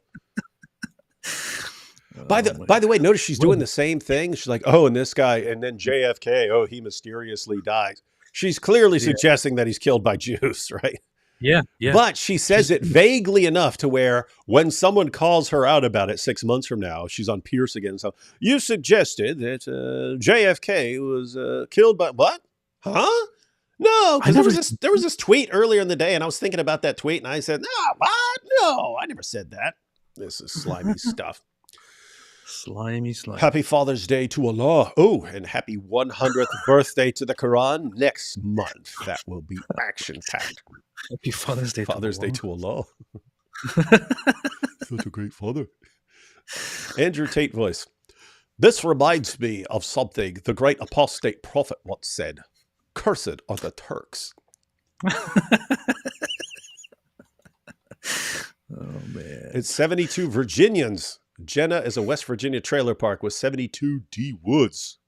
By the way, notice she's doing the same thing. She's like, oh, and this guy, and then JFK, oh, he mysteriously dies. She's clearly suggesting that he's killed by Jews, right? Yeah. But she says it vaguely enough to where when someone calls her out about it 6 months from now, she's on Pierce again. So you suggested that JFK was killed by what? Huh? No, because there was this tweet earlier in the day, and I was thinking about that tweet, and I said, no, what? No, I never said that. This is slimy stuff. Slimy. Happy Father's Day to Allah. Oh, and happy 100th birthday to the Quran next month. That will be action-packed. Happy Father's Day. Father's Day to Allah. Such a great father. Andrew Tate voice. This reminds me of something the great apostate prophet once said. Cursed are the Turks. Oh, man. It's 72 Virginians. Jenna is a West Virginia trailer park with 72 D Woods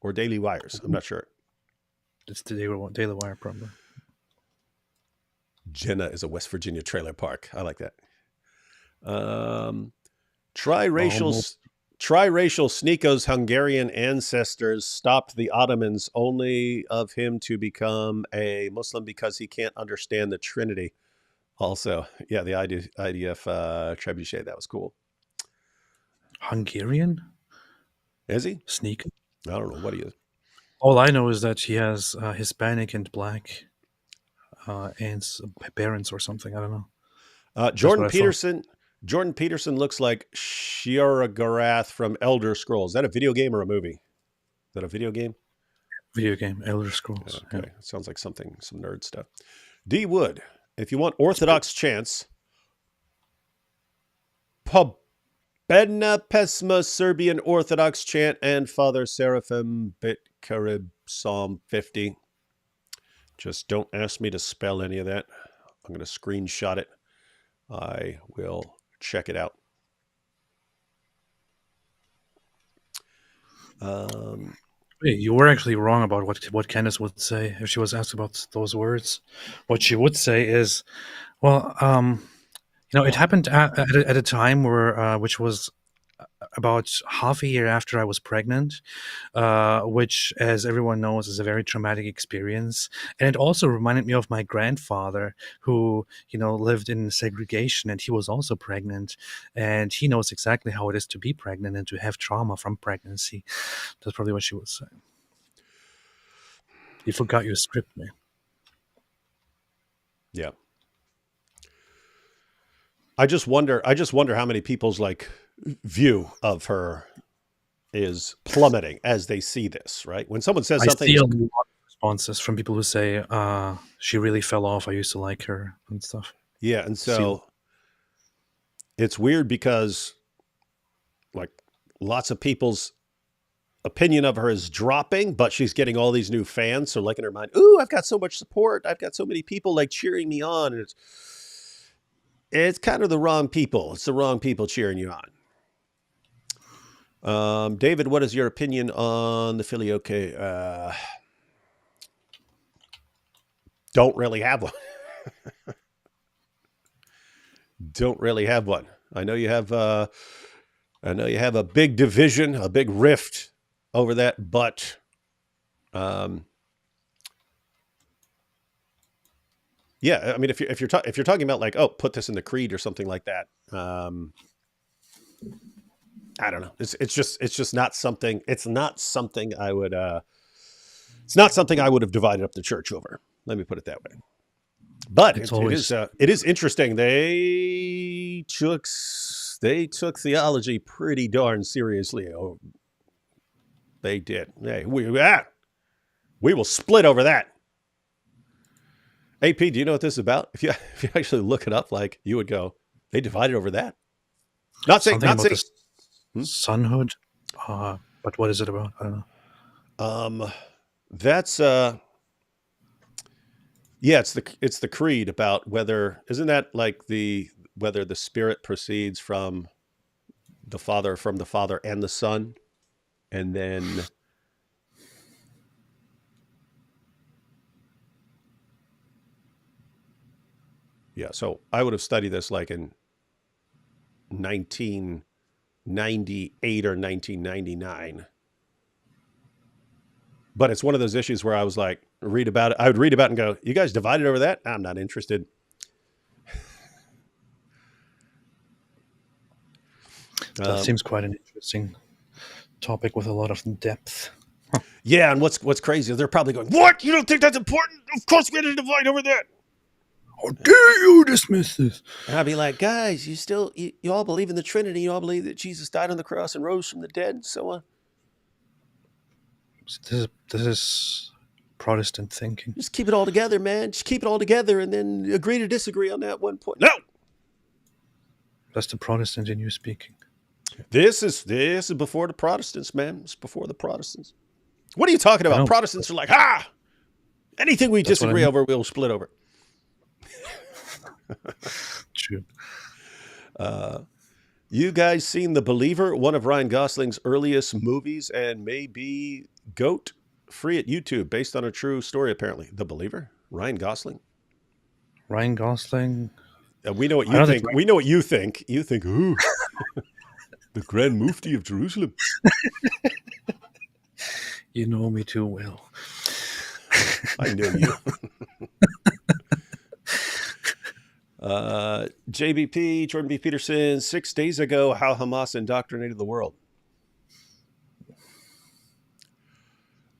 or Daily Wires. I'm not sure. It's the Daily Wire, probably. Jenna is a West Virginia trailer park. I like that. Triracial Sneako's Hungarian ancestors stopped the Ottomans only of him to become a Muslim because he can't understand the Trinity. Also, yeah, the IDF trebuchet, that was cool. Hungarian? Is he? Sneak? I don't know what he is. All I know is that he has Hispanic and black aunts, parents or something. I don't know. Jordan Peterson looks like Sheargarath from Elder Scrolls. Is that a video game or a movie? Is that a video game? Video game, Elder Scrolls. Okay, yeah. Sounds like some nerd stuff. D Wood, if you want Orthodox chants, Pobedna Pesma Serbian Orthodox chant and Father Seraphim Bit Carib Psalm 50. Just don't ask me to spell any of that. I'm going to screenshot it. I will check it out. You were actually wrong about what Candace would say if she was asked about those words. What she would say is, well, it happened at a time where, which was about half a year after I was pregnant, which, as everyone knows, is a very traumatic experience. And it also reminded me of my grandfather, who, lived in segregation, and he was also pregnant. And he knows exactly how it is to be pregnant and to have trauma from pregnancy. That's probably what she would say. You forgot your script, man. Yeah. I just wonder how many people's like view of her is plummeting as they see this, right? When someone says I something see is a lot of responses from people who say, she really fell off. I used to like her and stuff. yeah, and See, so it's weird because like lots of people's opinion of her is dropping, but she's getting all these new fans. So like in her mind, ooh, I've got so much support. I've got so many people like cheering me on. And it's kind of the wrong people. It's the wrong people cheering you on. David, what is your opinion on the Filioque? Don't really have one. Don't really have one. I know you have a big division, a big rift over that, but yeah, I mean, if you're talking about like, oh, put this in the creed or something like that, I don't know. It's just not something. It's not something I would. It's not something I would have divided up the church over. Let me put it that way. But it is interesting. They took theology pretty darn seriously. Oh, they did. Hey, we will split over that. AP, do you know what this is about? If you actually look it up, like you would go, they divided over that. Not saying something not about saying. the sonhood. But what is it about? I don't know. That's yeah, it's the creed about whether isn't that like whether the Spirit proceeds from the Father and the Son, and then yeah. So I would have studied this like in 1998 or 1999. But it's one of those issues where I was like, read about it. I would read about it and go, you guys divided over that? I'm not interested. That seems quite an interesting topic with a lot of depth. Yeah, and what's crazy is they're probably going, what? You don't think that's important? Of course we had to divide over that. How dare you dismiss this? And I'd be like, guys, you all believe in the Trinity. You all believe that Jesus died on the cross and rose from the dead and so on. This is Protestant thinking. Just keep it all together, man. Just keep it all together and then agree to disagree on that one point. No! That's the Protestant in you speaking. This is before the Protestants, man. It's before the Protestants. What are you talking about? Protestants are like, anything we disagree over, we'll split over. True. You guys seen The Believer, one of Ryan Gosling's earliest movies, and maybe GOAT, free at YouTube, based on a true story, apparently. The Believer? Ryan Gosling? Ryan Gosling? We know what you think. We know what you think. You think, ooh, the Grand Mufti of Jerusalem. You know me too well. I know you. JBP, Jordan B. Peterson, 6 days ago, how Hamas indoctrinated the world.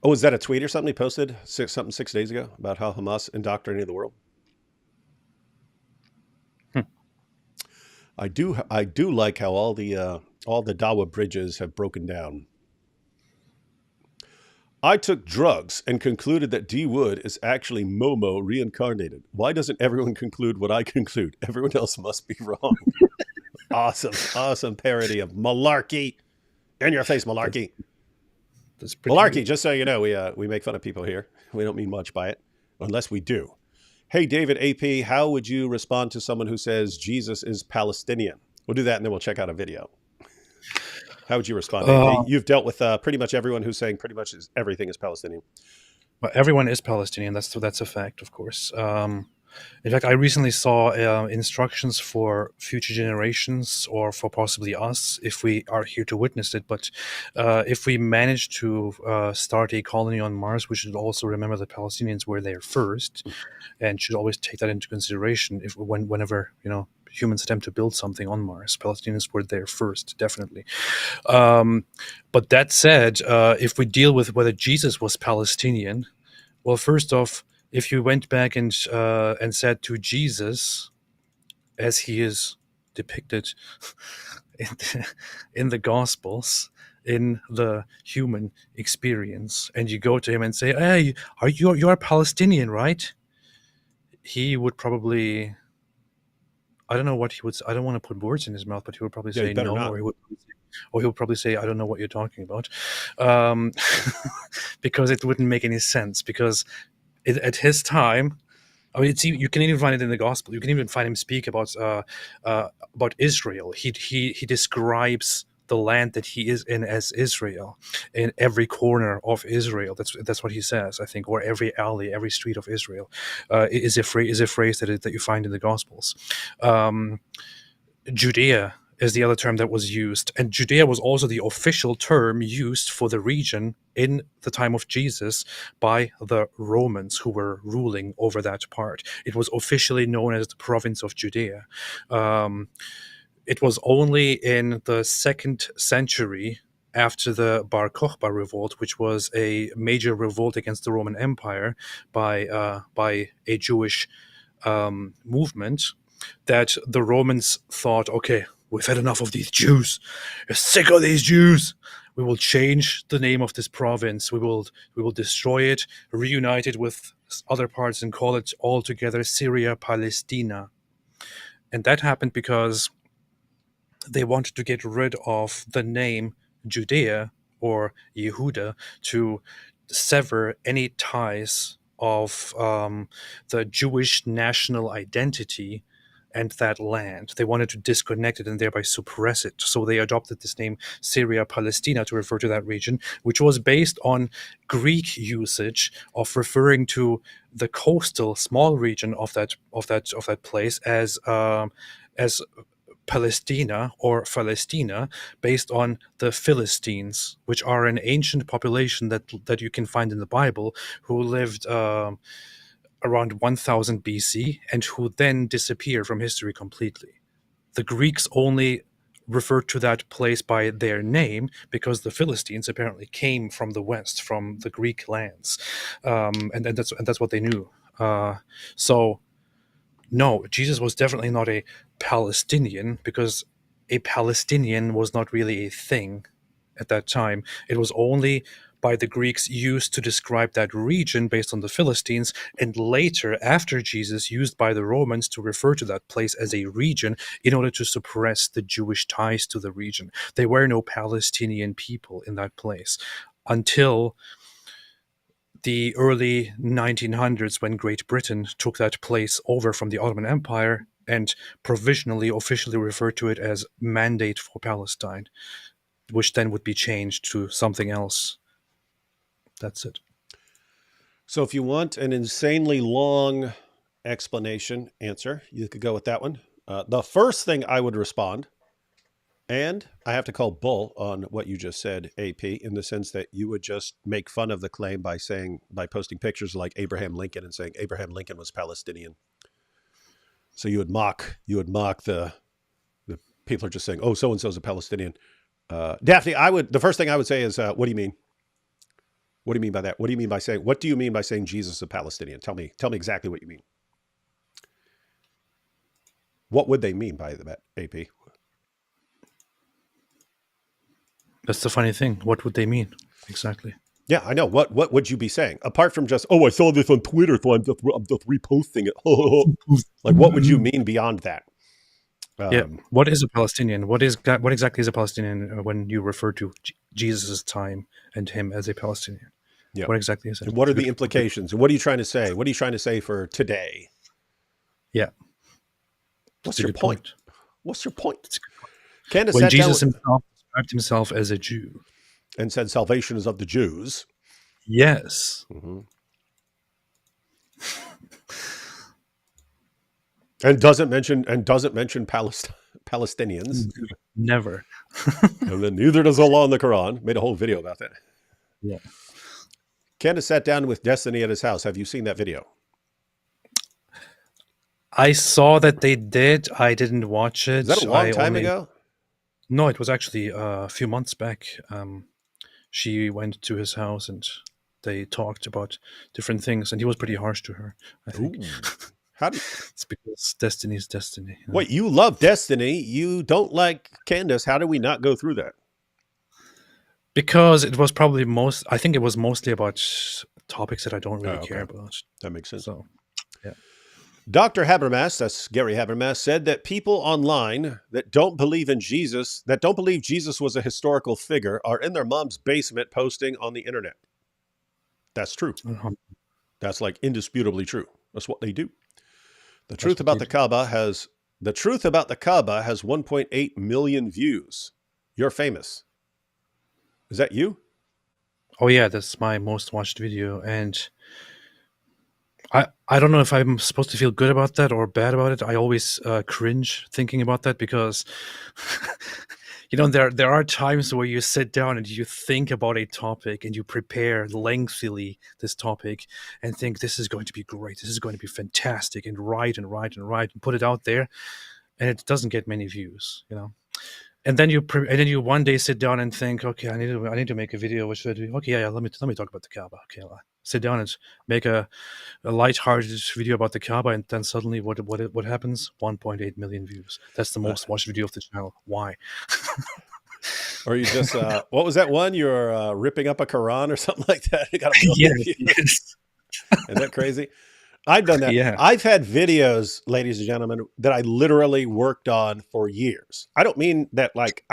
Oh, is that a tweet or something he posted 6 days ago about how Hamas indoctrinated the world? I do like how all the Dawa bridges have broken down. I took drugs and concluded that D. Wood is actually Momo reincarnated. Why doesn't everyone conclude what I conclude? Everyone else must be wrong. Awesome parody of malarkey. In your face, malarkey. That's pretty Malarkey, good. just so you know, we make fun of people here. We don't mean much by it, unless we do. Hey, David AP, how would you respond to someone who says Jesus is Palestinian? We'll do that and then we'll check out a video. How would you respond? AP? You've dealt with pretty much everyone who's saying pretty much everything is Palestinian. Well, everyone is Palestinian. That's a fact, of course. In fact, I recently saw instructions for future generations, or for possibly us, if we are here to witness it. But if we manage to start a colony on Mars, we should also remember that Palestinians were there first, and should always take that into consideration whenever humans attempt to build something on Mars. Palestinians were there first, definitely. But that said, if we deal with whether Jesus was Palestinian, well, first off, if you went back and said to Jesus, as he is depicted in the Gospels, in the human experience, and you go to him and say, "Hey, you're a Palestinian, right?" He would probably, I don't know what he would. I don't want to put words in his mouth, but he would probably Yeah, you say better no, not. or he would probably say, "I don't know what you're talking about," because it wouldn't make any sense. Because at his time, I mean, you can even find it in the gospel. You can even find him speak about Israel. He describes the land that he is in as Israel, in every corner of Israel. That's what he says, I think, or every alley, every street of Israel, is a phrase that you find in the Gospels. Judea is the other term that was used, and Judea was also the official term used for the region in the time of Jesus by the Romans who were ruling over that part. It was officially known as the province of Judea. It was only in the 2nd century, after the Bar Kokhba revolt, which was a major revolt against the Roman Empire by a Jewish movement, that the Romans thought, okay, we've had enough of these Jews. We're sick of these Jews. We will change the name of this province. We will destroy it, reunite it with other parts, and call it all together Syria Palestina. And that happened because they wanted to get rid of the name Judea or Yehuda to sever any ties of the Jewish national identity and that land. They wanted to disconnect it and thereby suppress it. So they adopted this name Syria Palestina to refer to that region, which was based on Greek usage of referring to the coastal small region of that place as Palestina or Palestina, based on the Philistines, which are an ancient population that you can find in the Bible, who lived around 1000 BC and who then disappeared from history completely. The Greeks only referred to that place by their name because the Philistines apparently came from the west, from the Greek lands, and that's what they knew. So no, Jesus was definitely not a Palestinian, because a Palestinian was not really a thing at that time. It was only by the Greeks used to describe that region based on the Philistines, and later, after Jesus, used by the Romans to refer to that place as a region in order to suppress the Jewish ties to the region. There were no Palestinian people in that place until the early 1900s, when Great Britain took that place over from the Ottoman Empire and provisionally, officially referred to it as Mandate for Palestine, which then would be changed to something else. That's it. So if you want an insanely long answer, you could go with that one. The first thing I would respond, and I have to call bull on what you just said, AP, in the sense that you would just make fun of the claim by posting pictures like Abraham Lincoln and saying Abraham Lincoln was Palestinian. So you would mock the people are just saying, oh, so and so's a Palestinian. Daphne, the first thing I would say is, what do you mean? What do you mean by that? What do you mean by saying Jesus is a Palestinian? Tell me exactly what you mean. What would they mean by that, AP? That's the funny thing. What would they mean exactly? Yeah, I know. What would you be saying? Apart from just, oh, I saw this on Twitter, so I'm just reposting it. Like, what would you mean beyond that? Yeah. What is a Palestinian? What exactly is a Palestinian when you refer to Jesus' time and him as a Palestinian? Yeah. What exactly is it? And what are the implications? And what are you trying to say? What are you trying to say for today? Yeah. What's your point? What's your point? Candace, when Jesus himself described himself as a Jew and said salvation is of the Jews. Yes. Mm-hmm. and doesn't mention Palestinians. Never. And then neither does Allah in the Quran. Made a whole video about that. Yeah. Candace sat down with Destiny at his house. Have you seen that video? I saw that they did. I didn't watch it. Is that a long time ago? No, it was actually a few months back. She went to his house and they talked about different things, and he was pretty harsh to her, I think. How do you, It's because destiny is destiny. wait, you love Destiny. You don't like Candace. How do we not go through that? Because it was probably I think it was mostly about topics that I don't really Oh, okay. care about. That makes sense. So, yeah. Dr. Habermas, that's Gary Habermas, said that people online that don't believe in Jesus, that don't believe Jesus was a historical figure, are in their mom's basement posting on the internet. That's true. That's like indisputably true. That's what they do. The truth about the Kaaba has 1.8 million views. You're famous. Is that you? Oh yeah, that's my most watched video, and I don't know if I'm supposed to feel good about that or bad about it. I always cringe thinking about that because there are times where you sit down and you think about a topic and you prepare lengthily this topic and think this is going to be great, this is going to be fantastic, and write and put it out there, and it doesn't get many views, And then you one day sit down and think, okay, I need to make a video. What should I do? Okay, yeah, let me talk about the Kaaba. Okay, I'll sit down and make a light-hearted video about the Kaaba, and then suddenly what happens? 1.8 million views. That's the most watched video of the channel. Why? Or you just what was that one? You're ripping up a Quran or something like that. You got a million views. Yes. Isn't that crazy? I've done that. Yeah. I've had videos, ladies and gentlemen, that I literally worked on for years. I don't mean that like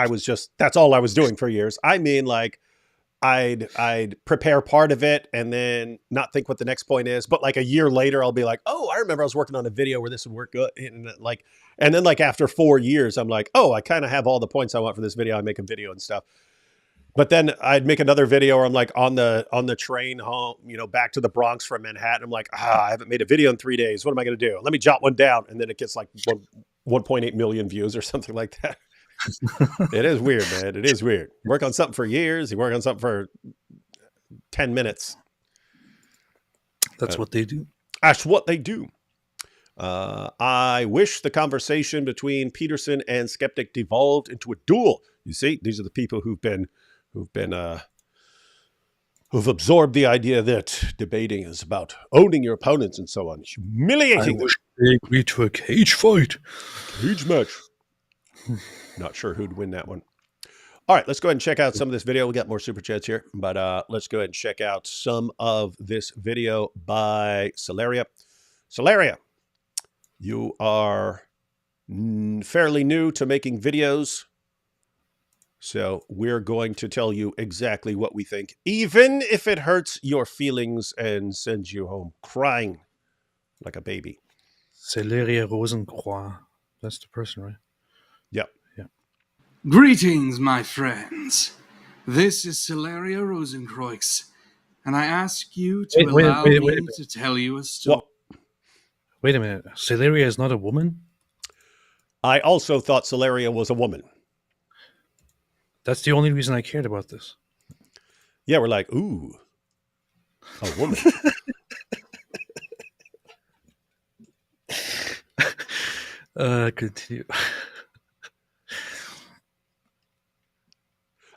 that's all I was doing for years. I mean like I'd prepare part of it and then not think what the next point is. But like a year later, I'll be like, oh, I remember I was working on a video where this would work good. And then like after 4 years, I'm like, oh, I kind of have all the points I want for this video. I make a video and stuff. But then I'd make another video where I'm like on the train home, back to the Bronx from Manhattan. I'm like, I haven't made a video in 3 days. What am I going to do? Let me jot one down. And then it gets like 1.8 million views or something like that. It is weird, man. It is weird. Work on something for years. You work on something for 10 minutes. That's what they do. That's what they do. I wish the conversation between Peterson and Skeptic devolved into a duel. You see, these are the people who've absorbed the idea that debating is about owning your opponents and so on, humiliating them. They agree to a cage fight. Cage match. Not sure who'd win that one. All right, let's go ahead and check out some of this video. We got more super chats here, but let's go ahead and check out some of this video by Celeria. Celeria, you are fairly new to making videos. So we're going to tell you exactly what we think, even if it hurts your feelings and sends you home crying like a baby. Celeria Rosencroix. That's the person, right? Yep. Yeah. Greetings, my friends. This is Celeria Rosencroix, and I ask you to allow me to tell you a story. Wait a minute. Celeria is not a woman? I also thought Celeria was a woman. That's the only reason I cared about this. Yeah, we're like, ooh, a woman. Continue.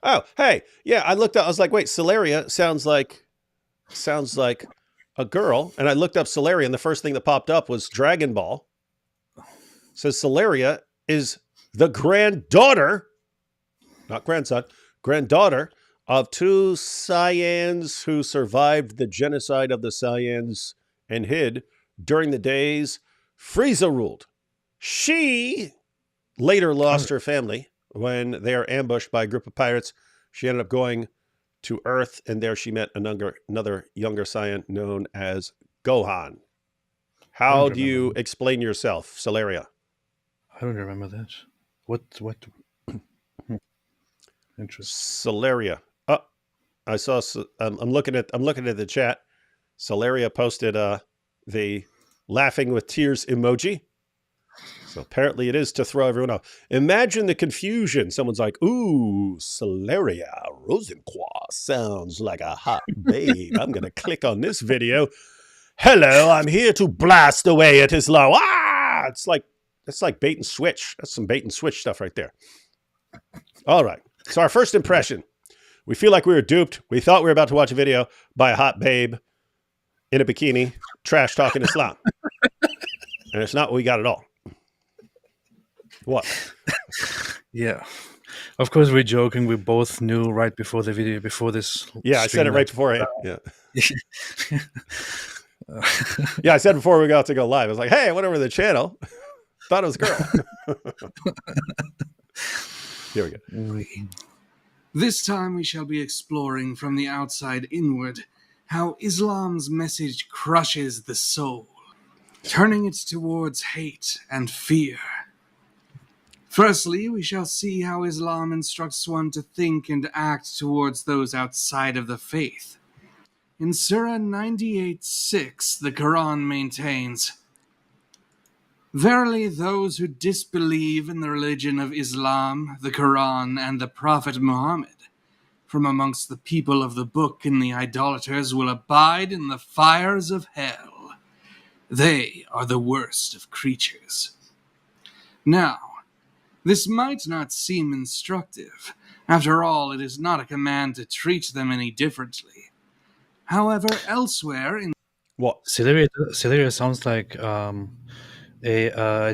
Oh, hey, yeah, I looked up, I was like, wait, Celeria sounds like a girl. And I looked up Celeria, and the first thing that popped up was Dragon Ball. So Celeria is the granddaughter, not grandson, granddaughter of two Saiyans who survived the genocide of the Saiyans and hid during the days Frieza ruled. She later lost her family when they are ambushed by a group of pirates. She ended up going to Earth, and there she met another younger Saiyan known as Gohan. How do you explain yourself, Celeria? I don't remember that. What? Interesting. Celeria. Oh, I saw. I'm looking at the chat. Celeria posted the laughing with tears emoji. So apparently it is to throw everyone off. Imagine the confusion. Someone's like, ooh, Celeria Rosencroix sounds like a hot babe. I'm going to click on this video. Hello, I'm here to blast away at Islam. Ah! It's like bait and switch. That's some bait and switch stuff right there. All right. So our first impression, we feel like we were duped. We thought we were about to watch a video by a hot babe in a bikini, trash talking Islam. And it's not what we got at all. What? Yeah. Of course, we're joking. We both knew right before the video, before this. Yeah, I said it right beforehand. Yeah. Uh, Yeah, I said before we got to go live, I was like, hey, I went over to the channel. Thought it was a girl. Here we go. This time we shall be exploring from the outside inward how Islam's message crushes the soul, turning it towards hate and fear. Firstly, we shall see how Islam instructs one to think and act towards those outside of the faith. In Surah 98:6, the Quran maintains, "Verily those who disbelieve in the religion of Islam, the Quran, and the Prophet Muhammad, from amongst the people of the book and the idolaters, will abide in the fires of hell. They are the worst of creatures." Now, this might not seem instructive. After all, it is not a command to treat them any differently. However, elsewhere in What? Celeria sounds like an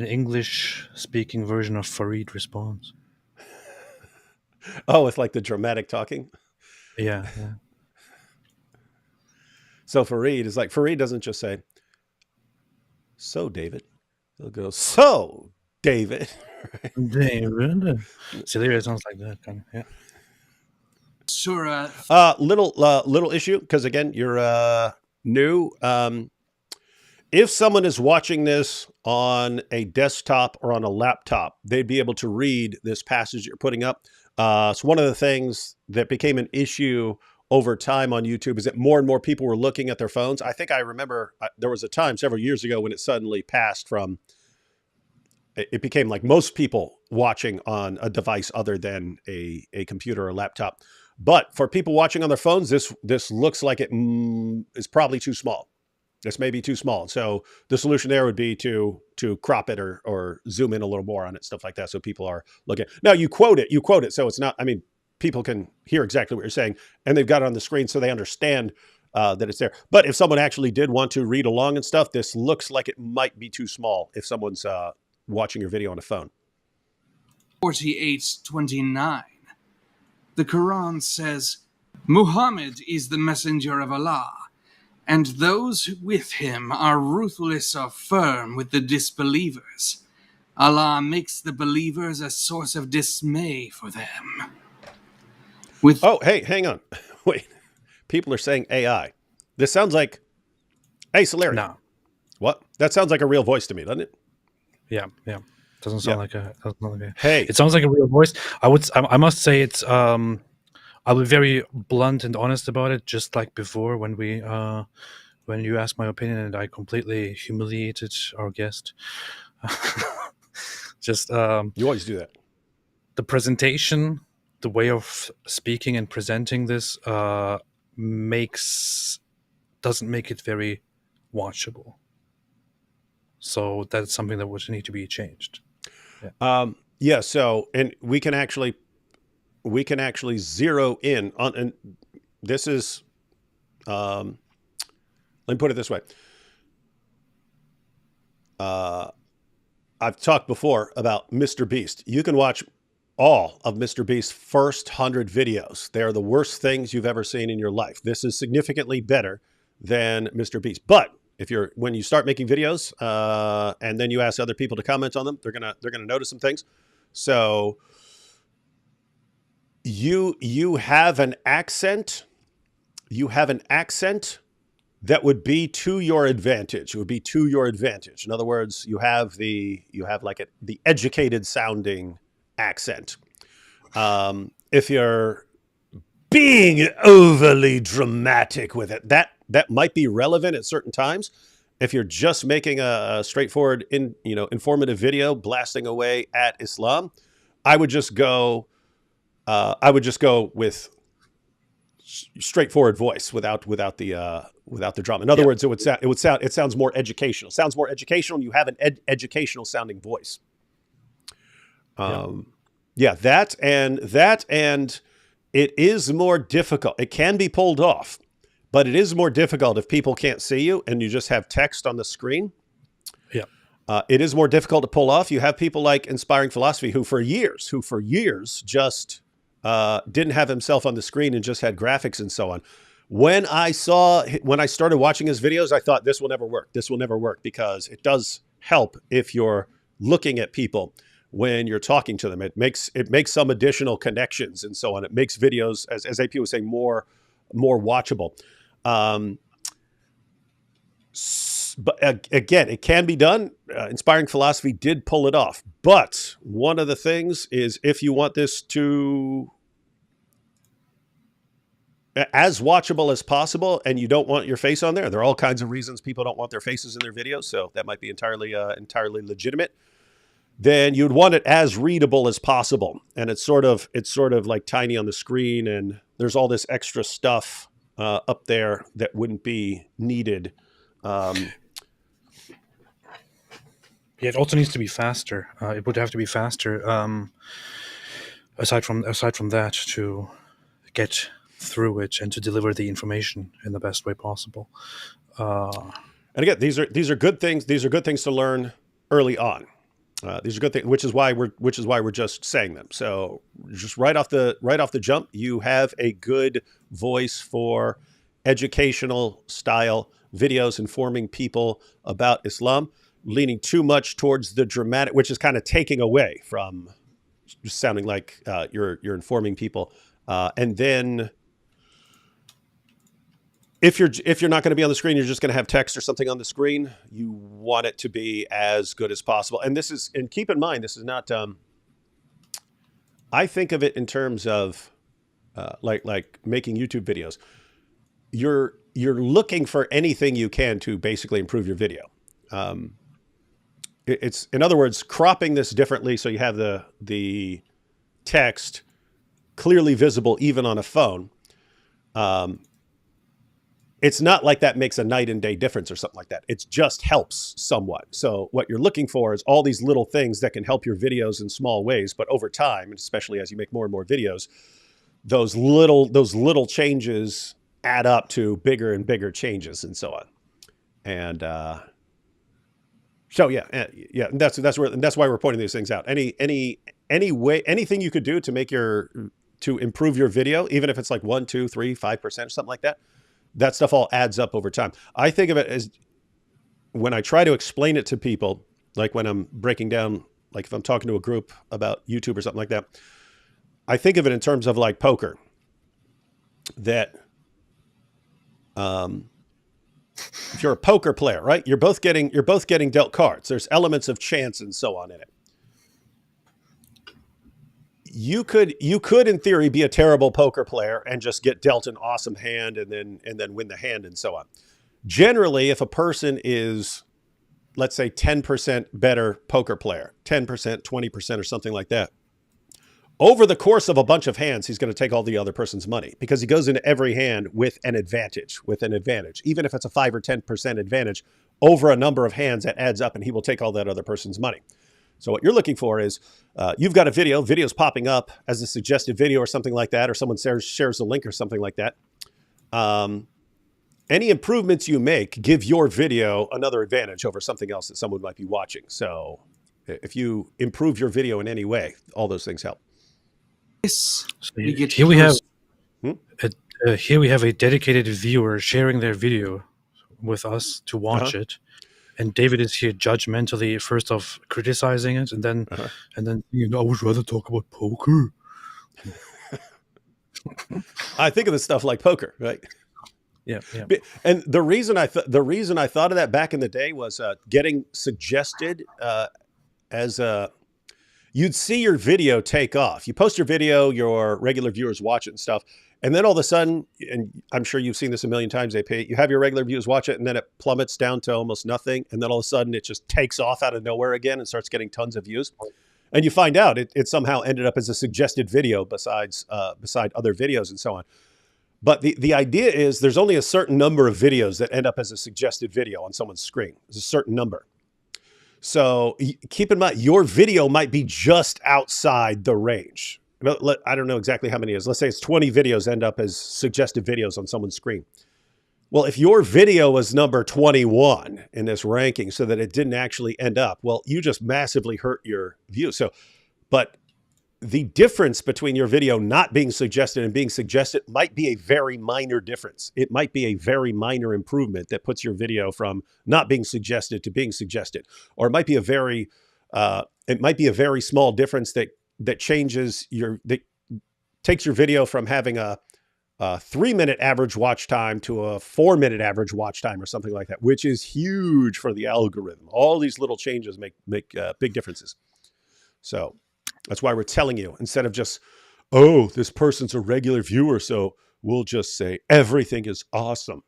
English-speaking version of Farid Response. Oh, it's like the dramatic talking. Yeah. So Farid is like, Farid doesn't just say, so David. He'll go, so David. David. Celeria sounds like that kind of, yeah. Surah Little issue, because again, you're new. If someone is watching this on a desktop or on a laptop, they'd be able to read this passage you're putting up. So one of the things that became an issue over time on YouTube is that more and more people were looking at their phones. I think I remember there was a time several years ago when it suddenly passed from, it became like most people watching on a device other than a computer or laptop. But for people watching on their phones, this looks like it is probably too small. This may be too small. So the solution there would be to crop it or zoom in a little more on it, stuff like that. So people are looking. Now you quote it. So it's not, I mean, people can hear exactly what you're saying and they've got it on the screen so they understand that it's there. But if someone actually did want to read along and stuff, this looks like it might be too small if someone's watching your video on a phone. 48:29. The Quran says, "Muhammad is the messenger of Allah, and those with him are ruthless or firm with the disbelievers. Allah makes the believers a source of dismay for them." Oh, hey, hang on. Wait. People are saying AI. This sounds like, hey, Celeria. No. What? That sounds like a real voice to me, doesn't it? Yeah. Doesn't sound like a. Hey, it sounds like a real voice. I must say it's. I'll be very blunt and honest about it. Just like before, when you asked my opinion, and I completely humiliated our guest. Just. You always do that. The presentation, the way of speaking and presenting this, doesn't make it very watchable. So that's something that would need to be changed. Yeah. So, and we can actually zero in on, and this is, let me put it this way. I've talked before about Mr. Beast. You can watch all of Mr. Beast's first 100 videos. They are the worst things you've ever seen in your life. This is significantly better than Mr. Beast. But when you start making videos and then you ask other people to comment on them, they're gonna notice some things. So you have an accent. You have an accent that would be to your advantage. It would be to your advantage. In other words, you have the educated sounding accent. If you're being overly dramatic with it, that might be relevant at certain times. If you're just making a straightforward, informative video blasting away at Islam, I would just go with straightforward voice without the drama. In other words, it sounds more educational. Sounds more educational. And you have an educational sounding voice. That and it is more difficult. It can be pulled off, but it is more difficult if people can't see you and you just have text on the screen. Yeah. It is more difficult to pull off. You have people like Inspiring Philosophy who for years just didn't have himself on the screen and just had graphics and so on. When I started watching his videos, I thought this will never work. This will never work, because it does help if you're looking at people when you're talking to them. It makes some additional connections and so on. It makes videos, as AP was saying, more watchable. But again, it can be done. Inspiring Philosophy did pull it off. But one of the things is, if you want this to as watchable as possible, and you don't want your face on there are all kinds of reasons people don't want their faces in their videos, so that might be entirely legitimate. Then you'd want it as readable as possible, and it's sort of like tiny on the screen, and there's all this extra stuff up there that wouldn't be needed. Yeah, it also needs to be faster. It would have to be faster. Aside from that, to get through it and to deliver the information in the best way possible. And again, these are good things. These are good things to learn early on. These are good things, which is why we're just saying them. So just right off the jump, you have a good voice for educational style videos informing people about Islam. Leaning too much towards the dramatic, which is kind of taking away from just sounding like you're informing people. And then if you're not going to be on the screen, you're just going to have text or something on the screen. You want it to be as good as possible. And keep in mind, this is not. I think of it in terms of like making YouTube videos. You're looking for anything you can to basically improve your video. It's, in other words, cropping this differently so you have the text clearly visible even on a phone. It's not like that makes a night and day difference or something like that. It just helps somewhat. So what you're looking for is all these little things that can help your videos in small ways, but over time, especially as you make more and more videos, those little changes add up to bigger and bigger changes and so on. And so yeah, that's why we're pointing these things out. Any way, anything you could do to improve your video, even if it's like 1%, 2%, 3%, 5%, something like that, that stuff all adds up over time. I think of it as, when I try to explain it to people, like when I'm breaking down, like if I'm talking to a group about YouTube or something like that, I think of it in terms of like poker. That if you're a poker player, right? You're both getting dealt cards. There's elements of chance and so on in it. You could in theory be a terrible poker player and just get dealt an awesome hand and then win the hand and so on. Generally, if a person is, let's say, 10% better poker player, 10%, 20% or something like that, over the course of a bunch of hands, he's going to take all the other person's money, because he goes into every hand with an advantage, even if it's a 5 or 10% advantage over a number of hands, that adds up, and he will take all that other person's money. So what you're looking for is, you've got video's popping up as a suggested video or something like that, or someone shares a link or something like that. Any improvements you make give your video another advantage over something else that someone might be watching. So if you improve your video in any way, all those things help. Here we have a dedicated viewer sharing their video with us to watch it, and David is here judgmentally, first off criticizing it, and then I would rather talk about poker. I think of this stuff like poker, right? Yeah. And the reason I thought of that back in the day was getting suggested as a. You'd see your video take off. You post your video, your regular viewers watch it and stuff. And then all of a sudden, and I'm sure you've seen this a million times, AP, you have your regular viewers watch it, and then it plummets down to almost nothing. And then all of a sudden it just takes off out of nowhere again and starts getting tons of views. And you find out it somehow ended up as a suggested video beside other videos and so on. But the idea is there's only a certain number of videos that end up as a suggested video on someone's screen. There's a certain number. So keep in mind, your video might be just outside the range. I don't know exactly how many it is. Let's say it's 20 videos end up as suggested videos on someone's screen. Well, if your video was number 21 in this ranking so that it didn't actually end up, well, you just massively hurt your views. So, but the difference between your video not being suggested and being suggested might be a very minor difference. It might be a very minor improvement that puts your video from not being suggested to being suggested, or it might be a very small difference that changes that takes your video from having a 3-minute average watch time to a 4-minute average watch time or something like that, which is huge for the algorithm. All these little changes make big differences. So that's why we're telling you, instead of just, oh, this person's a regular viewer, so we'll just say everything is awesome.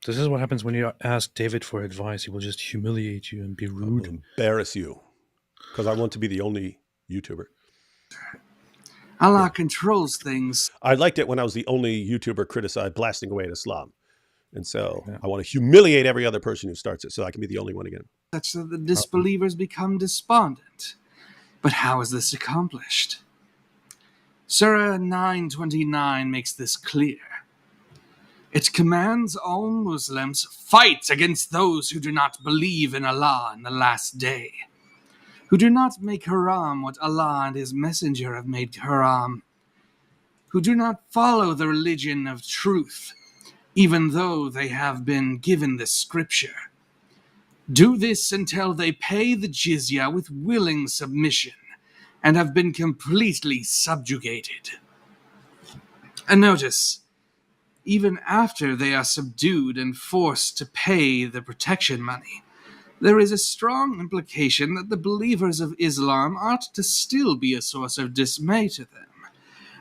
This is what happens when you ask David for advice. He will just humiliate you and be rude. Embarrass you, because I want to be the only YouTuber. Allah controls things. I liked it when I was the only YouTuber criticized blasting away at Islam. And so I want to humiliate every other person who starts it so I can be the only one again. Such that the disbelievers become despondent. But how is this accomplished? Surah 9:29 makes this clear. It commands all Muslims, fight against those who do not believe in Allah in the last day, who do not make haram what Allah and His Messenger have made haram, who do not follow the religion of truth, even though they have been given the scripture. Do this until they pay the jizya with willing submission and have been completely subjugated. And notice, even after they are subdued and forced to pay the protection money, there is a strong implication that the believers of Islam ought to still be a source of dismay to them.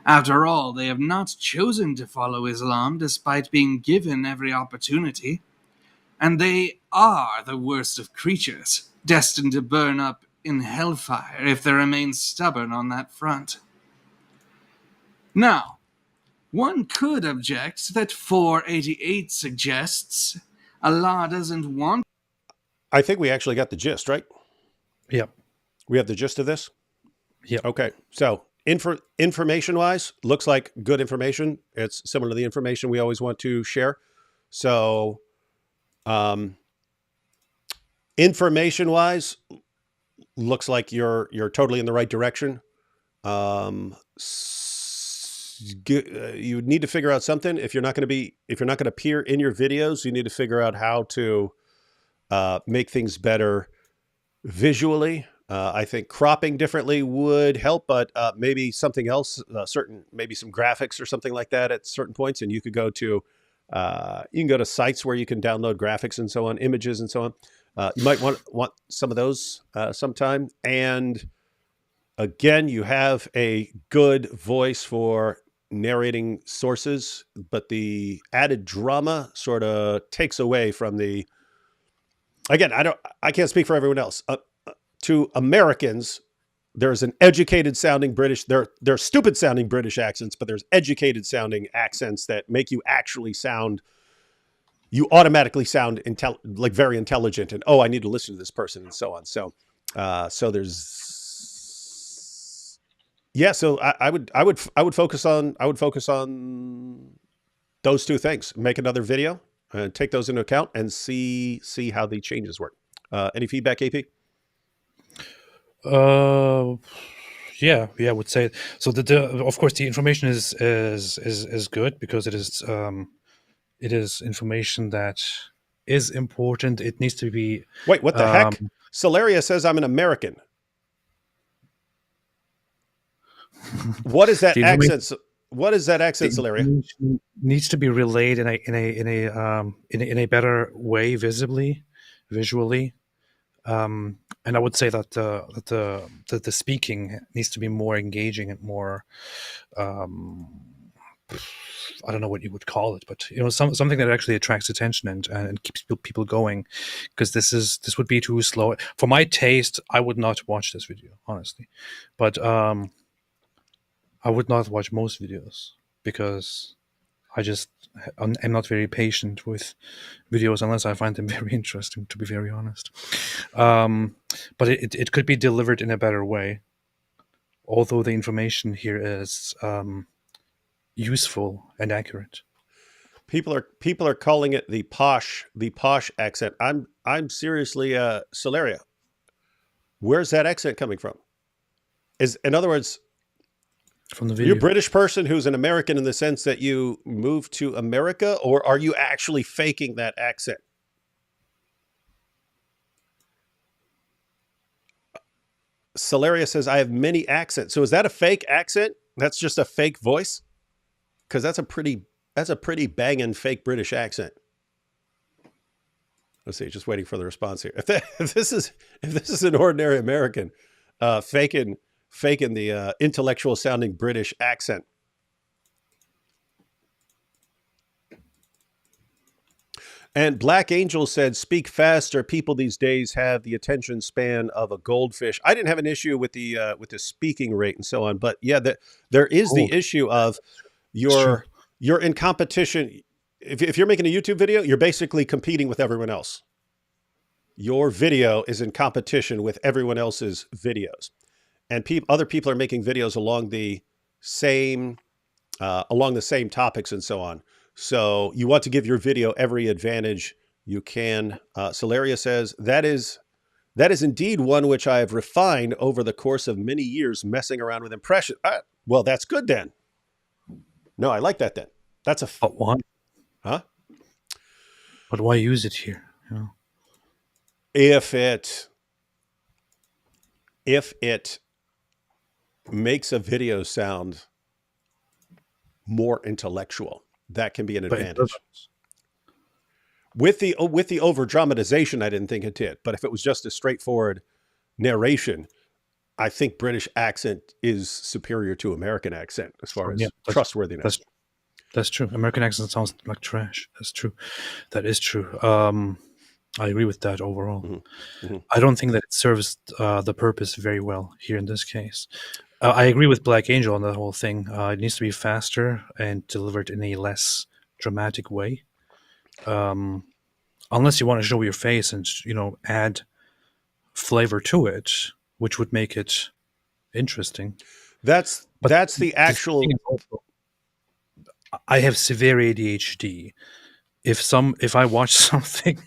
After all, they have not chosen to follow Islam despite being given every opportunity. And they are the worst of creatures, destined to burn up in hellfire if they remain stubborn on that front. Now, one could object that 488 suggests Allah doesn't want... I think we actually got the gist, right? Yep. We have the gist of this? Yep. Okay. So information-wise, looks like good information. It's similar to the information we always want to share. So information-wise, looks like you're totally in the right direction. You need to figure out something. If you're not going to appear in your videos, you need to figure out how to make things better visually. I think cropping differently would help, but maybe something else, maybe some graphics or something like that at certain points. And you could go to sites where you can download graphics and so on, images and so on. You might want some of those sometime. And again, you have a good voice for narrating sources, but the added drama sort of takes away from the. Again, I can't speak for everyone else. To Americans, there's an educated sounding British. There are stupid sounding British accents, but there's educated sounding accents that make you actually sound. You automatically sound like very intelligent, and I need to listen to this person, and so on. So there's, So I would focus on those two things. Make another video and take those into account and see how the changes work. Any feedback, AP? Yeah, I would say so. Of course, the information is good because it is information that is important. It needs to be. Wait, what the heck? Celeria says I'm an American. What is that accent? What is that accent, Celeria? Needs to be relayed in a better way, visually. And I would say that the speaking needs to be more engaging and more. I don't know what you would call it, but something that actually attracts attention and keeps people going, because this would be too slow for my taste. I would not watch this video, honestly, but I would not watch most videos because I'm not very patient with videos unless I find them very interesting, to be very honest. But it could be delivered in a better way, although the information here is useful and accurate. People are calling it the posh accent. I'm seriously Celeria. Where's that accent coming from? In other words, From the are you video. a British person who's an American in the sense that you moved to America, or are you actually faking that accent? Celeria says, I have many accents. So is that a fake accent? That's just a fake voice? Because that's a pretty banging fake British accent. Let's see, just waiting for the response here. If this is an ordinary American faking the intellectual sounding British accent. And Black Angel said, speak faster. People these days have the attention span of a goldfish. I didn't have an issue with the speaking rate and so on, but yeah, there is the issue of you're in competition. If you're making a YouTube video, you're basically competing with everyone else. Your video is in competition with everyone else's videos, and other people are making videos along the same topics and so on. So you want to give your video every advantage you can. Celeria says, that is indeed one which I have refined over the course of many years messing around with impressions. Well, that's good then. No, I like that then. That's But why? Huh? But why use it here? You know? If it makes a video sound more intellectual, that can be an advantage. With the over dramatization, I didn't think it did. But if it was just a straightforward narration, I think British accent is superior to American accent as far as trustworthiness. That's true. American accent sounds like trash. That's true. That is true. I agree with that overall. Mm-hmm. Mm-hmm. I don't think that it serves the purpose very well here in this case. I agree with Black Angel on the whole thing. It needs to be faster and delivered in a less dramatic way. Unless you want to show your face and, add flavor to it, which would make it interesting. That's the actual. I have severe ADHD. If I watch something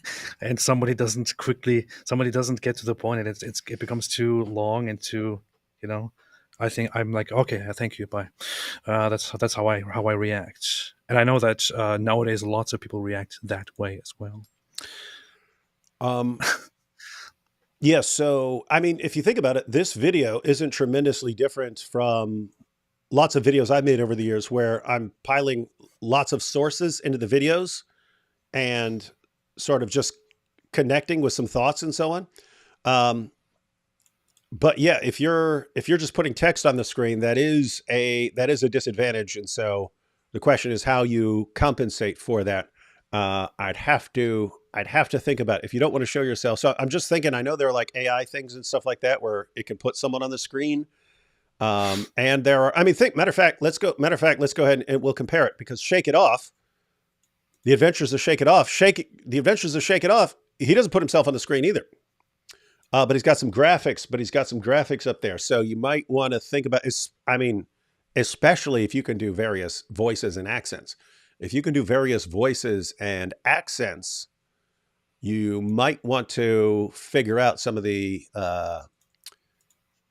and somebody doesn't get to the point and it becomes too long and too, I think I'm like, okay, thank you, bye. That's how I react, and I know that nowadays lots of people react that way as well. Yeah. So I mean, if you think about it, this video isn't tremendously different from lots of videos I've made over the years where I'm piling lots of sources into the videos and sort of just connecting with some thoughts and so on. But yeah, if you're just putting text on the screen, that is a disadvantage. And so the question is how you compensate for that. I'd have to think about it. If you don't want to show yourself. So I'm just thinking, I know there are like AI things and stuff like that where it can put someone on the screen. And there are, matter of fact, let's go ahead and we'll compare it, because Shake It Off, The Adventures of Shake It Off, he doesn't put himself on the screen either. But he's got some graphics up there. So you might want to think about, especially if you can do various voices and accents. If you can do various voices and accents, you might want to figure out some of the,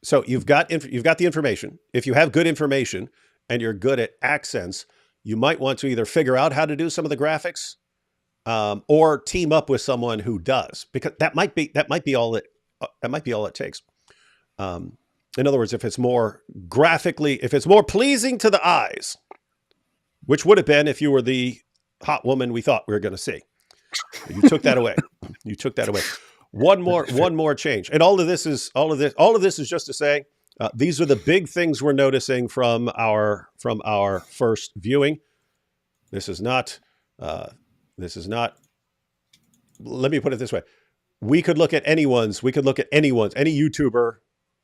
so you've got the information. If you have good information and you're good at accents, you might want to either figure out how to do some of the graphics, or team up with someone who does, because that might be all it takes. In other words, if it's more pleasing to the eyes, which would have been if you were the hot woman we thought we were going to see. You took that away. One more change. And all of this is just to say, these are the big things we're noticing from our first viewing. This is not, let me put it this way. We could look at any YouTuber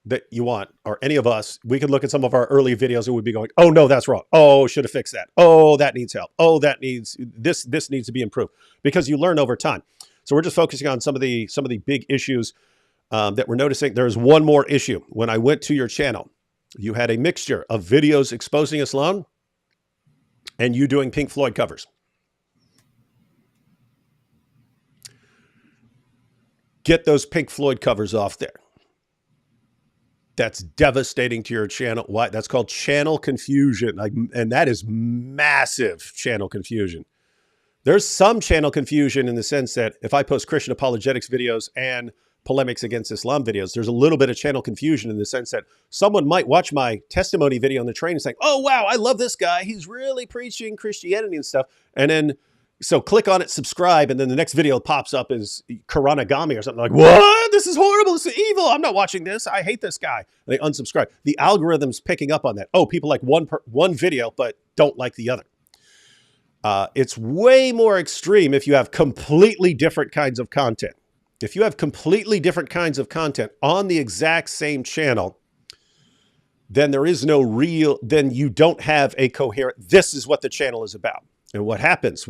that you want, or any of us. We could look at some of our early videos and we'd be going, oh no, that's wrong. Oh, should have fixed that. Oh, that needs help. Oh, this needs to be improved, because you learn over time. So we're just focusing on some of the big issues that we're noticing. There's one more issue. When I went to your channel, you had a mixture of videos exposing Islam and you doing Pink Floyd covers. Get those Pink Floyd covers off there. That's devastating to your channel. Why? That's called channel confusion. And that is massive channel confusion. There's some channel confusion in the sense that if I post Christian apologetics videos and polemics against Islam videos, there's a little bit of channel confusion in the sense that someone might watch my testimony video on the train and say, oh, wow, I love this guy. He's really preaching Christianity and stuff. And then, so click on it, subscribe, and then the next video pops up as Koranagami or something like, what? This is horrible. This is evil. I'm not watching this. I hate this guy. And they unsubscribe. The algorithm's picking up on that. Oh, people like one video, but don't like the other. It's way more extreme if you have completely different kinds of content. If you have completely different kinds of content on the exact same channel, then there is no then you don't have a coherent, this is what the channel is about. And what happens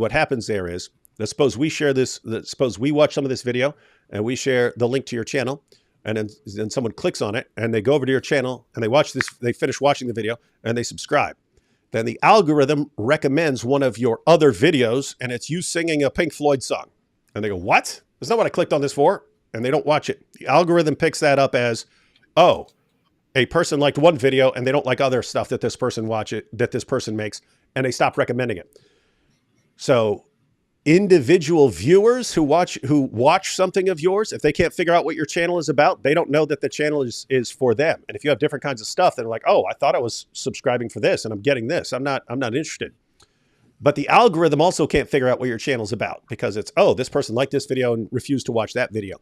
there is, let's suppose we share this, suppose we watch some of this video and we share the link to your channel, and then someone clicks on it and they go over to your channel and they watch this, they finish watching the video and they subscribe. Then the algorithm recommends one of your other videos and it's you singing a Pink Floyd song. And they go, what? That's not what I clicked on this for. And they don't watch it. The algorithm picks that up as, oh, a person liked one video and they don't like other stuff that this person makes, and they stop recommending it. So individual viewers who watch something of yours, if they can't figure out what your channel is about, they don't know that the channel is for them. And if you have different kinds of stuff, they're like, oh, I thought I was subscribing for this and I'm getting this. I'm not interested. But the algorithm also can't figure out what your channel's about because it's, oh, this person liked this video and refused to watch that video.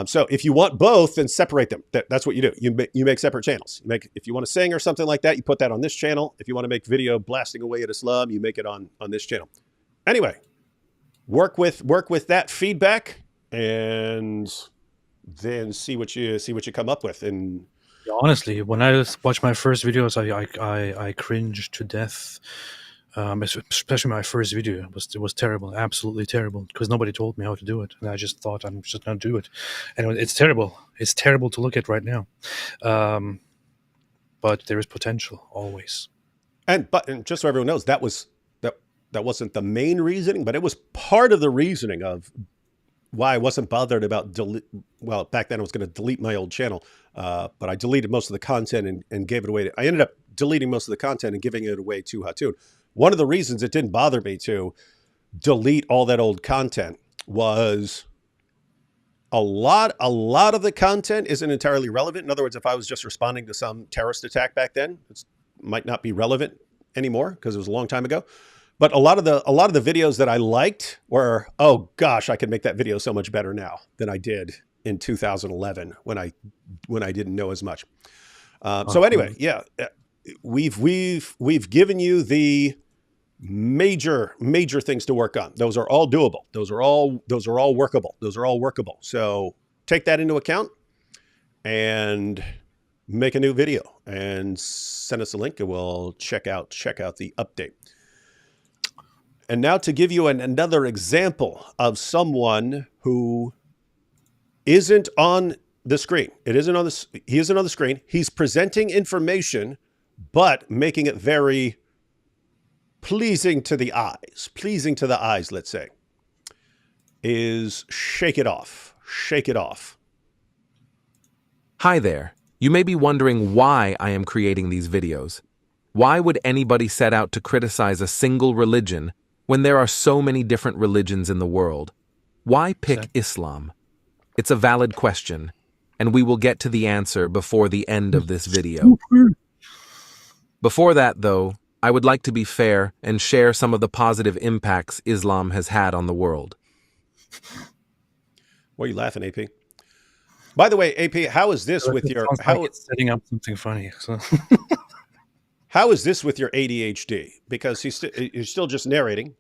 So if you want both, then separate them. That's what you do. You make separate channels. If you want to sing or something like that, you put that on this channel. If you want to make video blasting away at Islam, you make it on this channel. Anyway, work with that feedback and then see what you come up with. And honestly, when I watched my first videos, I cringed to death. Especially my first video, it was terrible, absolutely terrible, because nobody told me how to do it, and I just thought I'm just gonna do it, and it's terrible. It's terrible to look at right now, but there is potential always. And just so everyone knows, that wasn't the main reasoning, but it was part of the reasoning of why I wasn't bothered about well, back then I was going to delete my old channel, but I deleted most of the content and gave it away. I ended up deleting most of the content and giving it away to Hatun. One of the reasons it didn't bother me to delete all that old content was a lot of the content isn't entirely relevant. In other words, if I was just responding to some terrorist attack back then, it might not be relevant anymore because it was a long time ago. But a lot of the videos that I liked were, oh gosh, I could make that video so much better now than I did in 2011 when I didn't know as much. So anyway, yeah, we've given you the major things to work on. Those are all doable. Those are all workable. So take that into account and make a new video and send us a link and we'll check out the update. And now to give you another example of someone who isn't on the screen. He isn't on the screen. He's presenting information, but making it very pleasing to the eyes, let's say, is Shake It Off. Shake It Off. Hi there. You may be wondering why I am creating these videos. Why would anybody set out to criticize a single religion when there are so many different religions in the world? Why pick Islam? It's a valid question, and we will get to the answer before the end of this video. Before that, though, I would like to be fair and share some of the positive impacts Islam has had on the world. Why are you laughing, AP? By the way, AP, how is this with your... It's setting up something funny. So. How is this with your ADHD? Because he's still just narrating.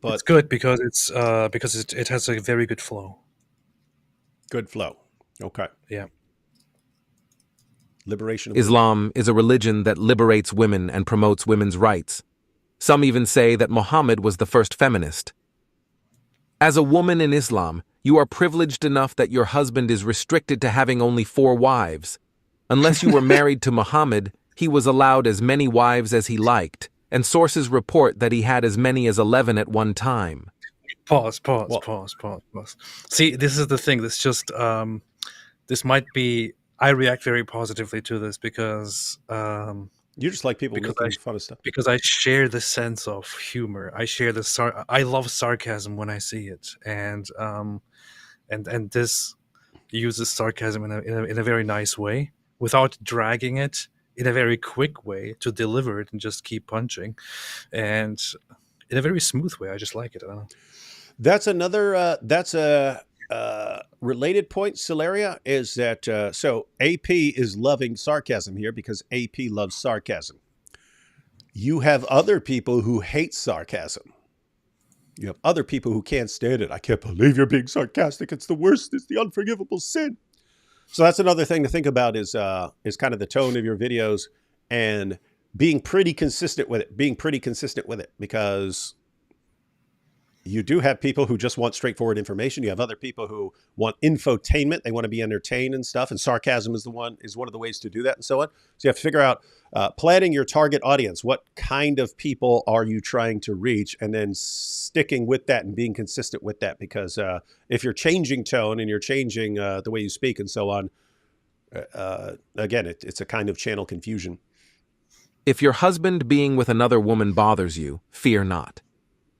But it's good because it has a very good flow. Good flow. Okay. Yeah. Liberation of Islam is a religion that liberates women and promotes women's rights. Some even say that Muhammad was the first feminist. As a woman in Islam, you are privileged enough that your husband is restricted to having only 4 wives. Unless you were married to Muhammad, he was allowed as many wives as he liked, and sources report that he had as many as 11 at one time. Pause. Well, See, this is the thing. This just this might be. I react very positively to this because you just like people because I making fun of stuff. because I share the sense of humor. I share the I love sarcasm when I see it, and this uses sarcasm in a very nice way without dragging it, in a very quick way to deliver it and just keep punching, and in a very smooth way. I just like it. I don't know. That's another. That's a related point. Celeria is that so AP is loving sarcasm here because AP loves sarcasm. You have other people who hate sarcasm. You have other people who can't stand it. I can't believe you're being sarcastic. It's the worst. It's the unforgivable sin. So that's another thing to think about is kind of the tone of your videos and being pretty consistent with it. Because you do have people who just want straightforward information. You have other people who want infotainment. They want to be entertained and stuff. And sarcasm is one of the ways to do that and so on. So you have to figure out planning your target audience. What kind of people are you trying to reach? And then sticking with that and being consistent with that. Because if you're changing tone and you're changing the way you speak and so on, again, it's a kind of channel confusion. If your husband being with another woman bothers you, fear not.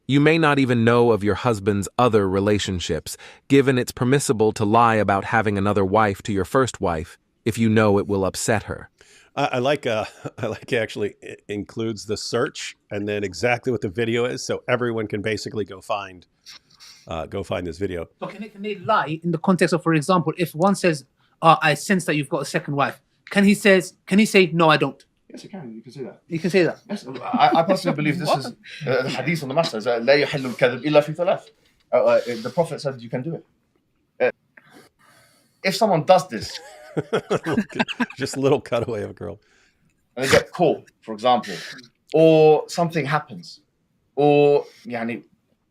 You may not even know of your husband's other relationships, given it's permissible to lie about having another wife to your first wife if you know it will upset her. I like actually it includes the search and then exactly what the video is, so everyone can basically go find this video. So can they lie in the context of, for example, if one says, I sense that you've got a second wife, can he say, no, I don't? Yes, you can. You can say that. You can say that. Yes, I personally believe this is the hadith on the Master. لا يحل الكذب إلا في ثلاث. The Prophet said you can do it. If someone does this, just a little cutaway of a girl, and they get caught, for example, or something happens, or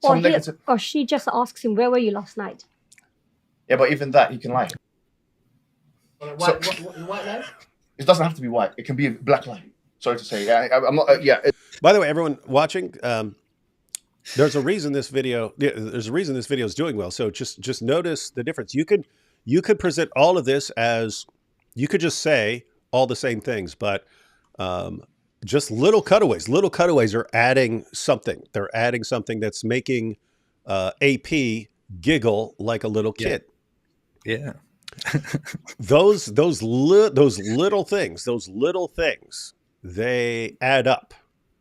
some negative. Or she just asks him, "Where were you last night?" Yeah, but even that he can lie. White lies? It doesn't have to be white. It can be a black lie. Sorry to say. I'm not. By the way, everyone watching, there's a reason this video is doing well. So just notice the difference. You could present all of this as, you could just say all the same things, but just little cutaways. Little cutaways are adding something. They're adding something that's making AP giggle like a little kid. Yeah. those little things, they add up.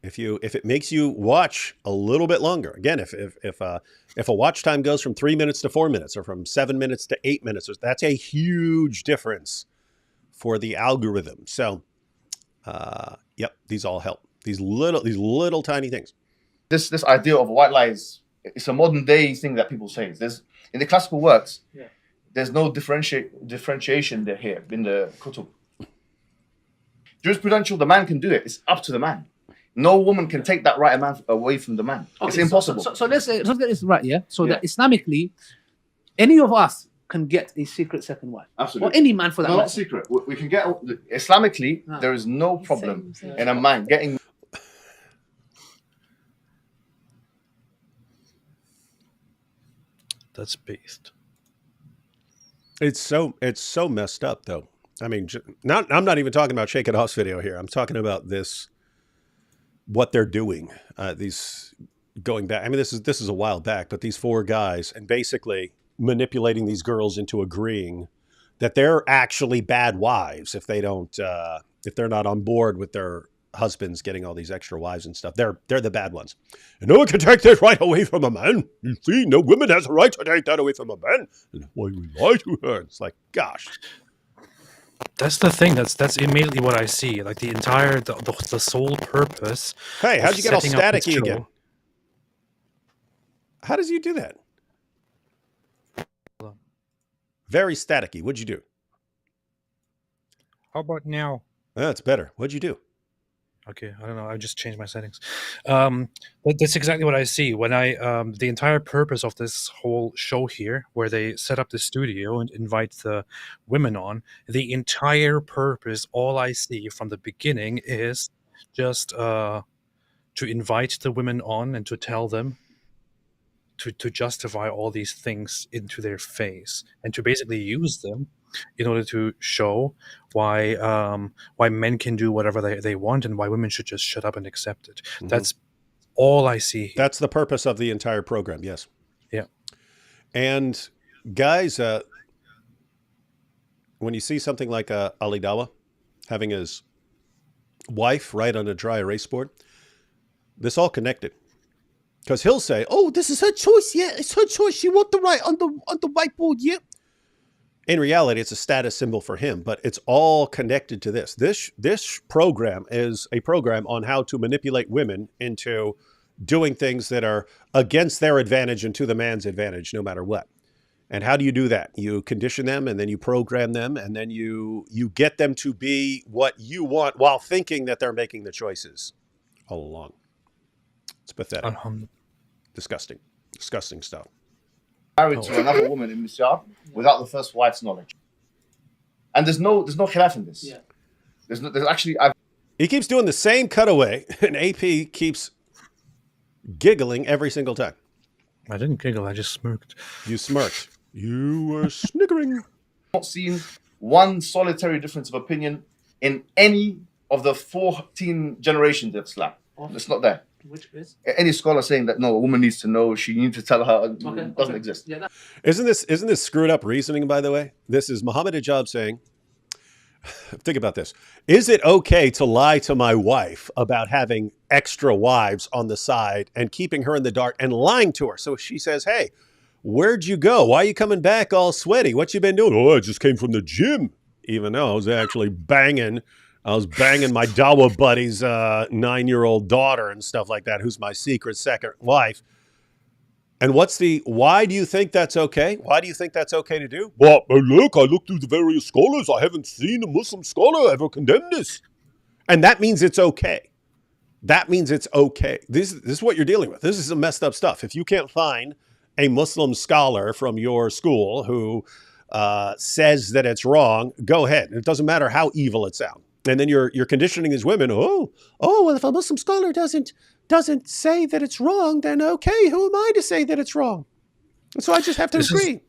If it makes you watch a little bit longer, again, if a watch time goes from 3 minutes to 4 minutes or from 7 minutes to 8 minutes, that's a huge difference for the algorithm. So, yep, these all help. These little tiny things. This idea of a white lie it's a modern day thing that people say. There's in the classical works. Yeah. There's no differentiation there here in the kutub. Jurisprudential, the man can do it. It's up to the man. No woman can take that right away from the man. Okay, it's impossible. So let's get this right, yeah? So that Islamically, any of us can get a secret second wife. Absolutely. Or any man for that matter. Not secret. We can get... Islamically, there is no problem in a man getting... That's based. It's so messed up, though. I mean, I'm not even talking about Sheikh Itoff's video here. I'm talking about what they're doing. These going back. I mean, this is a while back, but these 4 guys and basically manipulating these girls into agreeing that they're actually bad wives if they don't, if they're not on board with their husbands getting all these extra wives and stuff. They're the bad ones. And no one can take this right away from a man. You see, no woman has a right to take that away from a man. And why we lie to her? It's like, gosh. That's the thing. That's immediately what I see. Like the entire the sole purpose. Hey, how'd you get all staticky again? How does you do that? Very staticky. What'd you do? How about now? That's better. What'd you do? Okay, I don't know. I just changed my settings. But that's exactly what I see when the entire purpose of this whole show here, where they set up the studio and invite the women on, the entire purpose, all I see from the beginning is just to invite the women on and to tell them to justify all these things into their face and to basically use them in order to show why men can do whatever they want and why women should just shut up and accept it. Mm-hmm. That's all I see here. That's the purpose of the entire program. Yes. Yeah. And guys, when you see something like Ali Dawa having his wife write on a dry erase board, this all connected. Because he'll say, "Oh, this is her choice. Yeah, it's her choice. She wants to write on the whiteboard. Yeah." In reality, it's a status symbol for him, but it's all connected to this. This program is a program on how to manipulate women into doing things that are against their advantage and to the man's advantage, no matter what. And how do you do that? You condition them, and then you program them, and then you get them to be what you want while thinking that they're making the choices all along. It's pathetic. Disgusting stuff. Married to another woman in Misyar without the first wife's knowledge. And there's no khilaf in this. Yeah. There's actually... He keeps doing the same cutaway, and AP keeps giggling every single time. I didn't giggle, I just smirked. You smirked. You were sniggering. Not seen one solitary difference of opinion in any of the 14 generations of Islam. It's not there. Which is? Any scholar saying that, no, a woman needs to know, she needs to tell her, doesn't exist. Yeah, Isn't this screwed up reasoning, by the way? This is Muhammad Hijab saying, think about this. Is it okay to lie to my wife about having extra wives on the side and keeping her in the dark and lying to her? So she says, "Hey, where'd you go? Why are you coming back all sweaty? What you been doing?" "Oh, I just came from the gym." Even though I was actually banging my Dawa buddy's 9-year-old daughter and stuff like that, who's my secret second wife. And why do you think that's okay? Why do you think that's okay to do? Well, I looked through the various scholars. I haven't seen a Muslim scholar ever condemn this. And that means it's okay. That means it's okay. This is what you're dealing with. This is some messed up stuff. If you can't find a Muslim scholar from your school who says that it's wrong, go ahead. It doesn't matter how evil it sounds. And then you're conditioning these women. Oh, well, if a Muslim scholar doesn't say that it's wrong, then okay, who am I to say that it's wrong? And so I just have to agree.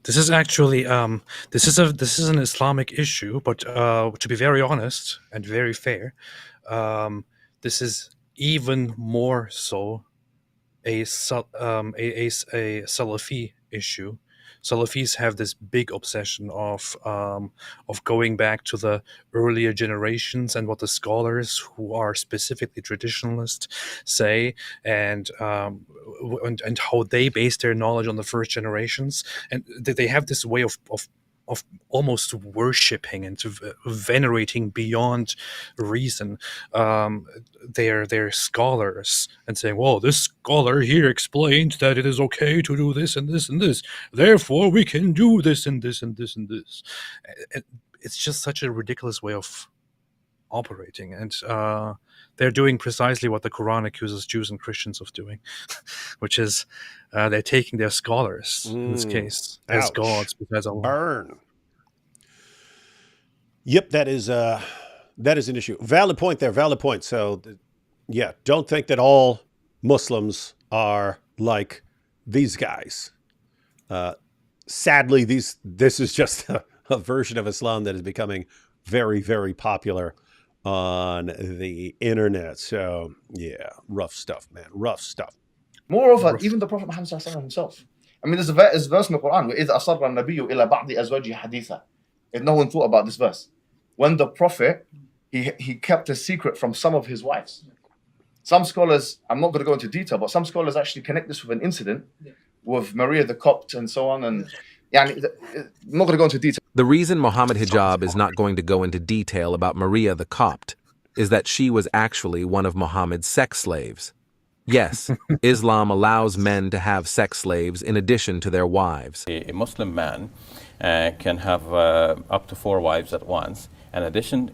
This is actually this is an Islamic issue, but to be very honest and very fair, this is even more so a Salafi issue. Salafis have this big obsession of going back to the earlier generations and what the scholars who are specifically traditionalist say, and how they base their knowledge on the first generations, and they have this way of almost worshipping and venerating beyond reason their scholars and saying, "Well, this scholar here explained that it is okay to do this and this and this, therefore we can do this and this and this and this." It's just such a ridiculous way of operating, and they're doing precisely what the Quran accuses Jews and Christians of doing, which is they're taking their scholars, in this case, as gods. Because burn. Yep, that is an issue. Valid point there. Valid point. So, yeah, don't think that all Muslims are like these guys. Sadly, this is just a version of Islam that is becoming very, very popular on the internet. So, yeah, rough stuff, man. Rough stuff. Moreover, even the Prophet Muhammad himself. I mean, there's a verse in the Quran, وَإِذْ أَصَرَّ النَّبِيُّ إِلَى بَعْضِ أَزْوَاجِهِ حَدِيثًا. If no one thought about this verse. When the Prophet, he kept a secret from some of his wives. Some scholars, I'm not going to go into detail, but some scholars actually connect this with an incident with Maria the Copt and so on. And I'm not going to go into detail. The reason Muhammad Hijab is not going to go into detail about Maria the Copt is that she was actually one of Muhammad's sex slaves. Yes, Islam allows men to have sex slaves in addition to their wives. A Muslim man can have up to 4 wives at once. And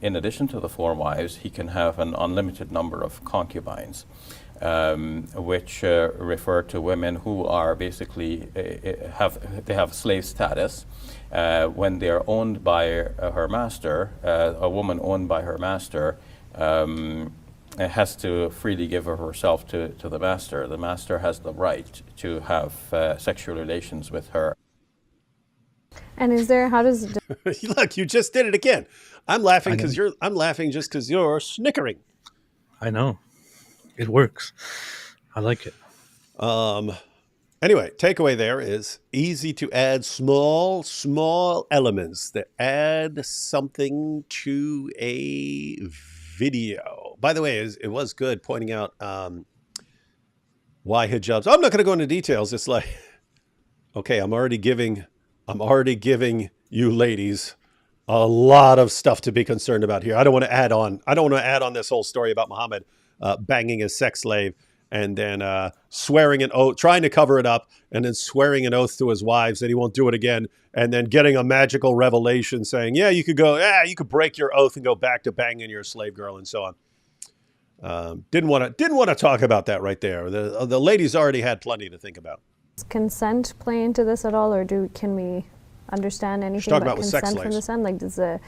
in addition to the 4 wives, he can have an unlimited number of concubines, which refer to women who are basically have slave status. When they are owned by her master, a woman owned by her master, has to freely give of herself to the master. The master has the right to have sexual relations with her. And is there, how does... Look, you just did it again. I'm laughing because I'm laughing just because you're snickering. I know. It works. I like it. Anyway, takeaway there is easy to add small elements that add something to a video. By the way, it was good pointing out why hijabs. I'm not going to go into details. It's like, okay, I'm already giving you ladies a lot of stuff to be concerned about here. I don't want to add on this whole story about Muhammad banging his sex slave and then swearing an oath, trying to cover it up, and then swearing an oath to his wives that he won't do it again, and then getting a magical revelation saying, yeah, you could break your oath and go back to banging your slave girl and so on. Didn't want to talk about that right there. The ladies already had plenty to think about. Does consent play into this at all, or can we understand anything about consent from this end? Like, does the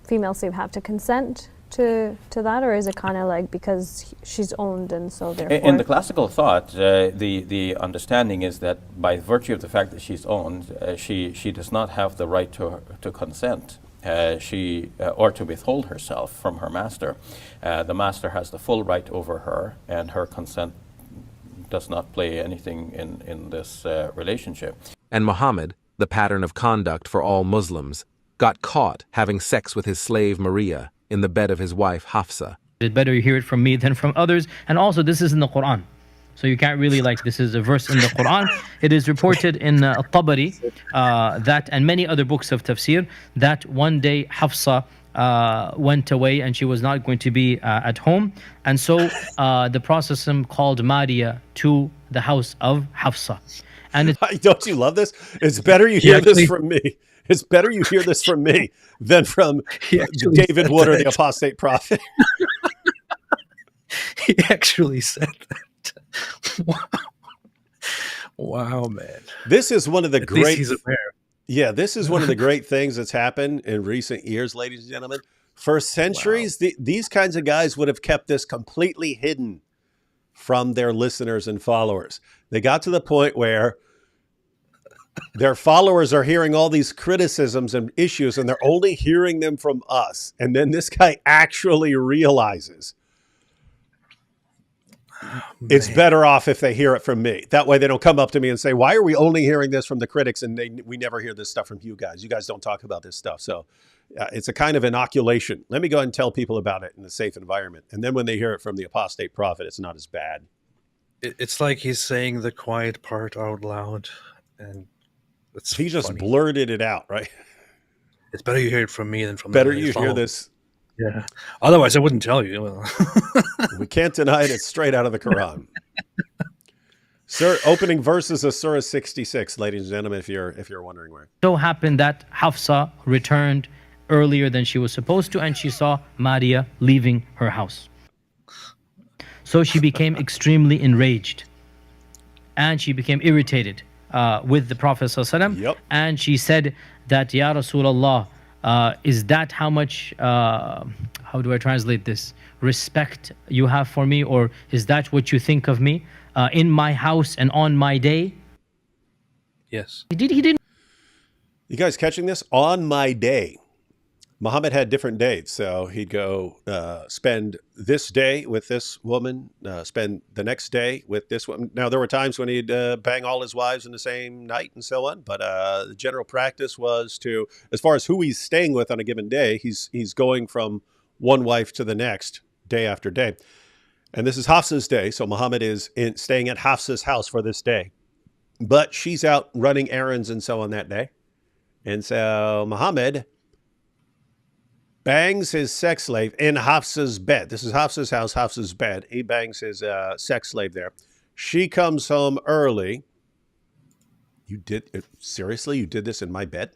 female slave have to consent to that, or is it kind of like because she's owned and so therefore? In the classical thought, the understanding is that by virtue of the fact that she's owned, she does not have the right to consent. Or to withhold herself from her master. The master has the full right over her, and her consent does not play anything in this relationship. And Muhammad, the pattern of conduct for all Muslims, got caught having sex with his slave Maria in the bed of his wife Hafsa. It's better you hear it from me than from others. And also, this is in the Quran. So you can't really, this is a verse in the Quran. It is reported in Al-Tabari that, and many other books of tafsir, that one day Hafsa went away and she was not going to be at home. And so the Prophet called Maria to the house of Hafsa. And don't you love this? It's better you hear this from me. It's better you hear this from me than from David Wood or the apostate prophet. He actually said that. Wow, man. This is one of the great. He's aware. Yeah, this is one of the great things that's happened in recent years, ladies and gentlemen. For centuries, these kinds of guys would have kept this completely hidden from their listeners and followers. They got to the point where their followers are hearing all these criticisms and issues, and they're only hearing them from us. And then this guy actually realizes it's better off if they hear it from me. That way they don't come up to me and say, why are we only hearing this from the critics and we never hear this stuff from you guys? You guys don't talk about this stuff. So it's a kind of inoculation. Let me go ahead and tell people about it in a safe environment. And then when they hear it from the apostate prophet, it's not as bad. It's like he's saying the quiet part out loud. And he just blurted it out, right? It's better you hear it from me than from better you hear this. Yeah. Otherwise, I wouldn't tell you. We can't deny it. It's straight out of the Quran. Sir, opening verses of Surah 66, ladies and gentlemen, if you're wondering where. So happened that Hafsa returned earlier than she was supposed to, and she saw Maria leaving her house. So she became extremely enraged, and she became irritated with the Prophet ﷺ. Yep. And she said that, Ya Rasulullah, is that how much, how do I translate this, respect you have for me, or is that what you think of me in my house and on my day? Yes. He didn't. You guys catching this? On my day. Muhammad had different dates, so he'd go spend this day with this woman, spend the next day with this woman. Now, there were times when he'd bang all his wives in the same night and so on, but the general practice was to, as far as who he's staying with on a given day, he's going from one wife to the next, day after day. And this is Hafsa's day, so Muhammad is staying at Hafsa's house for this day. But she's out running errands and so on that day. And so Muhammad bangs his sex slave in Hafsa's bed. This is Hafsa's house, Hafsa's bed. He bangs his sex slave there. She comes home early. You did, seriously? You did this in my bed?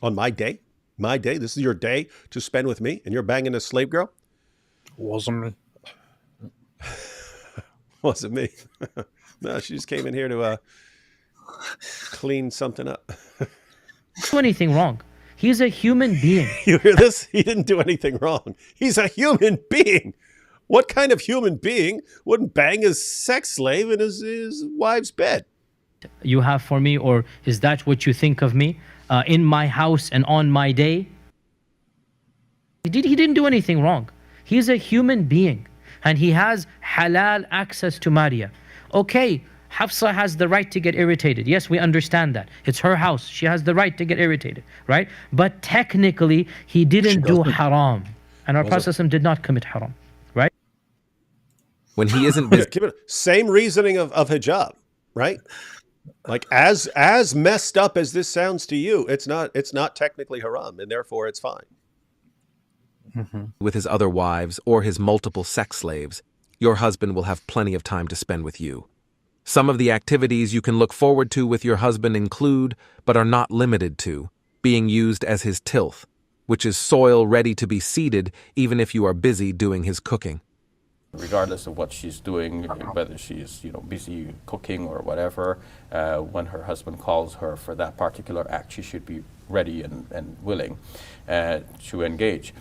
On my day? My day? This is your day to spend with me, and you're banging a slave girl? Wasn't me. Wasn't me. No, she just came in here to clean something up. Do anything wrong. He's a human being. You hear this? He didn't do anything wrong. He's a human being. What kind of human being wouldn't bang his sex slave in his wife's bed? You have for me, or is that what you think of me in my house and on my day? He didn't do anything wrong. He's a human being and he has halal access to Maria. Okay, Hafsa has the right to get irritated. Yes, we understand that. It's her house. She has the right to get irritated, right? But technically, he didn't do haram. And our Prophet did not commit haram, right? When he isn't busy. Same reasoning of hijab, right? Like as messed up as this sounds to you, it's not technically haram, and therefore it's fine. With his other wives or his multiple sex slaves, your husband will have plenty of time to spend with you. Some of the activities you can look forward to with your husband include, but are not limited to, being used as his tilth, which is soil ready to be seeded even if you are busy doing his cooking. Regardless of what she's doing, whether she's busy cooking or whatever, when her husband calls her for that particular act, she should be ready and willing to engage.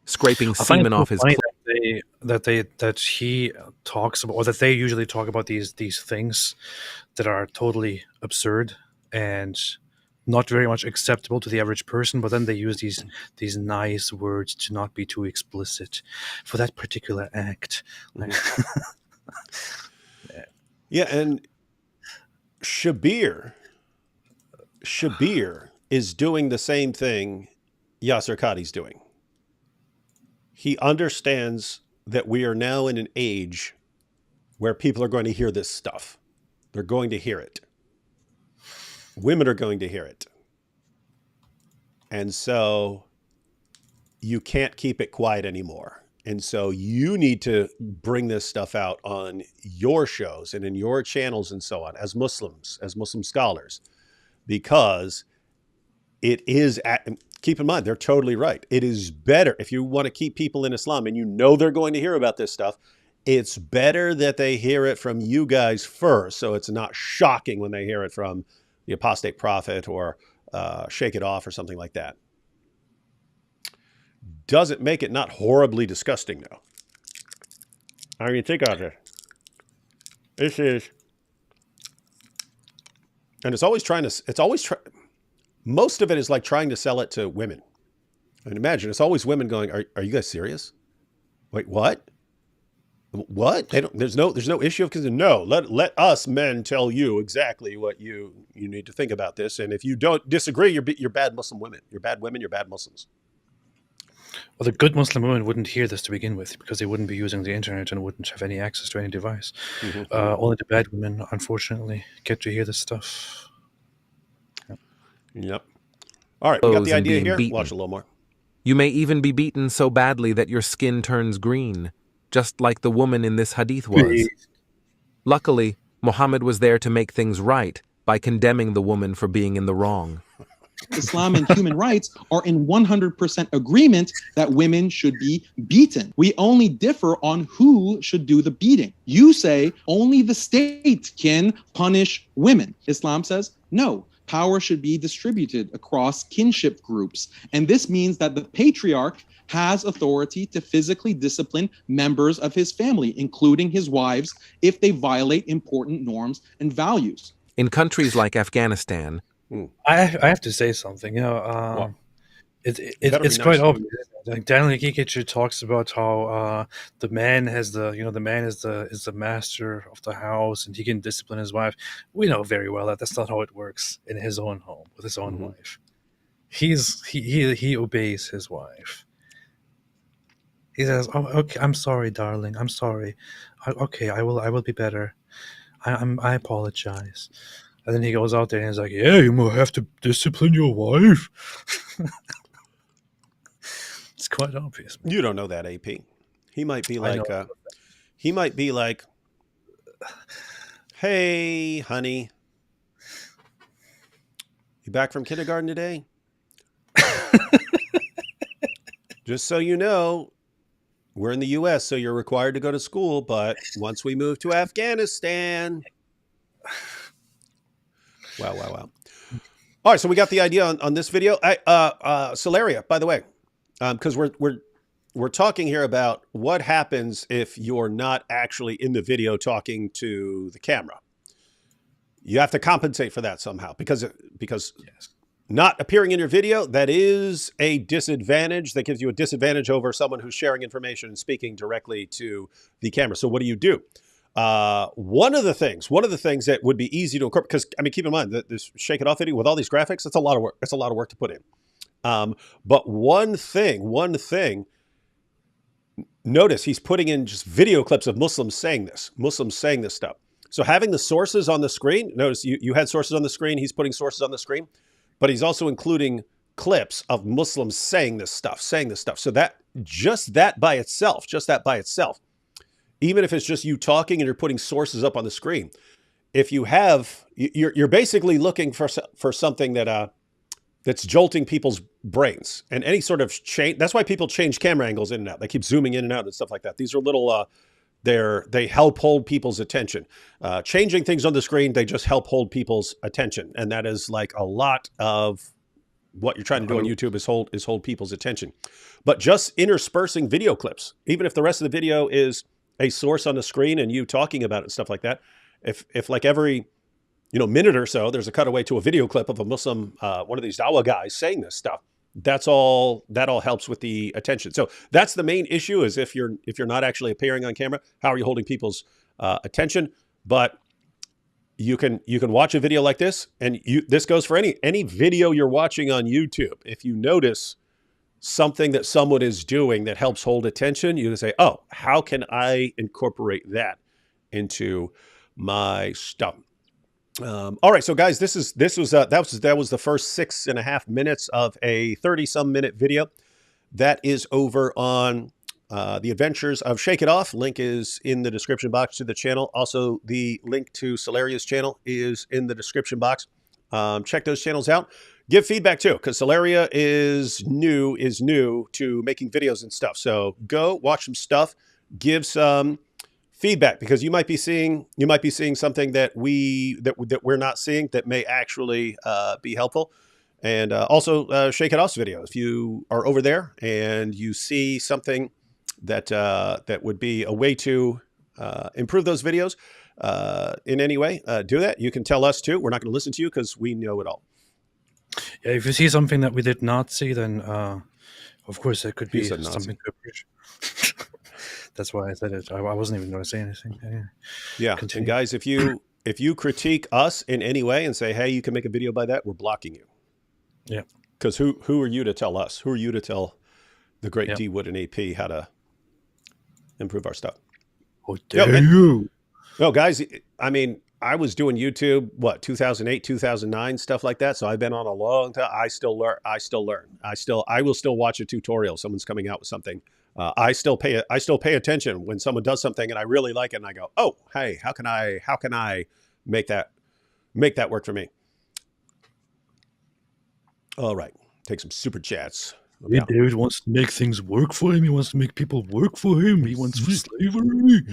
Scraping semen off his clothes. That he talks about, or that they usually talk about these things that are totally absurd and not very much acceptable to the average person, but then they use these nice words to not be too explicit for that particular act. Yeah, and Shabir is doing the same thing Yasser Qadhi's doing. He understands that we are now in an age where people are going to hear this stuff. They're going to hear it. Women are going to hear it. And so you can't keep it quiet anymore. And so you need to bring this stuff out on your shows and in your channels and so on, as Muslims, as Muslim scholars, because it is, keep in mind, they're totally right. It is better if you want to keep people in Islam and you know they're going to hear about this stuff. It's better that they hear it from you guys first, so it's not shocking when they hear it from the apostate prophet or Sheikh Itoff or something like that. Doesn't make it not horribly disgusting, though. I mean, think of it. This is, and it's always most of it is like trying to sell it to women. I mean, imagine it's always women going, "Are you guys serious? Wait, what? What? They don't. There's no issue of consent. No, let us men tell you exactly what you need to think about this. And if you don't disagree, you're bad Muslim women. You're bad women. You're bad Muslims." Well, the good Muslim women wouldn't hear this to begin with because they wouldn't be using the internet and wouldn't have any access to any device. Only the bad women, unfortunately, get to hear this stuff. Yep. All right, we got the idea here. Watch a little more. You may even be beaten so badly that your skin turns green, just like the woman in this hadith was. Luckily, Muhammad was there to make things right by condemning the woman for being in the wrong. Islam and human rights are in 100% agreement that women should be beaten. We only differ on who should do the beating. You say only the state can punish women. Islam says no. Power should be distributed across kinship groups. And this means that the patriarch has authority to physically discipline members of his family, including his wives, if they violate important norms and values. In countries like Afghanistan, I have to say something. It's quite obvious. Like Daniel Yakikic talks about how the man is the master of the house and he can discipline his wife. We know very well that that's not how it works in his own home with his own wife. He obeys his wife. He says, "Oh, okay, I'm sorry, darling. I'm sorry. Okay, I will be better. I apologize." And then he goes out there and he's like, "Yeah, you might have to discipline your wife." It's quite obvious. You don't know that, AP. He might be like, "Hey, honey, you back from kindergarten today? Just so you know, we're in the U.S., so you're required to go to school. But once we move to Afghanistan..." Wow. All right, so we got the idea on this video. Celeria, by the way, because we're we're talking here about what happens if you're not actually in the video talking to the camera. You have to compensate for that somehow because not appearing in your video, that is a disadvantage. That gives you a disadvantage over someone who's sharing information and speaking directly to the camera. So what do? One of the things that would be easy to incorporate, because I mean, keep in mind that this Shake It Off video with all these graphics, it's a lot of work. It's a lot of work to put in. But one thing, notice he's putting in just video clips of Muslims saying this stuff. So having the sources on the screen, notice you had sources on the screen, he's putting sources on the screen, but he's also including clips of Muslims saying this stuff. So that by itself, even if it's just you talking and you're putting sources up on the screen, if you have, you're basically looking for something that's jolting people's brains and any sort of change. That's why people change camera angles in and out. They keep zooming in and out and stuff like that. These are little, they help hold people's attention. Changing things on the screen, they just help hold people's attention. And that is like a lot of what you're trying to do on YouTube is hold people's attention. But just interspersing video clips, even if the rest of the video is a source on the screen and you talking about it and stuff like that, if like every minute or so, there's a cutaway to a video clip of a Muslim, one of these dawah guys saying this stuff. That all helps with the attention. So that's the main issue is if you're not actually appearing on camera, how are you holding people's attention? But you can watch a video like this, and this goes for any video you're watching on YouTube. If you notice something that someone is doing that helps hold attention, you can say, oh, how can I incorporate that into my stuff? All right, so guys, that was the first 6.5 minutes of a 30-some minute video. That is over on the Adventures of Shake It Off. Link is in the description box to the channel. Also, the link to Celeria's channel is in the description box. Check those channels out. Give feedback too, because Celeria is new to making videos and stuff. So go watch some stuff, give some feedback, because you might be seeing something that we're not seeing that may actually be helpful. And also Shake It Off's video. If you are over there and you see something that would be a way to improve those videos in any way, do that. You can tell us too. We're not going to listen to you because we know it all. Yeah, if you see something that we did not see, then of course it could be something to appreciate. That's why I said it. I wasn't even going to say anything. Yeah. Continue. And guys, if you critique us in any way and say, hey, you can make a video by that, we're blocking you. Yeah. Because who are you to tell us? Who are you to tell the great D Wood and AP how to improve our stuff? Oh, dare you? No, guys, I mean, I was doing YouTube, 2008, 2009, stuff like that. So I've been on a long time. I still learn. I will still watch a tutorial. Someone's coming out with something. I still pay attention when someone does something and I really like it, and I go, oh, hey, how can I make that work for me? All right, take some super chats. Hey, David wants to make things work for him. He wants to make people work for him. He wants slavery.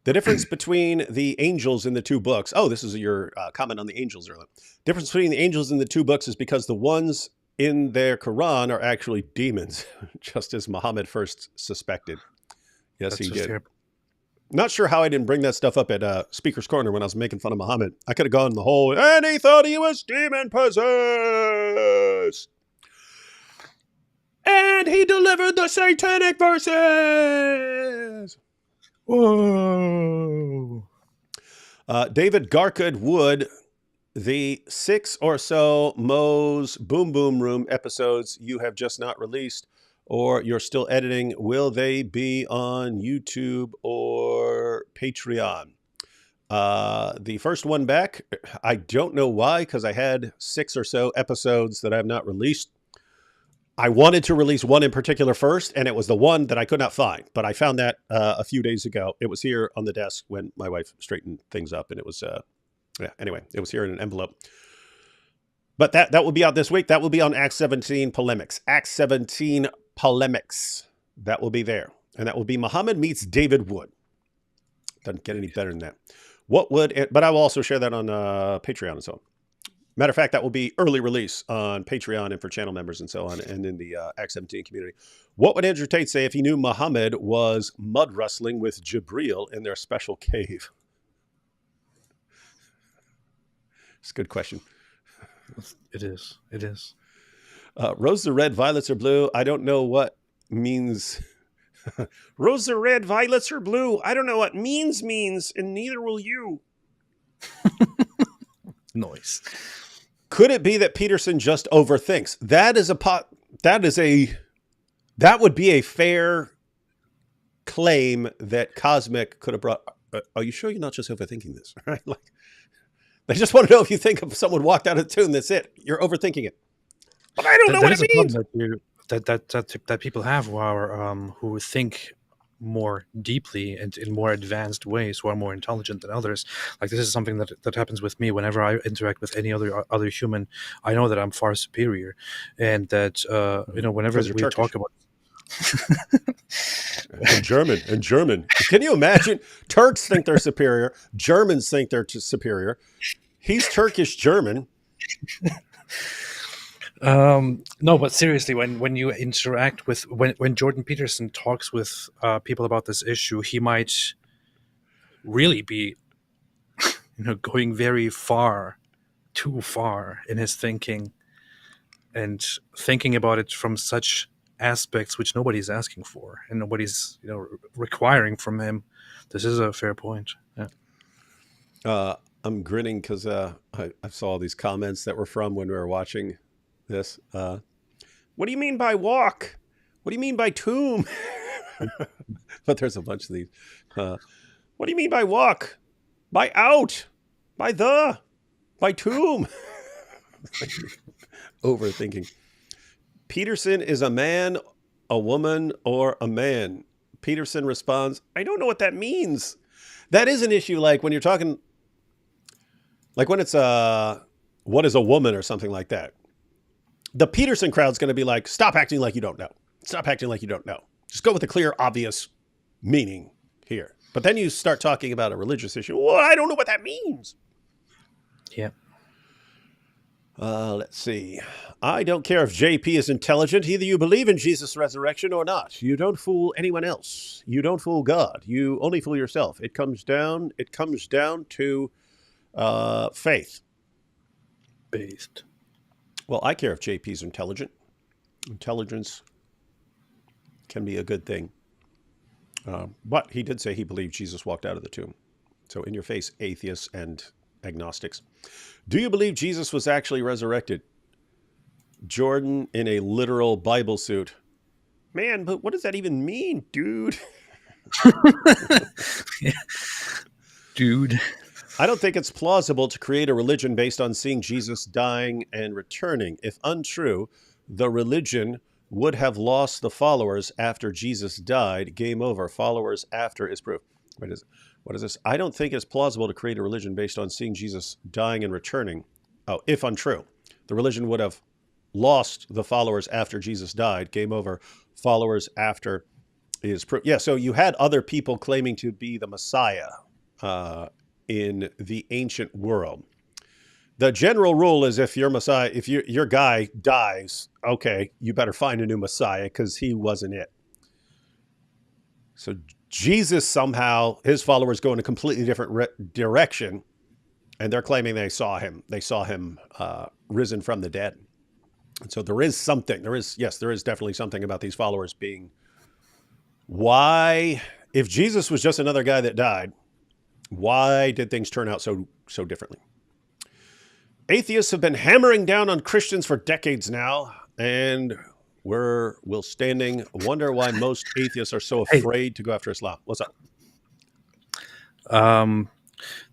The difference between the angels in the two books. Oh, this is your comment on the angels earlier. Difference between the angels in the two books is because the ones in their Quran are actually demons, just as Muhammad first suspected. Yes, he did. Terrible. Not sure how I didn't bring that stuff up at Speaker's Corner when I was making fun of Muhammad. I could have gone the whole, and he thought he was demon possessed. And he delivered the satanic verses. Whoa. David Garkwood Wood, the 6 or so Mo's Boom Boom Room episodes you have just not released or you're still editing, will they be on YouTube or Patreon? The first one back, I don't know why, because I had 6 or so episodes that I have not released. I wanted to release one in particular first, and it was the one that I could not find. But I found that a few days ago. It was here on the desk when my wife straightened things up, and it was, anyway, it was here in an envelope. But that will be out this week. That will be on Acts 17 Polemics. Acts 17 Polemics. That will be there. And that will be Muhammad meets David Wood. Doesn't get any better than that. But I will also share that on Patreon and so on. Matter of fact, that will be early release on Patreon and for channel members and so on, and in the X17 community. What would Andrew Tate say if he knew Muhammad was mud wrestling with Jibreel in their special cave? It's a good question. It is. It is. Roses are red, violets are blue. I don't know what means. Roses are red, violets are blue. I don't know what means, and neither will you. Noise. Could it be that Peterson just overthinks? That would be a fair claim that Cosmic could have brought. Are you sure you're not just overthinking this? Right? Like, they just want to know if you think if someone walked out of tune. That's it. You're overthinking it. But I don't know what it means. That people have who think more deeply and in more advanced ways, who are more intelligent than others. Like, this is something that happens with me whenever I interact with any other human. I know that I'm far superior, and that whenever we talk about and German. Can you imagine? Turks think they're superior. Germans think they're superior. He's Turkish German. No, but seriously, when you interact with when Jordan Peterson talks with people about this issue, he might really be going very far, too far in his thinking, and thinking about it from such aspects which nobody's asking for and nobody's requiring from him. This is a fair point. Yeah. I'm grinning because I saw all these comments that were from when we were watching this. What do you mean by walk? What do you mean by tomb? But there's a bunch of these. What do you mean by walk? By out? By tomb? Overthinking. Peterson is a man, a woman, or a man. Peterson responds, I don't know what that means. That is an issue, like when you're talking, like when it's what is a woman or something like that. The Peterson crowd's going to be like, stop acting like you don't know. Stop acting like you don't know. Just go with the clear, obvious meaning here. But then you start talking about a religious issue. Well, I don't know what that means. Yeah. Let's see. I don't care if JP is intelligent. Either you believe in Jesus' resurrection or not. You don't fool anyone else. You don't fool God. You only fool yourself. It comes down to faith. Based. Well, I care if JP's intelligent. Intelligence can be a good thing. But he did say he believed Jesus walked out of the tomb. So in your face, atheists and agnostics. Do you believe Jesus was actually resurrected? Jordan in a literal Bible suit. Man, but what does that even mean, dude? Dude. I don't think it's plausible to create a religion based on seeing Jesus dying and returning. If untrue, the religion would have lost the followers after Jesus died. Game over. Followers after is proof. What is this? I don't think it's plausible to create a religion based on seeing Jesus dying and returning. Oh, if untrue, the religion would have lost the followers after Jesus died. Game over. Followers after is proof. Yeah, so you had other people claiming to be the Messiah in the ancient world. The general rule is if your Messiah, if your guy dies, okay, you better find a new Messiah because he wasn't it. So Jesus somehow, his followers go in a completely different direction, and they're claiming they saw him. They saw him risen from the dead. And so there is something. There is definitely something about these followers being. Why, if Jesus was just another guy that died, why did things turn out so differently? Atheists have been hammering down on Christians for decades now, and we're standing. Wonder why most atheists are so afraid to go after Islam. What's up?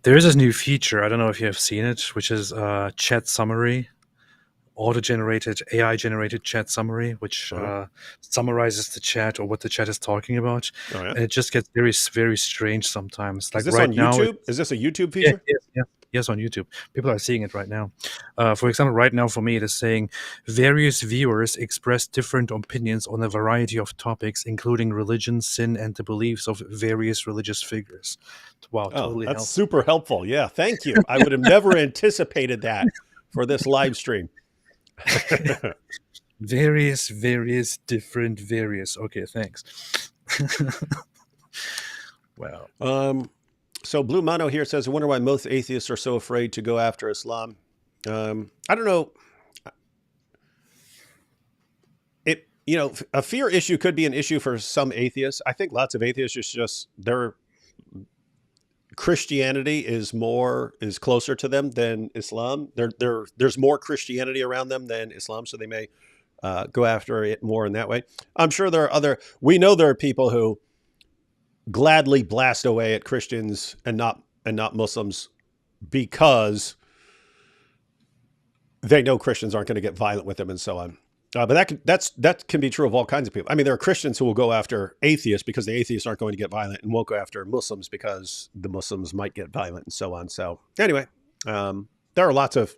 There is this new feature. I don't know if you have seen it, which is chat summary, auto-generated, AI-generated chat summary, which summarizes the chat or what the chat is talking about. Oh, yeah? And it just gets very, very strange sometimes. Like is this right on now, YouTube? Is this a YouTube feature? Yes, on YouTube. People are seeing it right now. For example, right now for me, it is saying various viewers express different opinions on a variety of topics, including religion, sin, and the beliefs of various religious figures. Wow, totally that's helpful. super helpful. Yeah, thank you. I would have never anticipated that for this live stream. Various, different, various. Okay, thanks. Wow. So Blue Mono here says, I wonder why most atheists are so afraid to go after Islam. I don't know. A fear issue could be an issue for some atheists. I think lots of atheists just their Christianity is closer to them than Islam. There's more Christianity around them than Islam, so they may go after it more in that way. I'm sure we know there are people who gladly blast away at Christians and not Muslims because they know Christians aren't going to get violent with them and so on. But that can be true of all kinds of people. I mean, there are Christians who will go after atheists because the atheists aren't going to get violent, and won't go after Muslims because the Muslims might get violent and so on. So anyway, there are lots of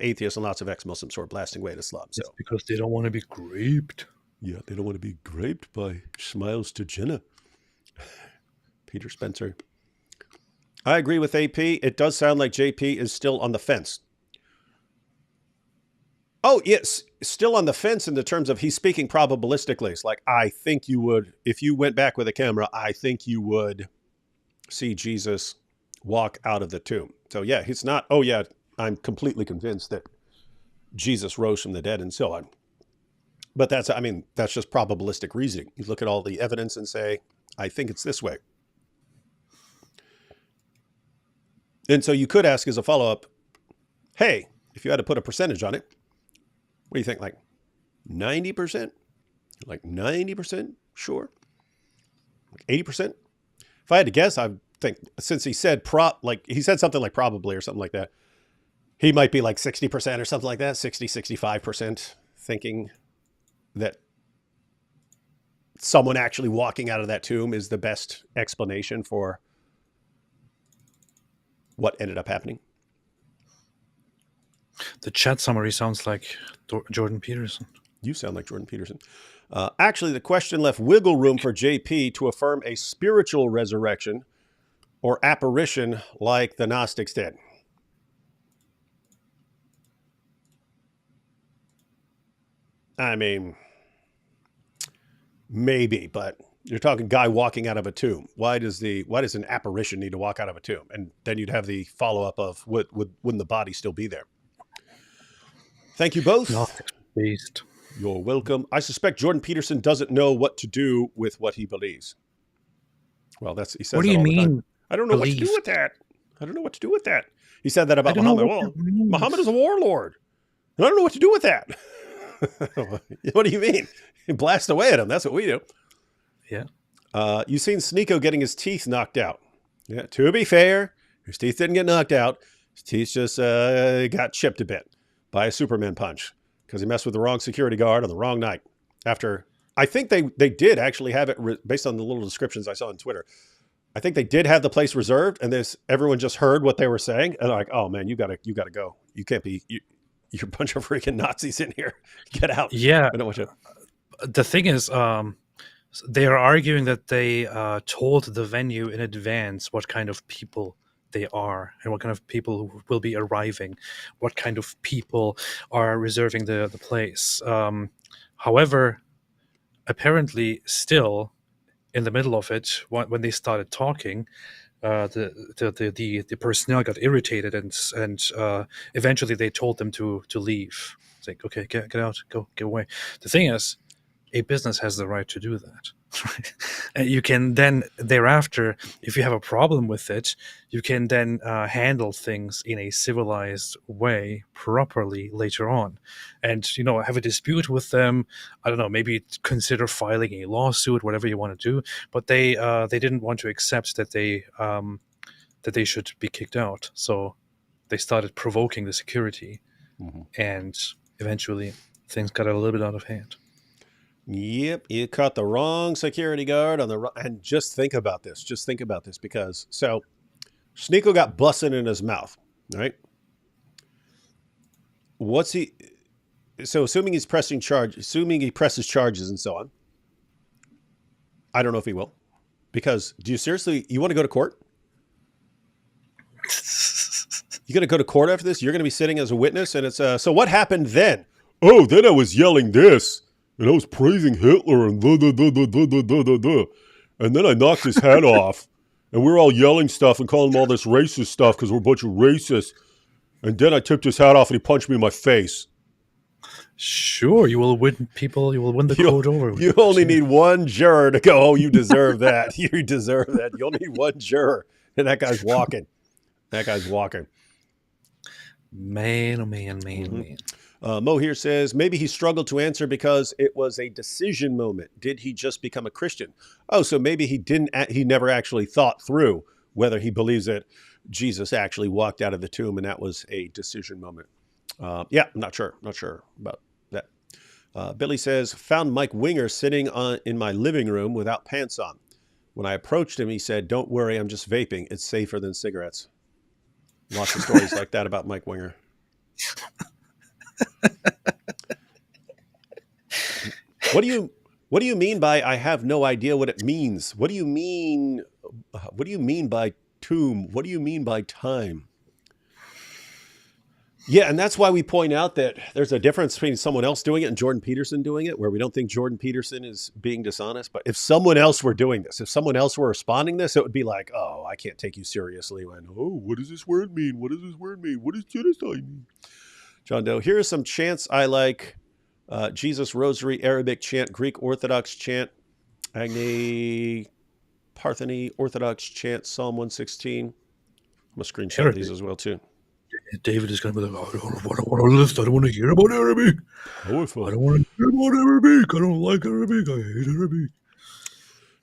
atheists and lots of ex-Muslims who are blasting away at Islam. So it's because they don't want to be graped. Yeah, they don't want to be graped by Smiles to Jinnah. Peter Spencer. I agree with AP. It does sound like JP is still on the fence. Oh, yes, still on the fence in the terms of he's speaking probabilistically. It's like, I think you would, if you went back with a camera, I think you would see Jesus walk out of the tomb. So yeah, he's not, oh yeah, I'm completely convinced that Jesus rose from the dead and so on. But that's just probabilistic reasoning. You look at all the evidence and say, I think it's this way. And so you could ask as a follow-up, hey, if you had to put a percentage on it, what do you think? Like 90%? Like 90% sure? Like 80%? If I had to guess, I think since he said he said something like probably or something like that, he might be like 60% or something like that, 60, 65% thinking that someone actually walking out of that tomb is the best explanation for what ended up happening. The chat summary sounds like Jordan Peterson. You sound like Jordan Peterson. Actually, the question left wiggle room for JP to affirm a spiritual resurrection or apparition like the Gnostics did. I mean, maybe, but you're talking guy walking out of a tomb. Why does an apparition need to walk out of a tomb? And then you'd have the follow-up of wouldn't the body still be there? Thank you both. Based. You're welcome. I suspect Jordan Peterson doesn't know what to do with what he believes. Well, he says. What do you mean? I don't know what to do with that. I don't know what to do with that. He said that about Muhammad. Well, Muhammad is a warlord. I don't know what to do with that. What do you mean? You blast away at him. That's what we do. Yeah. You've seen Sneeko getting his teeth knocked out. Yeah. To be fair, his teeth didn't get knocked out. His teeth just got chipped a bit by a Superman punch because he messed with the wrong security guard on the wrong night. After, I think they did actually have it based on the little descriptions I saw on Twitter. I think they did have the place reserved, and everyone just heard what they were saying, and they're like, "Oh man, you gotta go. You can't be you're a bunch of freaking Nazis in here. Get out." Yeah. I don't want you. The thing is, they are arguing that they told the venue in advance what kind of people they are and what kind of people will be arriving, what kind of people are reserving the place. However, apparently still in the middle of it, when they started talking, the personnel got irritated and eventually they told them to leave. It's like, okay, get out, get away. The thing is, a business has the right to do that. And you can then thereafter, if you have a problem with it, you can then handle things in a civilized way properly later on, and have a dispute with them. I don't know, maybe consider filing a lawsuit, whatever you want to do. But they didn't want to accept that they should be kicked out, so they started provoking the security, and eventually things got a little bit out of hand. Yep, you caught the wrong security guard and just think about this. Just think about this because Sneeko got busted in his mouth, right? Assuming he presses charges and so on. I don't know if he will, because do you seriously want to go to court? You going to go to court after this? You're going to be sitting as a witness, and it's so what happened then? Oh, then I was yelling this, and I was praising Hitler, and and then I knocked his hat off, and we were all yelling stuff and calling him all this racist stuff because we're a bunch of racists. And then I tipped his hat off, and he punched me in my face. Sure, you will win people. You will win the court over. You only need one juror to go, oh, you deserve that. You deserve that. You only need one juror, and that guy's walking. That guy's walking. Man, oh man. Mo here says, maybe he struggled to answer because it was a decision moment. Did he just become a Christian? Oh, so maybe he never actually thought through whether he believes that Jesus actually walked out of the tomb and that was a decision moment. Yeah, I'm not sure about that. Billy says, found Mike Winger sitting in my living room without pants on. When I approached him, he said, don't worry, I'm just vaping. It's safer than cigarettes. Lots of stories like that about Mike Winger. What do you mean by I have no idea what it means? What do you mean by tomb? What do you mean by time? Yeah, and that's why we point out that there's a difference between someone else doing it and Jordan Peterson doing it, where we don't think Jordan Peterson is being dishonest. But if someone else were doing this, if someone else were responding this, it would be like, oh, I can't take you seriously. When, oh, what does this word mean? What does this word mean? What does genocide mean? John Doe, here are some chants I like. Jesus Rosary, Arabic chant, Greek Orthodox chant, Agni, Partheny, Orthodox chant, Psalm 116. I'm going to screenshot these as well, too. David is going to be like, I don't want to list. I don't want to hear about Arabic. I don't want to hear about Arabic. I don't like Arabic. I hate Arabic.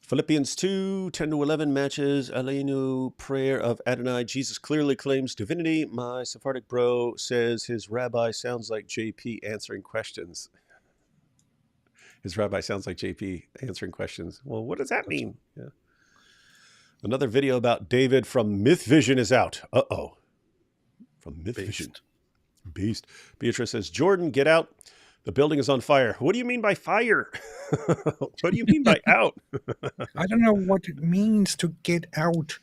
Philippians 2, 10-11 matches Aleinu prayer of Adonai. Jesus clearly claims divinity. My Sephardic bro says his rabbi sounds like JP answering questions. His rabbi sounds like JP answering questions. Well, what does that mean? Yeah. Another video about David from Myth Vision is out. Uh-oh. From Myth Vision. Beast. Beatrice says, Jordan, get out. The building is on fire. What do you mean by fire? What do you mean by out? I don't know what it means to get out.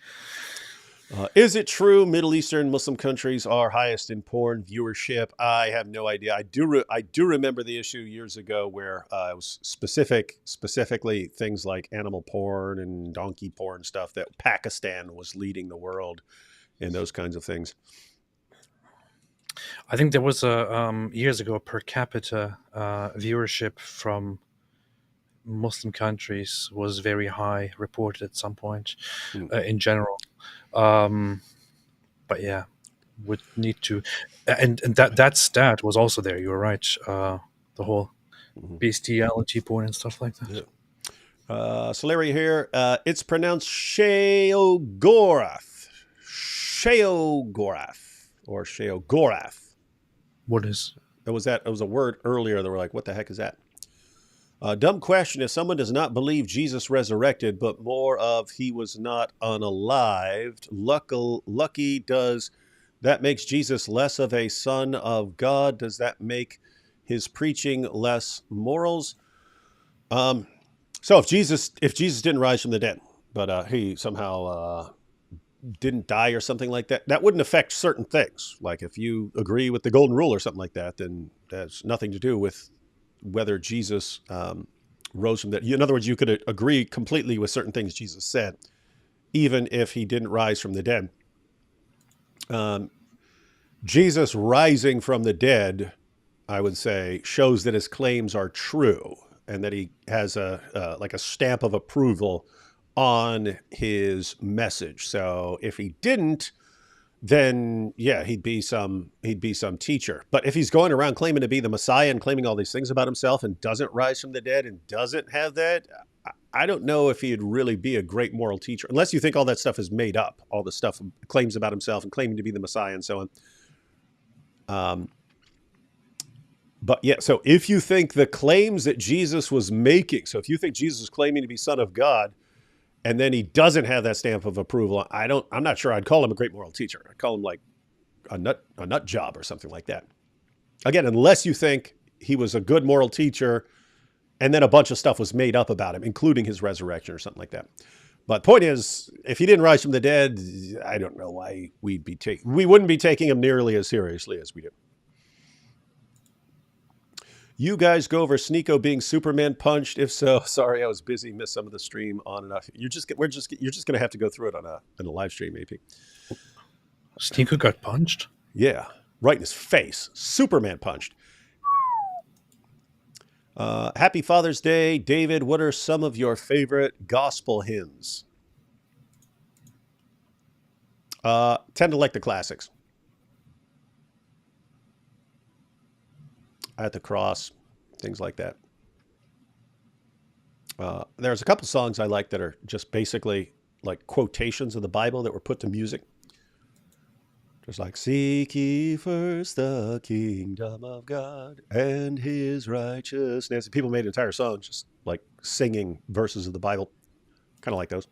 Is it true Middle Eastern Muslim countries are highest in porn viewership? I have no idea. I do remember the issue years ago where it was specifically things like animal porn and donkey porn stuff, that Pakistan was leading the world in those kinds of things. I think there was years ago a per capita viewership from Muslim countries was very high, reported at some point in general. But yeah, would need to, and that stat was also there. You were right. The whole bestiality porn and stuff like that. Yeah. Celeria here. It's pronounced Sheogorath. Or Sheogorath. What is? It was a word earlier that we're like, what the heck is that? Dumb question. If someone does not believe Jesus resurrected, but more of he was not unalived, lucky, does that makes Jesus less of a son of God? Does that make his preaching less morals? So if Jesus didn't rise from the dead, but he somehow didn't die or something like that, that wouldn't affect certain things. Like if you agree with the golden rule or something like that, then that's nothing to do with whether Jesus rose from that. In other words, you could agree completely with certain things Jesus said, even if he didn't rise from the dead. Jesus rising from the dead, I would say, shows that his claims are true and that he has a stamp of approval on his message. So if he didn't, then yeah, he'd be some teacher. But if he's going around claiming to be the Messiah and claiming all these things about himself and doesn't rise from the dead and doesn't have that, I don't know if he'd really be a great moral teacher, unless you think all that stuff is made up, all the stuff claims about himself and claiming to be the Messiah and so on. But yeah, so if you think the claims that Jesus was making, so if you think Jesus was claiming to be Son of God, and then he doesn't have that stamp of approval, I'm not sure I'd call him a great moral teacher. I'd call him like a nut job or something like that. Again, unless you think he was a good moral teacher and then a bunch of stuff was made up about him, including his resurrection or something like that. But point is, if he didn't rise from the dead, I don't know why we wouldn't be taking him nearly as seriously as we do. You guys go over Sneeko being Superman punched? If so, sorry, I was busy, missed some of the stream on and off. You're just going to have to go through it on a live stream, AP. Sneeko got punched? Yeah, right in his face. Superman punched. Happy Father's Day, David. What are some of your favorite gospel hymns? Tend to like the classics. At the Cross, things like that. There's a couple songs I like that are just basically like quotations of the Bible that were put to music. Just like, seek ye first the kingdom of God and his righteousness. People made entire songs just like singing verses of the Bible. Kind of like those.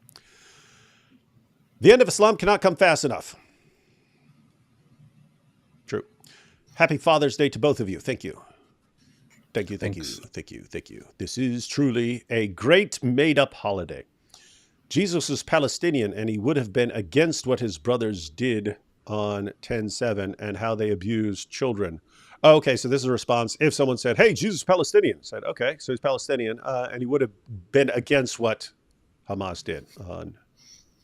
The end of Islam cannot come fast enough. True. Happy Father's Day to both of you. Thank you. Thank you, thank you, thank you, thank you. This is truly a great made-up holiday. Jesus was Palestinian, and he would have been against what his brothers did on 10/7 and how they abused children. Oh, okay, so this is a response. If someone said, hey, Jesus is Palestinian, I said, okay, so he's Palestinian, and he would have been against what Hamas did on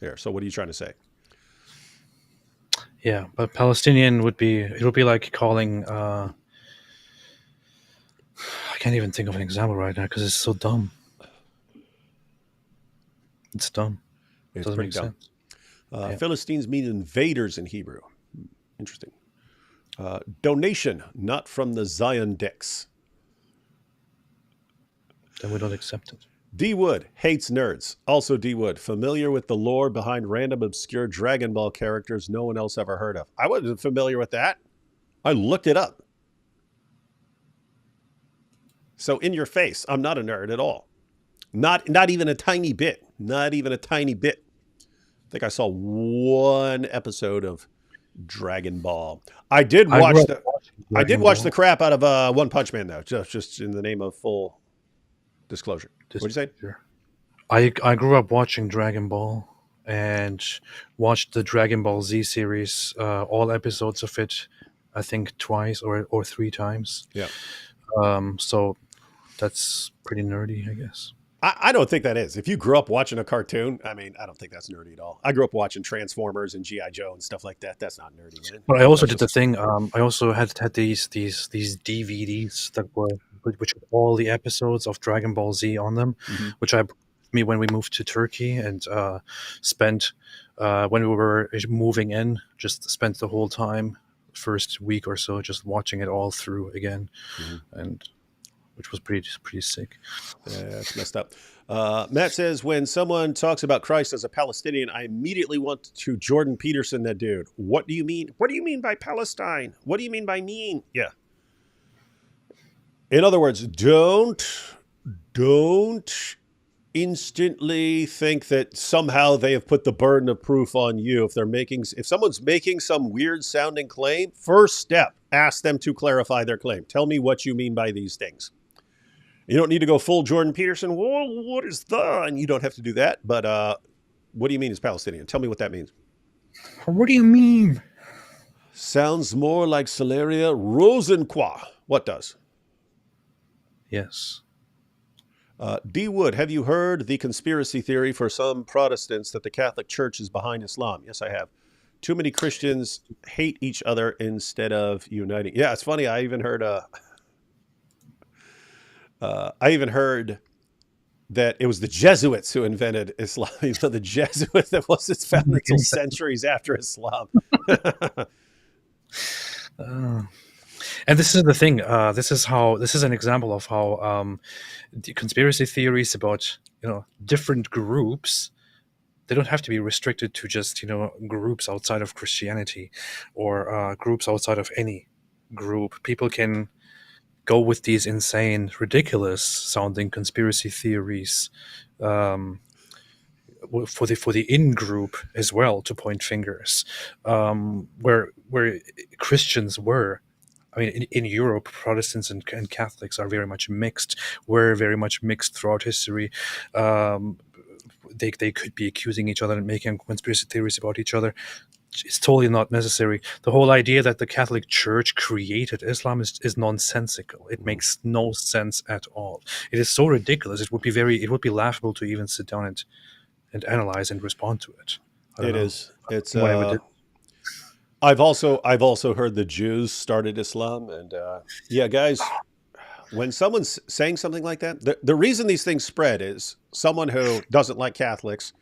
there. So what are you trying to say? Yeah, but Palestinian would be like calling... I can't even think of an example right now because it's so dumb. It's dumb. It doesn't make sense. Philistines mean invaders in Hebrew. Interesting. Donation, not from the Zion Dex. Then we don't accept it. D. Wood hates nerds. Also D. Wood, familiar with the lore behind random obscure Dragon Ball characters no one else ever heard of. I wasn't familiar with that. I looked it up. So in your face, I'm not a nerd at all. Not even a tiny bit. Not even a tiny bit. I think I saw one episode of Dragon Ball. I did watch the crap out of One Punch Man though, just in the name of full disclosure. What'd you say? I grew up watching Dragon Ball and watched the Dragon Ball Z series, all episodes of it, I think twice or three times. Yeah. So that's pretty nerdy, I guess. I don't think that is. If you grew up watching a cartoon, I mean, I don't think that's nerdy at all. I grew up watching Transformers and G.I. Joe and stuff like that. That's not nerdy, man. But I also did the thing. I also had these DVDs that were which had all the episodes of Dragon Ball Z on them, which I brought with me when we moved to Turkey and spent when we were moving in, just spent the whole time, first week or so, just watching it all through again, and which was pretty sick. Yeah, it's messed up. Matt says, when someone talks about Christ as a Palestinian, I immediately want to Jordan Peterson that dude. What do you mean? What do you mean by Palestine? What do you mean by mean? Yeah. In other words, don't instantly think that somehow they have put the burden of proof on you. If someone's making some weird sounding claim, first step, ask them to clarify their claim. Tell me what you mean by these things. You don't need to go full Jordan Peterson. Well, what is the? And you don't have to do that. But what do you mean is Palestinian? Tell me what that means. What do you mean? Sounds more like Celeria Rosencroix. What does? Yes. D. Wood, have you heard the conspiracy theory for some Protestants that the Catholic Church is behind Islam? Yes, I have. Too many Christians hate each other instead of uniting. Yeah, it's funny. I even heard that it was the Jesuits who invented Islam. You know, the Jesuits that wasn't founded until centuries after Islam. And this is the thing. This is an example of how the conspiracy theories about different groups, they don't have to be restricted to just groups outside of Christianity or groups outside of any group. People can go with these insane, ridiculous sounding conspiracy theories for the in group as well, to point fingers, where Christians were. I mean, in Europe, Protestants and Catholics are very much mixed. We're very much mixed throughout history. they could be accusing each other and making conspiracy theories about each other. It's totally not necessary. The whole idea that the Catholic Church created Islam is nonsensical. It makes no sense at all. It is so ridiculous. It would be laughable to even sit down and analyze and respond to it. It is. It's. Whatever. I've also heard the Jews started Islam, and yeah, guys, when someone's saying something like that, the reason these things spread is someone who doesn't like Catholics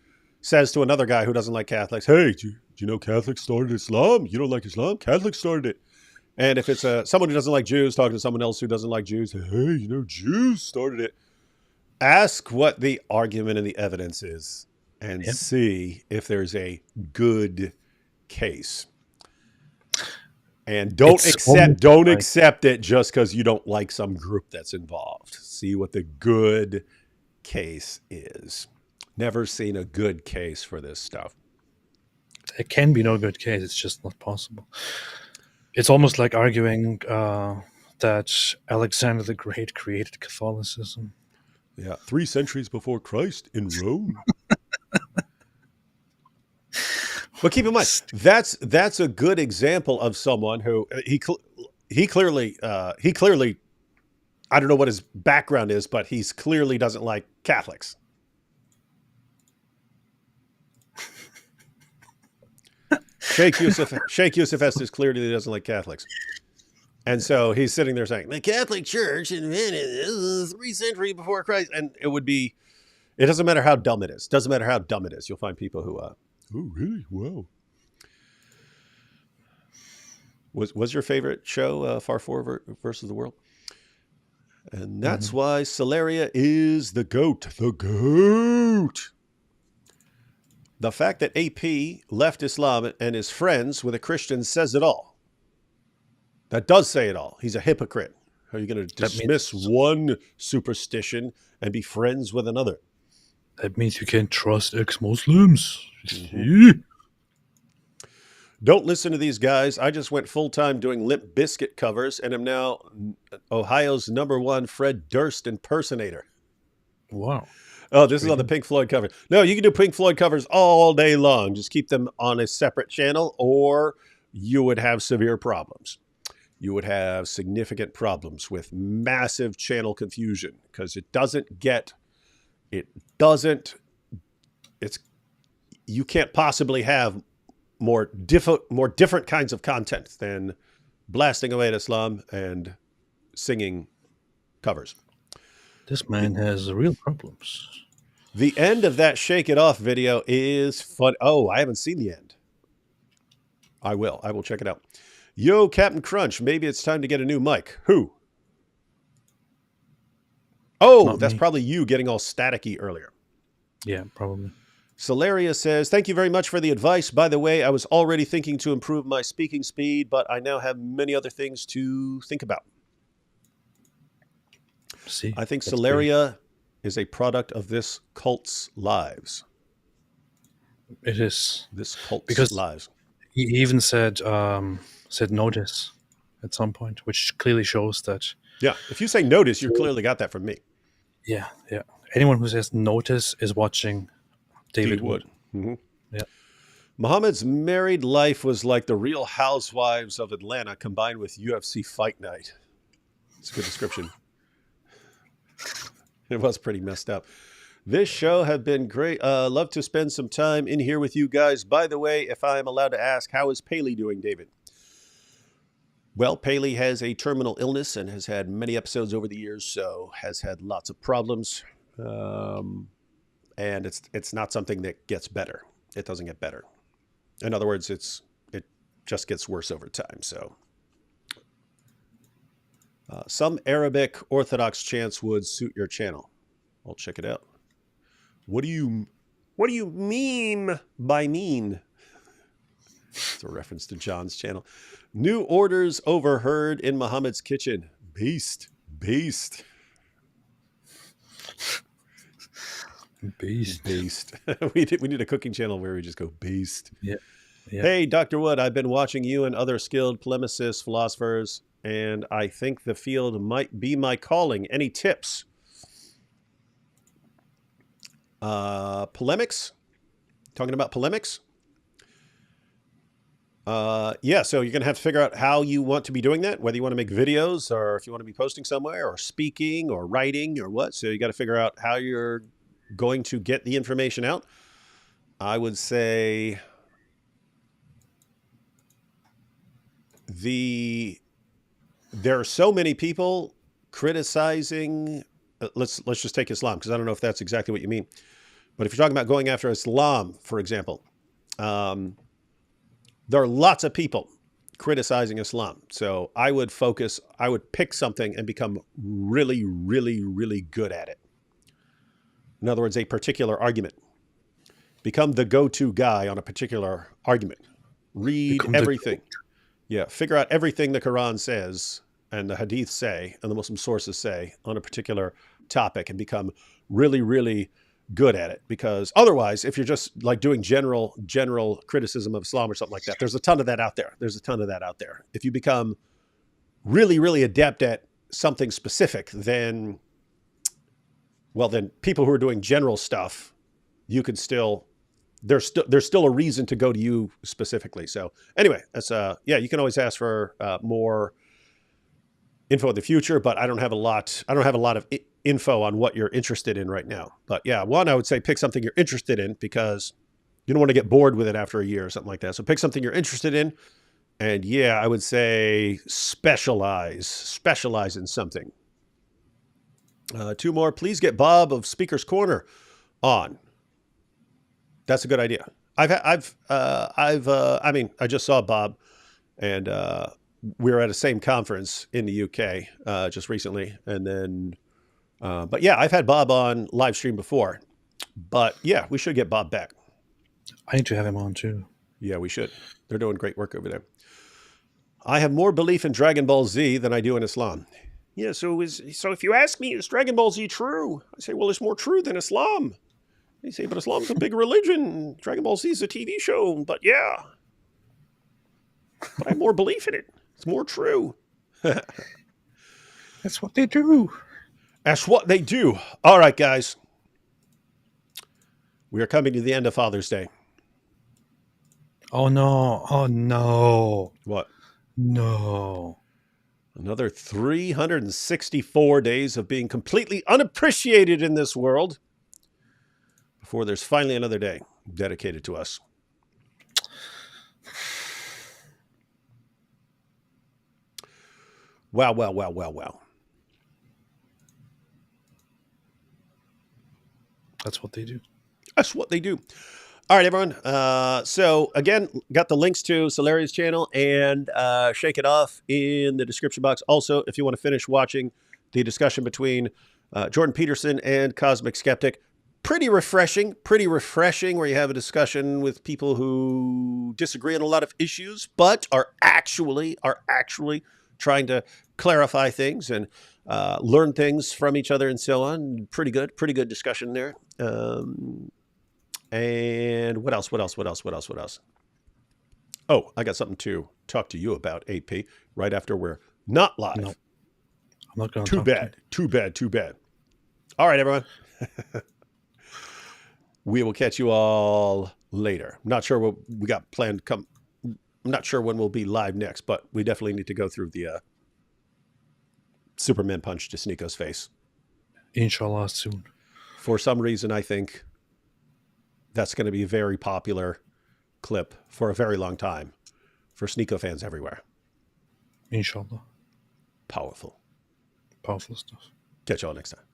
says to another guy who doesn't like Catholics, "Hey, do you know Catholics started Islam? You don't like Islam? Catholics started it." And if it's someone who doesn't like Jews talking to someone else who doesn't like Jews, "Hey, Jews started it." Ask what the argument and the evidence is, and see if there's a good case. And don't accept it just because you don't like some group that's involved. See what the good case is. Never seen a good case for this stuff. There can be no good case. It's just not possible. It's almost like arguing that Alexander the Great created Catholicism. Yeah, 3 centuries before Christ in Rome. But keep in mind, that's a good example of someone who he clearly I don't know what his background is, but he's clearly doesn't like Catholics. Sheikh Yusuf Estes clearly doesn't like Catholics. And so he's sitting there saying, the Catholic Church invented 3 centuries before Christ. And it doesn't matter how dumb it is. Doesn't matter how dumb it is. You'll find people who, oh, really? Wow. Was your favorite show Far Four versus the World? And that's why Celeria is the GOAT. The GOAT. The fact that AP left Islam and is friends with a Christian says it all. That does say it all. He's a hypocrite. How are you going to dismiss one superstition and be friends with another? That means you can't trust ex-Muslims. Mm-hmm. Don't listen to these guys. I just went full-time doing Limp Bizkit covers and am now Ohio's #1 Fred Durst impersonator. Wow. Oh, this is on the Pink Floyd cover. No, you can do Pink Floyd covers all day long. Just keep them on a separate channel or you would have severe problems. You would have significant problems with massive channel confusion because you can't possibly have more different kinds of content than blasting away at Islam and singing covers. This man has real problems. The end of that Shake It Off video is fun. Oh, I haven't seen the end. I will check it out. Yo, Captain Crunch, maybe it's time to get a new mic. Who? Oh, Not that's me. probably you getting all staticky earlier. Yeah, probably. Celeria says, thank you very much for the advice. By the way, I was already thinking to improve my speaking speed, but I now have many other things to think about. See, I think Celeria is a product of this cult's lives. It is. This cult's lives. He even said notice at some point, which clearly shows that. Yeah, if you say notice, you clearly got that from me. Yeah. Anyone who says notice is watching David Wood. Mm-hmm. Yeah. Muhammad's married life was like the Real Housewives of Atlanta combined with UFC Fight Night. It's a good description. It was pretty messed up. This show have been great. Love to spend some time in here with you guys. By the way, if I'm allowed to ask, how is Paley doing, David? Well, Paley has a terminal illness and has had many episodes over the years, so has had lots of problems. And it's not something that gets better. It doesn't get better. In other words, it just gets worse over time. So some Arabic Orthodox chants would suit your channel. I'll check it out. What do you mean by mean? It's a reference to John's channel. New orders overheard in Muhammad's kitchen. Beast. Beast. We need a cooking channel where we just go beast. Yeah. Hey, Dr. Wood, I've been watching you and other skilled polemicists, philosophers, and I think the field might be my calling. Any tips? Polemics. Talking about polemics. Yeah, so you're going to have to figure out how you want to be doing that, whether you want to make videos or if you want to be posting somewhere or speaking or writing or what. So you got to figure out how you're going to get the information out. I would say there are so many people criticizing, let's just take Islam, because I don't know if that's exactly what you mean. But if you're talking about going after Islam, for example, there are lots of people criticizing Islam. So I would pick something and become really, really, really good at it. In other words, a particular argument. Become the go-to guy on a particular argument. Read everything. Yeah, figure out everything the Quran says and the Hadith say and the Muslim sources say on a particular topic and become really, really good at it. Because otherwise, if you're just like doing general criticism of Islam or something like that, there's a ton of that out there. If you become really, really adept at something specific, then people who are doing general stuff, you could still, there's still a reason to go to you specifically. So anyway, that's you can always ask for more info in the future, but I don't have a lot of info on what you're interested in right now. But yeah, I would say pick something you're interested in, because you don't want to get bored with it after a year or something like that. So pick something you're interested in. And yeah, I would say specialize in something. Two more, please get Bob of Speaker's Corner on. That's a good idea. I just saw Bob, and we were at the same conference in the UK just recently. And then, but yeah, I've had Bob on live stream before, but yeah, we should get Bob back. I need to have him on too. Yeah, we should. They're doing great work over there. I have more belief in Dragon Ball Z than I do in Islam. Yeah, so if you ask me, is Dragon Ball Z true? I say, well, it's more true than Islam. They say, but Islam's a big religion. Dragon Ball Z is a TV show, but yeah. But I have more belief in it. It's more true. That's what they do. That's what they do. All right, guys. We are coming to the end of Father's Day. Oh, no. Oh, no. What? No. Another 364 days of being completely unappreciated in this world before there's finally another day dedicated to us. Wow. That's what they do. That's what they do. All right, everyone. So again, got the links to Celeria's channel and Shake It Off in the description box. Also, if you want to finish watching the discussion between Jordan Peterson and Cosmic Skeptic, pretty refreshing, where you have a discussion with people who disagree on a lot of issues, but are actually trying to clarify things and learn things from each other and so on. Pretty good discussion there. And what else? Oh, I got something to talk to you about, AP, right after we're not live. No, I'm not going to. Too bad. All right, everyone. We will catch you all later. I'm not sure what we got planned to come. I'm not sure when we'll be live next, but we definitely need to go through the Superman punch to Sneako's face. Inshallah, soon. For some reason, I think that's going to be a very popular clip for a very long time for Sneako fans everywhere. Inshallah. Powerful stuff. Catch y'all next time.